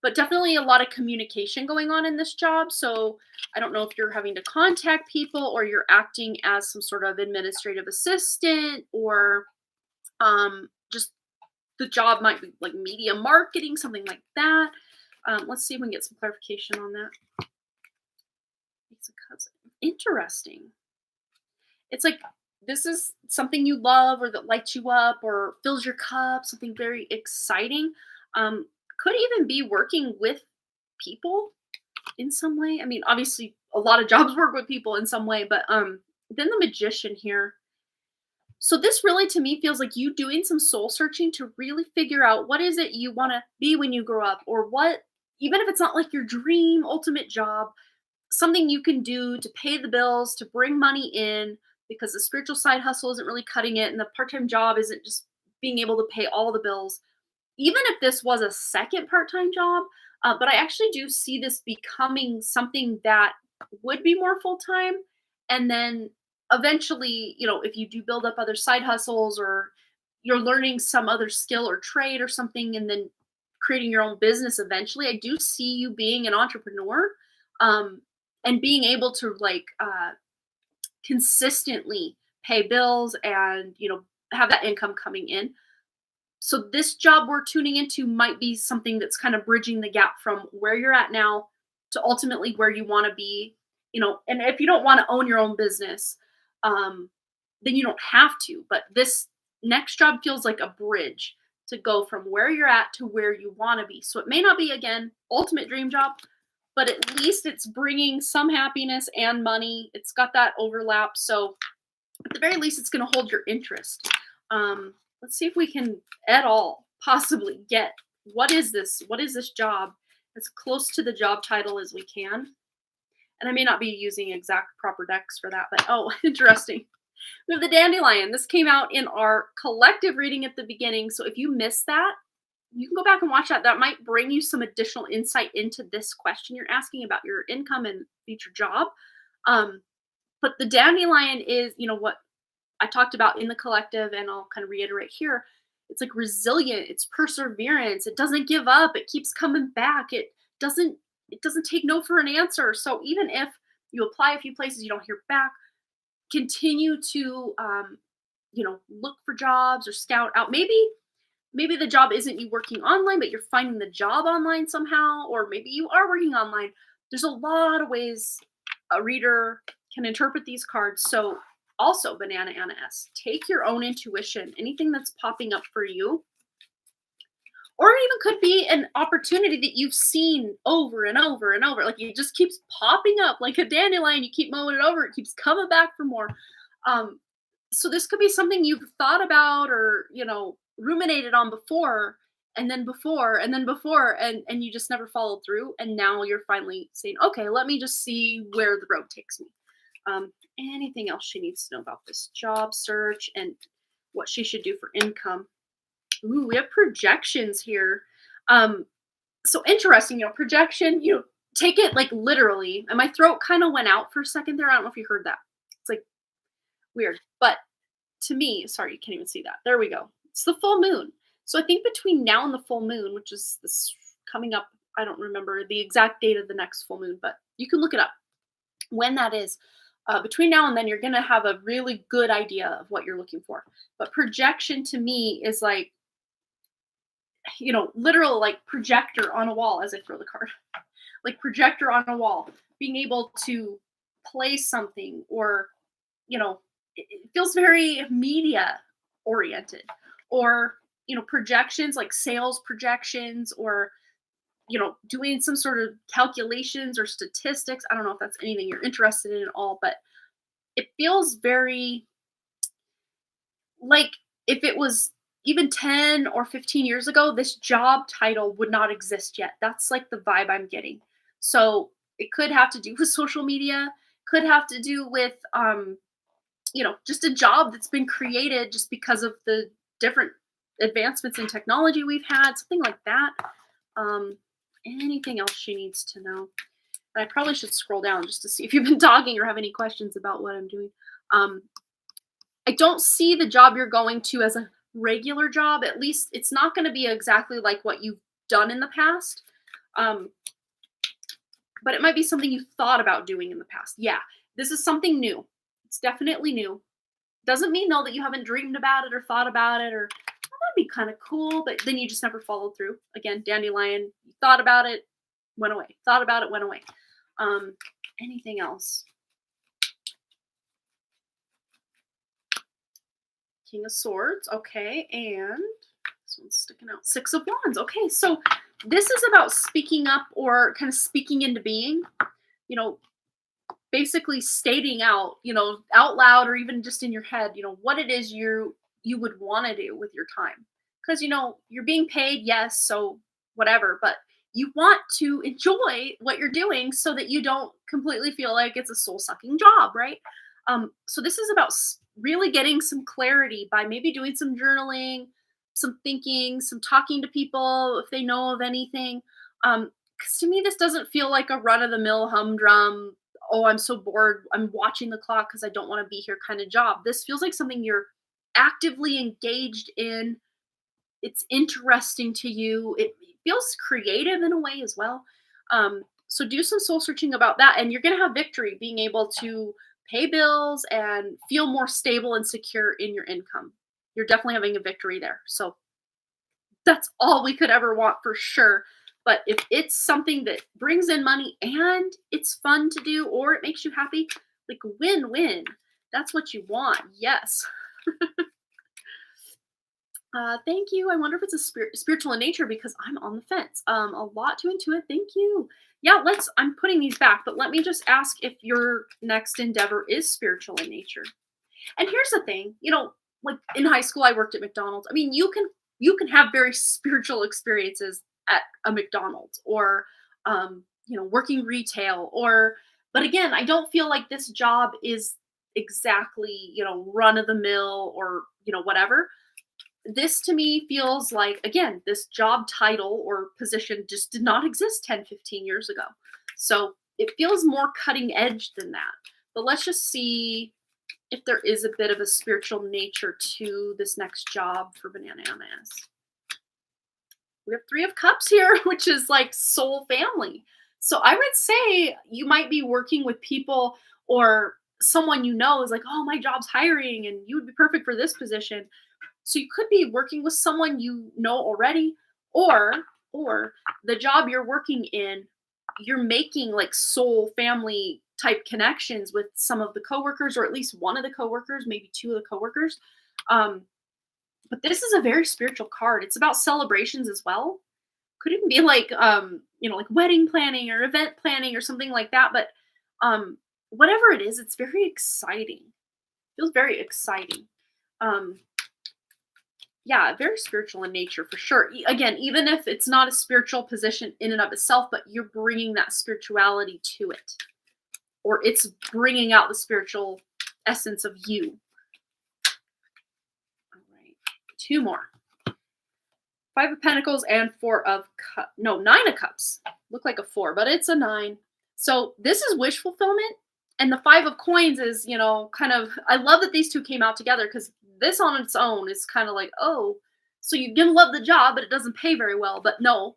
But definitely a lot of communication going on in this job. So I don't know if you're having to contact people or you're acting as some sort of administrative assistant, or just the job might be like media marketing, something like that. Let's see if we can get some clarification on that. It's a cousin. Interesting. It's like this is something you love or that lights you up or fills your cup, something very exciting. Could even be working with people in some way. I mean, obviously a lot of jobs work with people in some way, but then the Magician here. So this really to me feels like you doing some soul searching to really figure out what is it you want to be when you grow up, or what, even if it's not like your dream ultimate job, something you can do to pay the bills, to bring money in, because the spiritual side hustle isn't really cutting it and the part-time job isn't just being able to pay all the bills. Even if this was a second part-time job, but I actually do see this becoming something that would be more full-time. And then eventually, if you do build up other side hustles or you're learning some other skill or trade or something, and then creating your own business eventually, I do see you being an entrepreneur, and being able to consistently pay bills and, have that income coming in. So this job we're tuning into might be something that's kind of bridging the gap from where you're at now to ultimately where you want to be. And if you don't want to own your own business, um, then you don't have to. But this next job feels like a bridge to go from where you're at to where you want to be. So it may not be, again, ultimate dream job, but at least it's bringing some happiness and money. It's got that overlap. So at the very least, it's going to hold your interest. Let's see if we can at all possibly get what is this job as close to the job title as we can. And I may not be using exact proper decks for that, but oh, interesting. We have the dandelion. This came out in our collective reading at the beginning. So if you missed that, you can go back and watch that. That might bring you some additional insight into this question you're asking about your income and future job. But the dandelion is, what I talked about in the collective, and I'll kind of reiterate here. It's like resilient, it's perseverance, it doesn't give up, it keeps coming back, it doesn't take no for an answer. So even if you apply a few places, you don't hear back, continue to look for jobs or scout out. Maybe the job isn't you working online, but you're finding the job online somehow, or maybe you are working online. There's a lot of ways a reader can interpret these cards. So also, Banana Anna S, take your own intuition, anything that's popping up for you, or it even could be an opportunity that you've seen over and over and over. Like it just keeps popping up like a dandelion. You keep mowing it over, it keeps coming back for more. So this could be something you've thought about or, ruminated on before, and then before, and then before, and you just never followed through. And now you're finally saying, okay, let me just see where the road takes me. Anything else she needs to know about this job search and what she should do for income? Ooh, we have projections here. So interesting, projection, take it like literally. And my throat kind of went out for a second there. I don't know if you heard that. It's like weird. But to me, sorry, you can't even see that. There we go. It's the full moon. So I think between now and the full moon, which is this coming up, I don't remember the exact date of the next full moon, but you can look it up when that is. Between now and then, you're going to have a really good idea of what you're looking for. But projection to me is like, literal like projector on a wall as I throw the card. Like projector on a wall, being able to play something or, it feels very media oriented, or, projections like sales projections, or, doing some sort of calculations or statistics. I don't know if that's anything you're interested in at all, but it feels very like if it was even 10 or 15 years ago, this job title would not exist yet. That's like the vibe I'm getting. So it could have to do with social media, could have to do with, just a job that's been created just because of the different advancements in technology we've had, something like that. Anything else she needs to know? And I probably should scroll down just to see if you've been talking or have any questions about what I'm doing. I don't see the job you're going to as a regular job. At least it's not going to be exactly like what you've done in the past. But it might be something you thought about doing in the past. Yeah, this is something new. It's definitely new. Doesn't mean though that you haven't dreamed about it or thought about it, or that'd be kind of cool, but then you just never followed through. Again, dandelion, you thought about it, went away. Thought about it, went away. Anything else? King of Swords, okay, and this one's sticking out. Six of Wands, okay, so this is about speaking up or kind of speaking into being, basically stating out, out loud or even just in your head, what it is you would want to do with your time. Because, you're being paid, yes, so whatever, but you want to enjoy what you're doing so that you don't completely feel like it's a soul-sucking job, right? So this is about really getting some clarity by maybe doing some journaling, some thinking, some talking to people if they know of anything. Because to me, this doesn't feel like a run-of-the-mill humdrum, oh, I'm so bored, I'm watching the clock because I don't want to be here kind of job. This feels like something you're actively engaged in. It's interesting to you. It feels creative in a way as well. So do some soul searching about that, and you're going to have victory being able to pay bills, and feel more stable and secure in your income. You're definitely having a victory there. So that's all we could ever want for sure. But if it's something that brings in money and it's fun to do or it makes you happy, like win win. That's what you want. Yes. Thank you. I wonder if it's a spiritual in nature because I'm on the fence. A lot to into it. Thank you. Yeah, I'm putting these back, but let me just ask if your next endeavor is spiritual in nature. And here's the thing, like in high school, I worked at McDonald's. I mean, you can have very spiritual experiences at a McDonald's or, working retail but again, I don't feel like this job is exactly, run of the mill or, whatever. This to me feels like, again, this job title or position just did not exist 10, 15 years ago. So it feels more cutting edge than that. But let's just see if there is a bit of a spiritual nature to this next job for Bananas. We have Three of Cups here, which is like soul family. So I would say you might be working with people or someone is like, oh, my job's hiring and you would be perfect for this position. So you could be working with someone you know already, or the job you're working in, you're making like soul family type connections with some of the coworkers, or at least one of the coworkers, maybe two of the coworkers. But this is a very spiritual card. It's about celebrations as well. Could even be like like wedding planning or event planning or something like that. But whatever it is, it's very exciting. Feels very exciting. Yeah, very spiritual in nature for sure. Again, even if it's not a spiritual position in and of itself, but you're bringing that spirituality to it, or it's bringing out the spiritual essence of you. All right, two more. Five of Pentacles and Four of Cups. No, Nine of Cups. Look like a four, but it's a nine. So this is wish fulfillment. And the Five of Coins is, kind of, I love that these two came out together because this on its own is kind of like, oh, so you're going to love the job, but it doesn't pay very well. But no,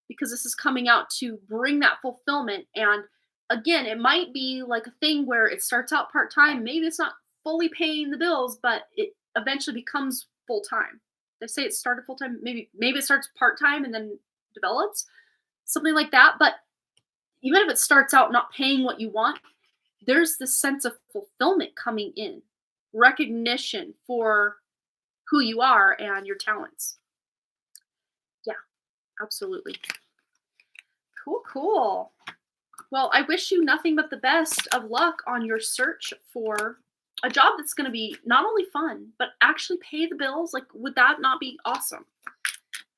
because this is coming out to bring that fulfillment. And again, it might be like a thing where it starts out part-time. Maybe it's not fully paying the bills, but it eventually becomes full-time. They say it started full-time. Maybe it starts part-time and then develops, something like that. But even if it starts out not paying what you want, there's this sense of fulfillment coming in, recognition for who you are and your talents. Yeah, absolutely. Cool. Well, I wish you nothing but the best of luck on your search for a job that's going to be not only fun, but actually pay the bills. Like, would that not be awesome?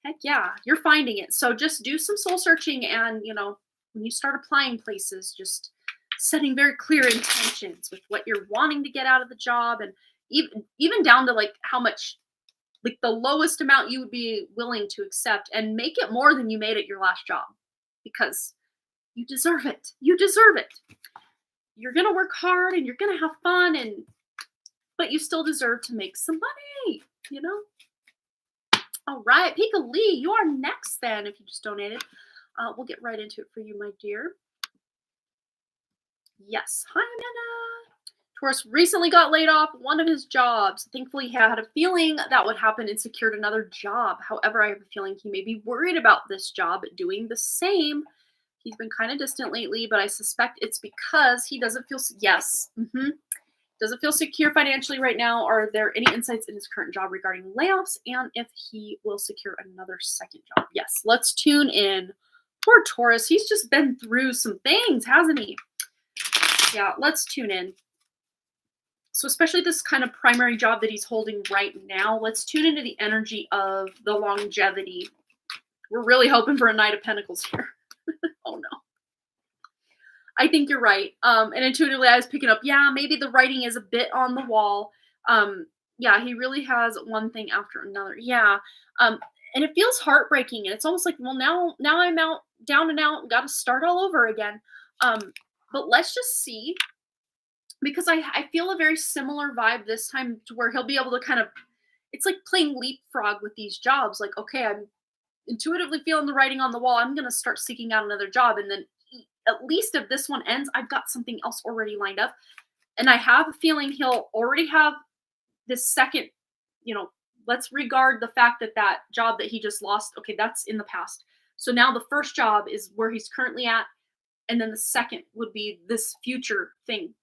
Heck yeah, you're finding it. So just do some soul searching and, when you start applying places, just setting very clear intentions with what you're wanting to get out of the job, and even down to like how much, like the lowest amount you would be willing to accept, and make it more than you made at your last job, because you deserve it. You deserve it. You're going to work hard and you're going to have fun, but you still deserve to make some money, All right, Pika Lee, you are next then if you just donated. We'll get right into it for you, my dear. Yes. Hi, Amanda. Taurus recently got laid off one of his jobs. Thankfully, he had a feeling that would happen and secured another job. However, I have a feeling he may be worried about this job doing the same. He's been kind of distant lately, but I suspect it's because he doesn't feel, doesn't feel secure financially right now. Are there any insights in his current job regarding layoffs and if he will secure another second job? Yes, let's tune in. Poor Taurus, he's just been through some things, hasn't he? Yeah, let's tune in. So especially this kind of primary job that he's holding right now, let's tune into the energy of the longevity. We're really hoping for a Knight of Pentacles here. Oh no. I think you're right. And intuitively I was picking up, yeah, maybe the writing is a bit on the wall. Yeah, he really has one thing after another. Yeah. And it feels heartbreaking, and it's almost like, well, now I'm out, down and out, got to start all over again. But let's just see, because I feel a very similar vibe this time to where he'll be able to kind of, it's like playing leapfrog with these jobs. Like, okay, I'm intuitively feeling the writing on the wall. I'm going to start seeking out another job. And then at least if this one ends, I've got something else already lined up. And I have a feeling he'll already have this second, you know, let's regard the fact that that job that he just lost, okay, that's in the past. So now the first job is where he's currently at, and then the second would be this future thing,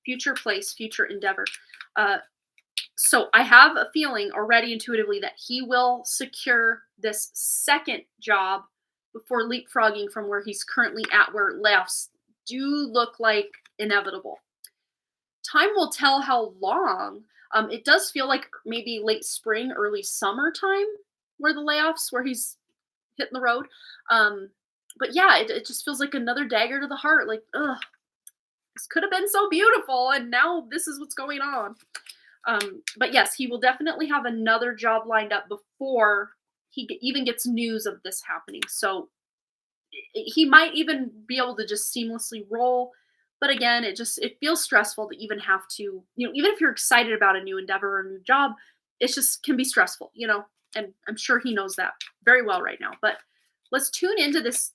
future place, future endeavor. Uh, so I have a feeling already intuitively that he will secure this second job before leapfrogging from where he's currently at, where layoffs do look like inevitable. Time will tell how long. It does feel like maybe late spring, early summer time where the layoffs, where he's hitting the road. But yeah, it just feels like another dagger to the heart. Like, ugh, this could have been so beautiful, and now this is what's going on. But yes, he will definitely have another job lined up before he even gets news of this happening. So he might even be able to just seamlessly roll. But again, it feels stressful to even have to, even if you're excited about a new endeavor or a new job, it just can be stressful, and I'm sure he knows that very well right now. But let's tune into this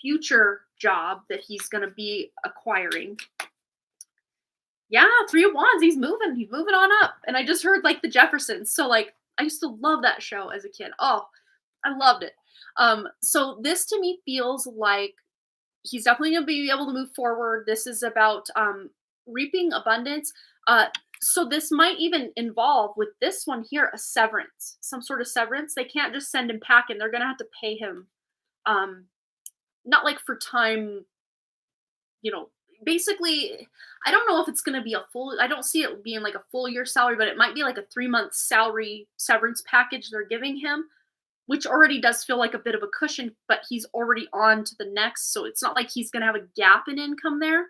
future job that he's going to be acquiring. Yeah, 3 of Wands. He's moving on up. And I just heard like the Jeffersons. So like I used to love that show as a kid. Oh, I loved it. So this to me feels like he's definitely going to be able to move forward. This is about reaping abundance. So this might even involve with this one here a severance, some sort of severance. They can't just send him packing. They're going to have to pay him, not like for time, basically. I don't know if it's going to be a full. I don't see it being like a full year salary, but it might be like a 3 month salary severance package they're giving him, which already does feel like a bit of a cushion, but he's already on to the next. So it's not like he's going to have a gap in income there.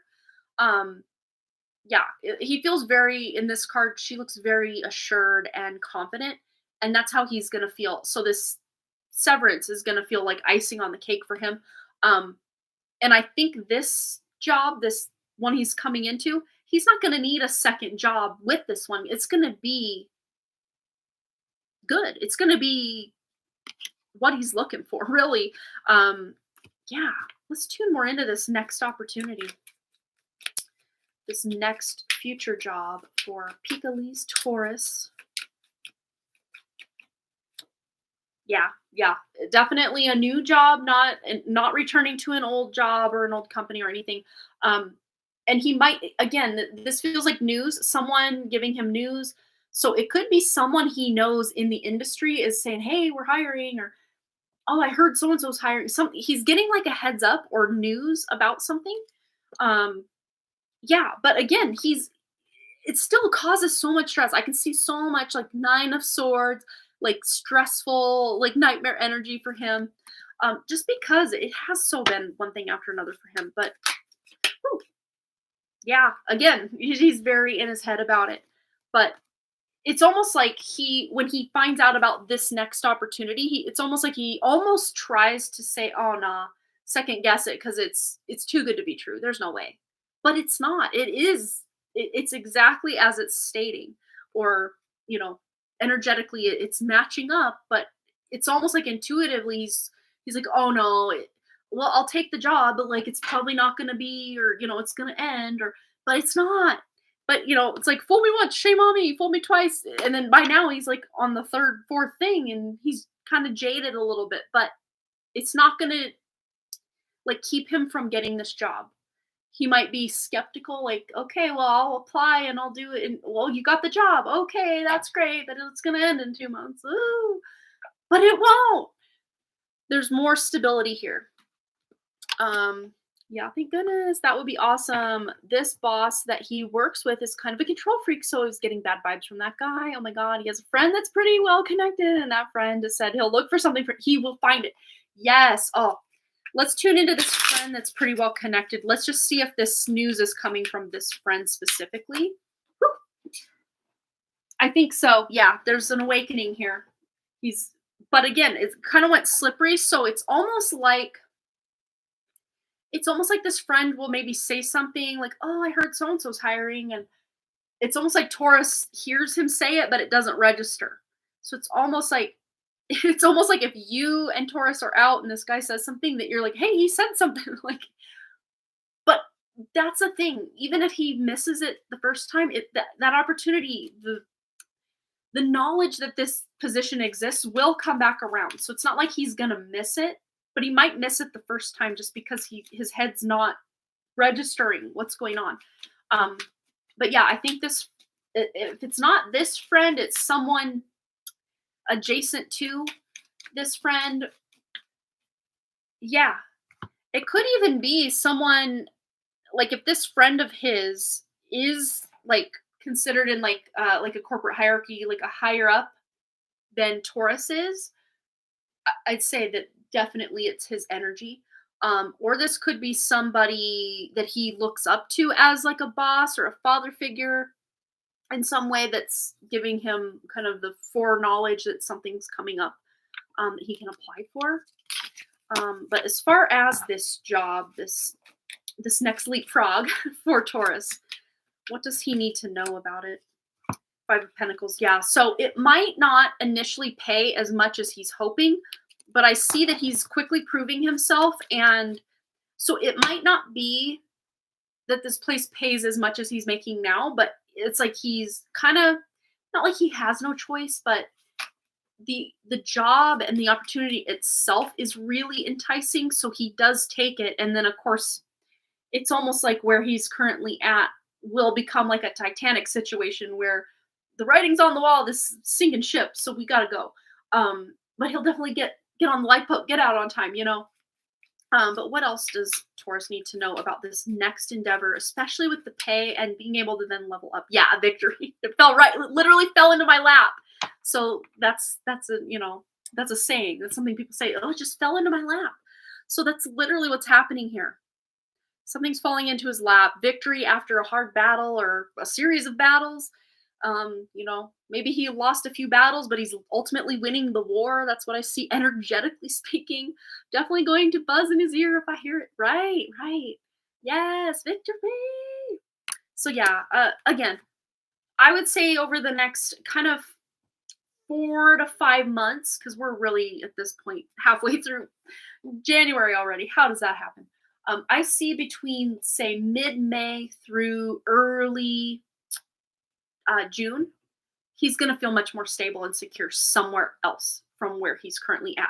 He feels in this card, she looks very assured and confident. And that's how he's going to feel. So this severance is going to feel like icing on the cake for him. And I think this job, this one he's coming into, he's not going to need a second job with this one. It's going to be good. It's going to be what he's looking for, really. Let's tune more into this next opportunity, this next future job for Pika-Lee's Taurus. Yeah, definitely a new job, not returning to an old job or an old company or anything. And he might, again, this feels like news, someone giving him news. So it could be someone he knows in the industry is saying, hey, we're hiring, or oh, I heard so and so's hiring. He's getting like a heads up or news about something. But again, it still causes so much stress. I can see so much like 9 of Swords, like stressful, like nightmare energy for him. Just because it has so been one thing after another for him. But again, he's very in his head about it. But it's almost like when he finds out about this next opportunity, it's almost like he almost tries to say, oh, nah, second guess it, because it's too good to be true. There's no way. But it's not. It's exactly as it's stating, or, energetically it's matching up, but it's almost like intuitively he's like, oh no, well, I'll take the job, but like, it's probably not going to be, or, it's going to end, but it's not. But, it's like, fool me once, shame on me, fool me twice. And then by now he's like on the third, fourth thing, and he's kind of jaded a little bit, but it's not going to like keep him from getting this job. He might be skeptical, like, okay, well, I'll apply and I'll do it. And well, you got the job. Okay, that's great. But it's going to end in 2 months. Ooh, but it won't. There's more stability here. Thank goodness. That would be awesome. This boss that he works with is kind of a control freak, so he's getting bad vibes from that guy. Oh my God, he has a friend that's pretty well connected, and that friend has said he'll look for something, he will find it. Yes. Oh, let's tune into this friend that's pretty well connected. Let's just see if this news is coming from this friend specifically. Whew. I think so. Yeah, there's an awakening here. But again, it kind of went slippery, so it's almost like this friend will maybe say something like, oh, I heard so-and-so's hiring. And it's almost like Taurus hears him say it, but it doesn't register. So it's almost like if you and Taurus are out and this guy says something that you're like, hey, he said something, like, that's the thing. Even if he misses it the first time, that opportunity, the knowledge that this position exists will come back around. So it's not like he's gonna miss it, but he might miss it the first time just because his head's not registering what's going on. Um, but yeah, I think if it's not this friend, it's someone adjacent to this friend. Yeah, it could even be someone like if this friend of his is like considered in like a corporate hierarchy, like a higher up than Taurus is, I'd say that definitely it's his energy. Or this could be somebody that he looks up to as like a boss or a father figure in some way that's giving him kind of the foreknowledge that something's coming up that he can apply for. But as far as this job, this next leapfrog for Taurus, what does he need to know about it? Five of Pentacles, yeah. So it might not initially pay as much as he's hoping, but I see that he's quickly proving himself. And so it might not be that this place pays as much as he's making now, but it's like he's kind of not like he has no choice, but the job and the opportunity itself is really enticing. So he does take it. And then of course, it's almost like where he's currently at will become like a Titanic situation where the writing's on the wall, this sinking ship, so we gotta go. But he'll definitely get on the lifeboat, get out on time, you know. But what else does Taurus need to know about this next endeavor, especially with the pay and being able to then level up? Yeah, a victory. It literally fell into my lap. So that's that's a saying. That's something people say. Oh, it just fell into my lap. So that's literally what's happening here. Something's falling into his lap. Victory after a hard battle or a series of battles. Maybe he lost a few battles, but he's ultimately winning the war. That's what I see energetically speaking. Definitely going to buzz in his ear if I hear it. Right, right. Yes, victory. So yeah, again, I would say over the next kind of 4 to 5 months, because we're really at this point halfway through January already. How does that happen? I see between say mid-May through early June, he's going to feel much more stable and secure somewhere else from where he's currently at.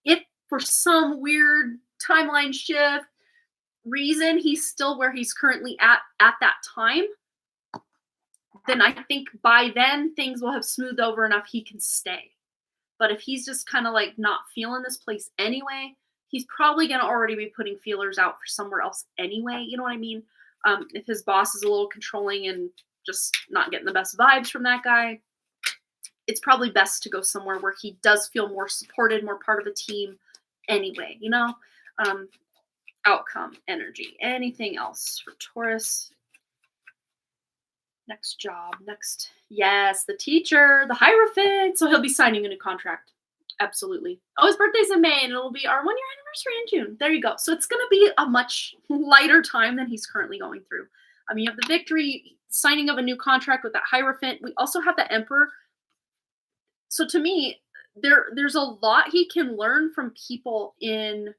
If for some weird timeline shift reason he's still where he's currently at that time, then I think by then things will have smoothed over enough he can stay. But if he's just kind of like not feeling this place anyway, he's probably going to already be putting feelers out for somewhere else anyway. You know what I mean? If his boss is a little controlling and just not getting the best vibes from that guy, it's probably best to go somewhere where he does feel more supported, more part of a team anyway, outcome, energy, anything else for Taurus. Next job, yes, the teacher, the Hierophant. So he'll be signing a new contract. Absolutely. Oh, his birthday's in May and it'll be our 1-year anniversary in June. There you go. So it's going to be a much lighter time than he's currently going through. You have the victory, signing of a new contract with that Hierophant. We also have the Emperor. So to me, there's a lot he can learn from people in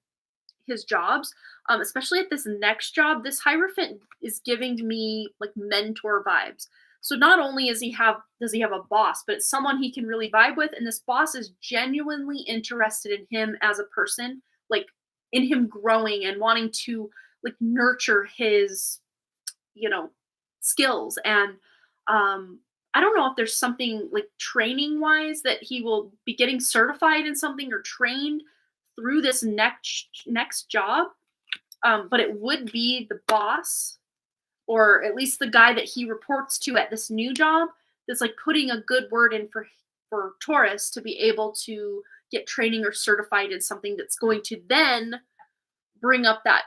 his jobs, especially at this next job. This Hierophant is giving me like mentor vibes. So not only does he have a boss, but it's someone he can really vibe with, and this boss is genuinely interested in him as a person, like in him growing and wanting to like nurture his, skills. And I don't know if there's something like training wise that he will be getting certified in something or trained through this next job. But it would be the boss, or at least the guy that he reports to at this new job, that's like putting a good word in for Taurus to be able to get training or certified in something that's going to then bring up that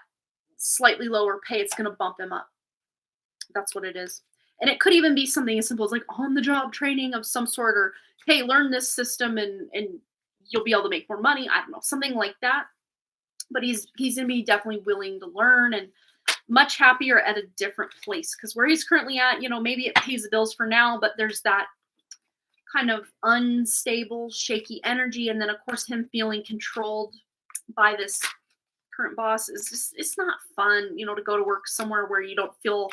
slightly lower pay. It's going to bump him up. That's what it is. And it could even be something as simple as like on-the-job training of some sort, or hey, learn this system and you'll be able to make more money. I don't know, something like that. But he's going to be definitely willing to learn and much happier at a different place, because where he's currently at, maybe it pays the bills for now, but there's that kind of unstable, shaky energy. And then of course him feeling controlled by this current boss is just, it's not fun, to go to work somewhere where you don't feel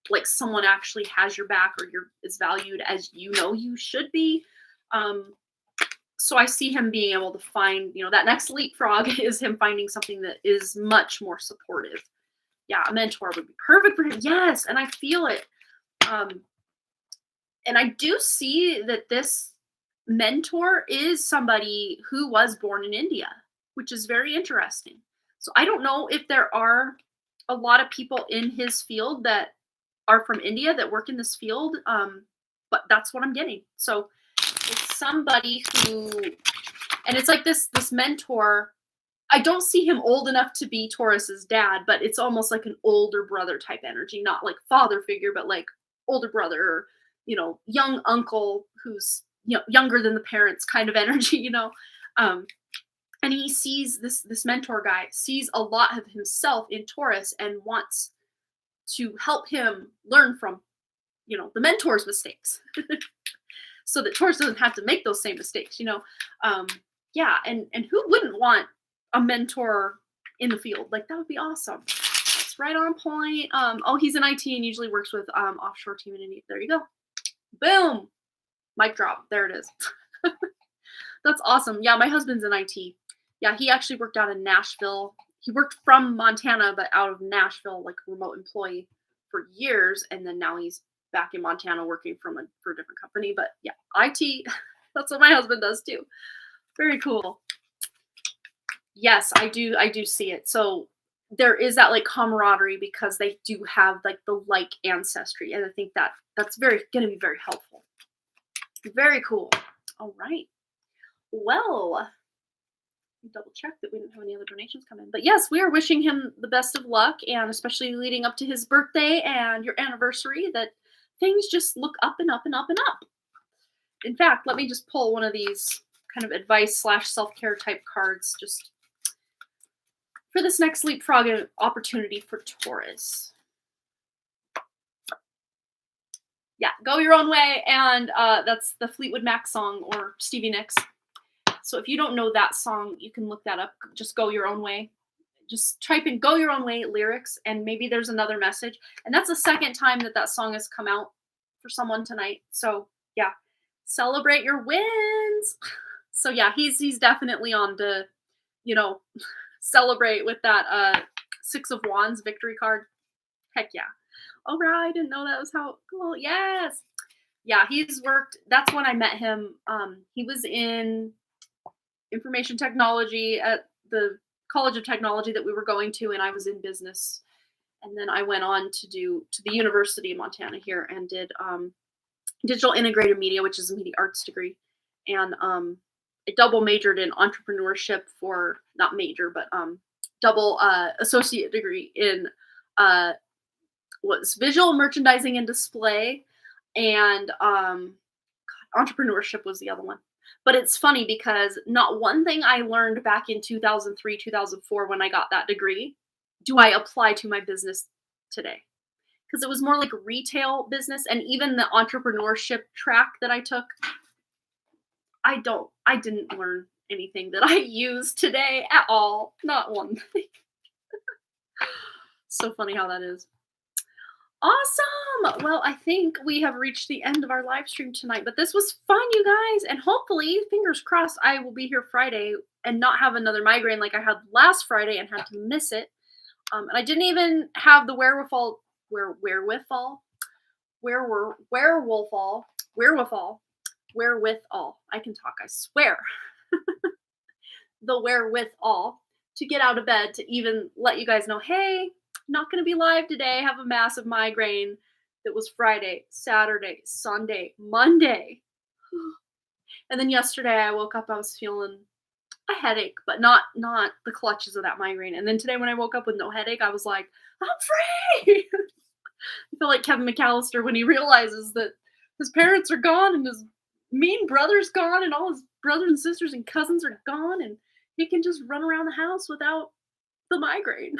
like someone actually has your back or you're as valued as you should be. Um, so I see him being able to find, that next leapfrog is him finding something that is much more supportive. Yeah, a mentor would be perfect for him. Yes, and I feel it. Um, and I do see that this mentor is somebody who was born in India, which is very interesting. So I don't know if there are a lot of people in his field that are from India that work in this field, but that's what I'm getting. So it's somebody who, and it's like this mentor. I don't see him old enough to be Taurus's dad, but it's almost like an older brother type energy, not like father figure, but like older brother, or, young uncle who's, younger than the parents kind of energy, and he sees this mentor guy sees a lot of himself in Taurus and wants to help him learn from, the mentor's mistakes so that Taurus doesn't have to make those same mistakes, yeah. And who wouldn't want a mentor in the field? Like, that would be awesome. It's right on point. Oh, he's in IT and usually works with offshore team in India. There you go. Boom. Mic drop. There it is. That's awesome. Yeah, my husband's in IT. Yeah, he actually worked out in Nashville. He worked from Montana, but out of Nashville, like a remote employee for years. And then now he's back in Montana working for a different company. But yeah, IT, that's what my husband does too. Very cool. Yes, I do see it. So there is that like camaraderie because they do have like the like ancestry. And I think that's going to be very helpful. Very cool. All right. Well, double check that we didn't have any other donations come in. But yes, we are wishing him the best of luck, and especially leading up to his birthday and your anniversary, that things just look up and up and up and up. In fact, let me just pull one of these kind of advice / self-care type cards just for this next leapfrog opportunity for Taurus. Yeah, Go Your Own Way, and that's the Fleetwood Mac song, or Stevie Nicks. So if you don't know that song, you can look that up. Just Go Your Own Way. Just type in Go Your Own Way lyrics, and maybe there's another message. And that's the second time that song has come out for someone tonight. So yeah, celebrate your wins. So yeah, he's definitely on to, celebrate with that Six of Wands victory card. Heck yeah. Oh, right, I didn't know that was how cool. Yes. Yeah, he's worked. That's when I met him. He was in information technology at the College of Technology that we were going to, and I was in business. And then I went on to the University of Montana here and did digital integrated media, which is a media arts degree. And I double majored in entrepreneurship for, not major, but double associate degree in was visual merchandising and display, and entrepreneurship was the other one. But it's funny because not one thing I learned back in 2003, 2004 when I got that degree do I apply to my business today. Because it was more like retail business, and even the entrepreneurship track that I took, I didn't learn anything that I use today at all. Not one thing. So funny how that is. Awesome. Well, I think we have reached the end of our live stream tonight, but this was fun, you guys. And hopefully, fingers crossed, I will be here Friday and not have another migraine like I had last Friday and had to miss it. And I didn't even have the wherewithal. I can talk, I swear. The wherewithal to get out of bed to even let you guys know, hey, not going to be live today. I have a massive migraine. That was Friday, Saturday, Sunday, Monday. And then yesterday I woke up, I was feeling a headache, but not the clutches of that migraine. And then today when I woke up with no headache, I was like, I'm free. I feel like Kevin McAllister when he realizes that his parents are gone and his mean brother's gone and all his brothers and sisters and cousins are gone, and he can just run around the house without the migraine.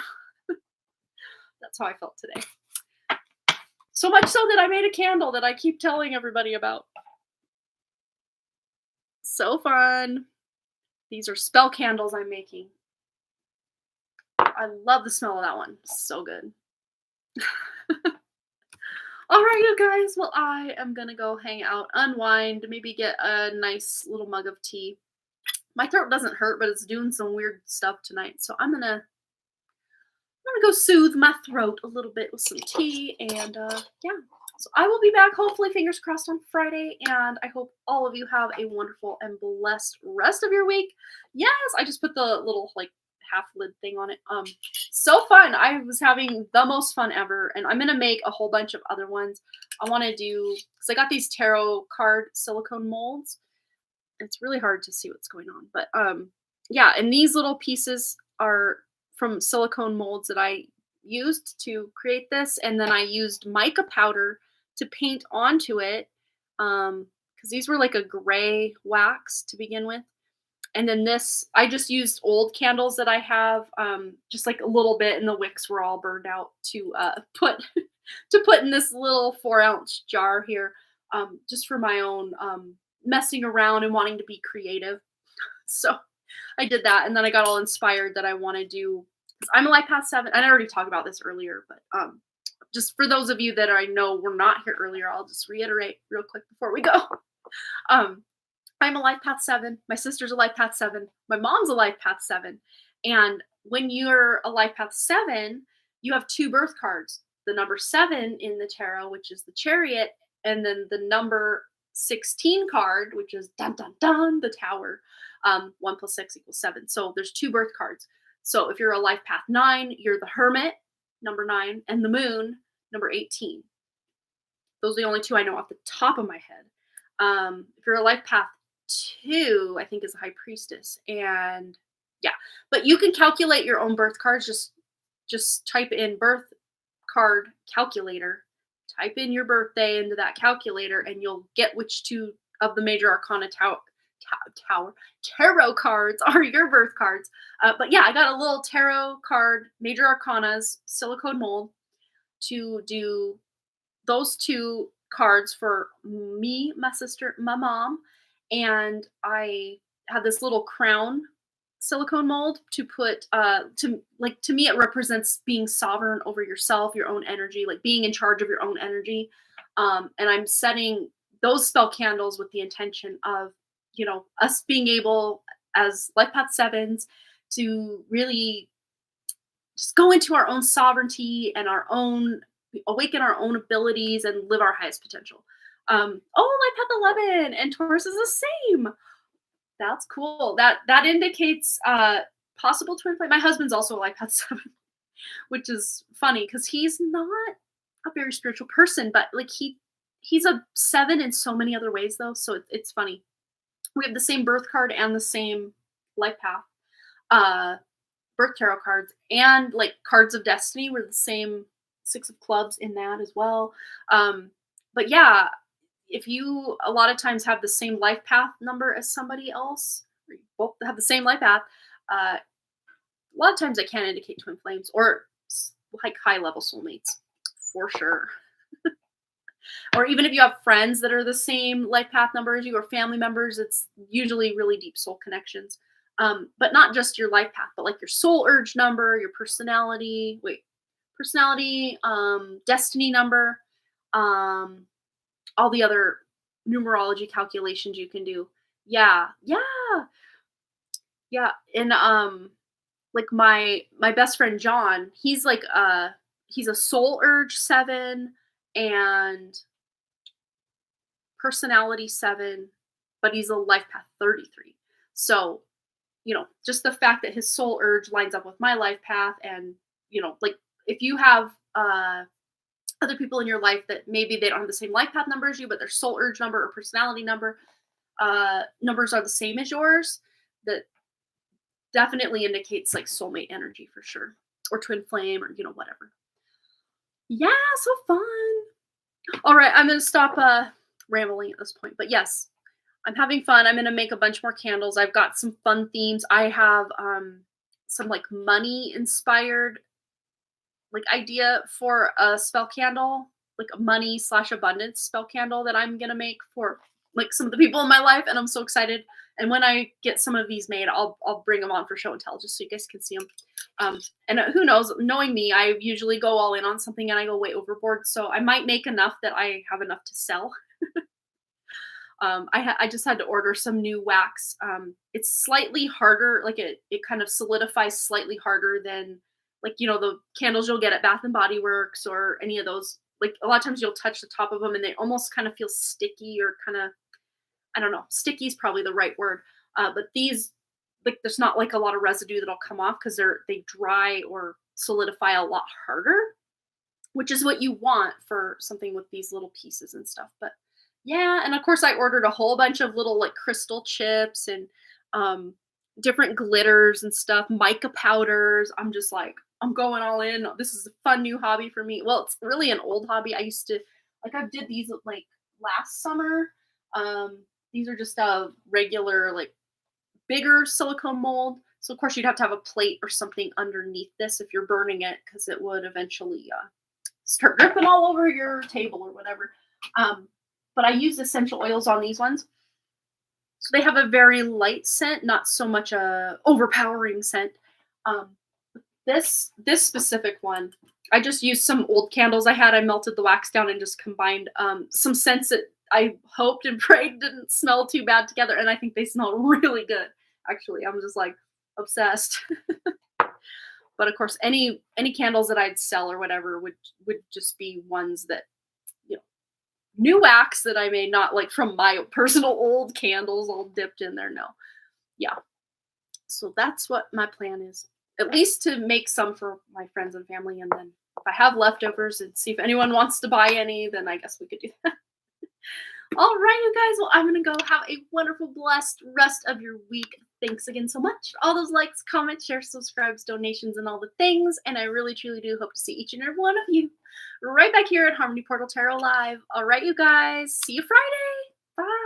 That's how I felt today. So much so that I made a candle that I keep telling everybody about. So fun. These are spell candles I'm making. I love the smell of that one. So good. All right, you guys. Well, I am gonna go hang out, unwind, maybe get a nice little mug of tea. My throat doesn't hurt, but it's doing some weird stuff tonight. So I'm gonna go soothe my throat a little bit with some tea, and yeah. So I will be back, hopefully, fingers crossed, on Friday, and I hope all of you have a wonderful and blessed rest of your week. Yes, I just put the little like half lid thing on it. So fun. I was having the most fun ever, and I'm gonna make a whole bunch of other ones. I want to do because I got these tarot card silicone molds. It's really hard to see what's going on, but yeah, and these little pieces are from silicone molds that I used to create this, and then I used mica powder to paint onto it, because these were like a gray wax to begin with. And then this, I just used old candles that I have, just like a little bit, and the wicks were all burned out to put to put in this little 4-ounce jar here, just for my own messing around and wanting to be creative. So I did that, and then I got all inspired that I want to do. 'Cause I'm a Life Path 7, and I already talked about this earlier, but just for those of you that I know were not here earlier, I'll just reiterate real quick before we go. Um, I'm a Life Path 7. My sister's a Life Path 7. My mom's a Life Path 7. And when you're a Life Path 7, you have two birth cards. The number 7 in the tarot, which is the Chariot, and then the number 16 card, which is dun dun dun, the Tower. 1 + 6 = 7. So there's two birth cards. So if you're a Life Path 9, you're the Hermit, number 9, and the Moon, number 18. Those are the only two I know off the top of my head. If you're a Life Path 2, I think is a High Priestess, and yeah. But you can calculate your own birth cards. Just type in birth card calculator. Type in your birthday into that calculator, and you'll get which two of the major arcana tarot cards are your birth cards. But yeah, I got a little tarot card, major arcanas, silicone mold to do those two cards for me, my sister, my mom, and I had this little crown silicone mold to put to me it represents being sovereign over yourself, your own energy, like being in charge of your own energy. And I'm setting those spell candles with the intention of, us being able as Life Path 7s to really just go into our own sovereignty and awaken our own abilities and live our highest potential. Life Path 11 and Taurus is the same. That's cool. That indicates possible twin flame. My husband's also a Life Path 7, which is funny because he's not a very spiritual person, but like he's a 7 in so many other ways though. So it's funny. We have the same birth card and the same life path, birth tarot cards, and like cards of destiny. We're the same 6 of clubs in that as well. But yeah, if you a lot of times have the same life path number as somebody else, or you both have the same life path, a lot of times it can indicate twin flames or like high level soulmates for sure. Or even if you have friends that are the same life path number as you or family members, it's usually really deep soul connections. But not just your life path, but like your soul urge number, your personality, destiny number, all the other numerology calculations you can do. Yeah. And like my best friend John, he's like he's a soul urge 7 and personality 7, but he's a life path 33. So, just the fact that his soul urge lines up with my life path, and like if you have other people in your life that maybe they don't have the same life path number as you, but their soul urge number or personality number numbers are the same as yours, that definitely indicates like soulmate energy for sure, or twin flame, or whatever. Yeah, so fun. All right, I'm gonna stop rambling at this point, but yes, I'm having fun. I'm gonna make a bunch more candles. I've got some fun themes. I have some like money inspired like idea for a spell candle, like a money / abundance spell candle that I'm gonna make for like some of the people in my life, and I'm so excited. And when I get some of these made, I'll bring them on for show and tell, just so you guys can see them. And who knows? Knowing me, I usually go all in on something and I go way overboard. So I might make enough that I have enough to sell. I just had to order some new wax. It's slightly harder, like it kind of solidifies slightly harder than like the candles you'll get at Bath and Body Works or any of those. Like a lot of times you'll touch the top of them and they almost kind of feel sticky or kind of, I don't know, sticky is probably the right word. But these, like, there's not like a lot of residue that'll come off because they dry or solidify a lot harder, which is what you want for something with these little pieces and stuff. But yeah, and of course I ordered a whole bunch of little like crystal chips and um different glitters and stuff, mica powders. I'm just like, I'm going all in. This is a fun new hobby for me. Well, it's really an old hobby. I used to like I did these like last summer. Um these are just a regular like bigger silicone mold. So of course you'd have to have a plate or something underneath this if you're burning it because it would eventually start dripping all over your table or whatever. Um, but I use essential oils on these ones. So they have a very light scent, not so much a overpowering scent. Um, this specific one, I just used some old candles I had. I melted the wax down and just combined some scents that I hoped and prayed didn't smell too bad together, and I think they smell really good. Actually, I'm just like obsessed. But of course, any candles that I'd sell or whatever would just be ones that you know new wax that I made, not like from my personal old candles all dipped in there. No, yeah. So that's what my plan is. At least to make some for my friends and family, and then if I have leftovers and see if anyone wants to buy any, then I guess we could do that. All right, you guys. Well, I'm going to go have a wonderful, blessed rest of your week. Thanks again so much for all those likes, comments, shares, subscribes, donations, and all the things. And I really, truly do hope to see each and every one of you right back here at Harmony Portal Tarot Live. All right, you guys. See you Friday. Bye.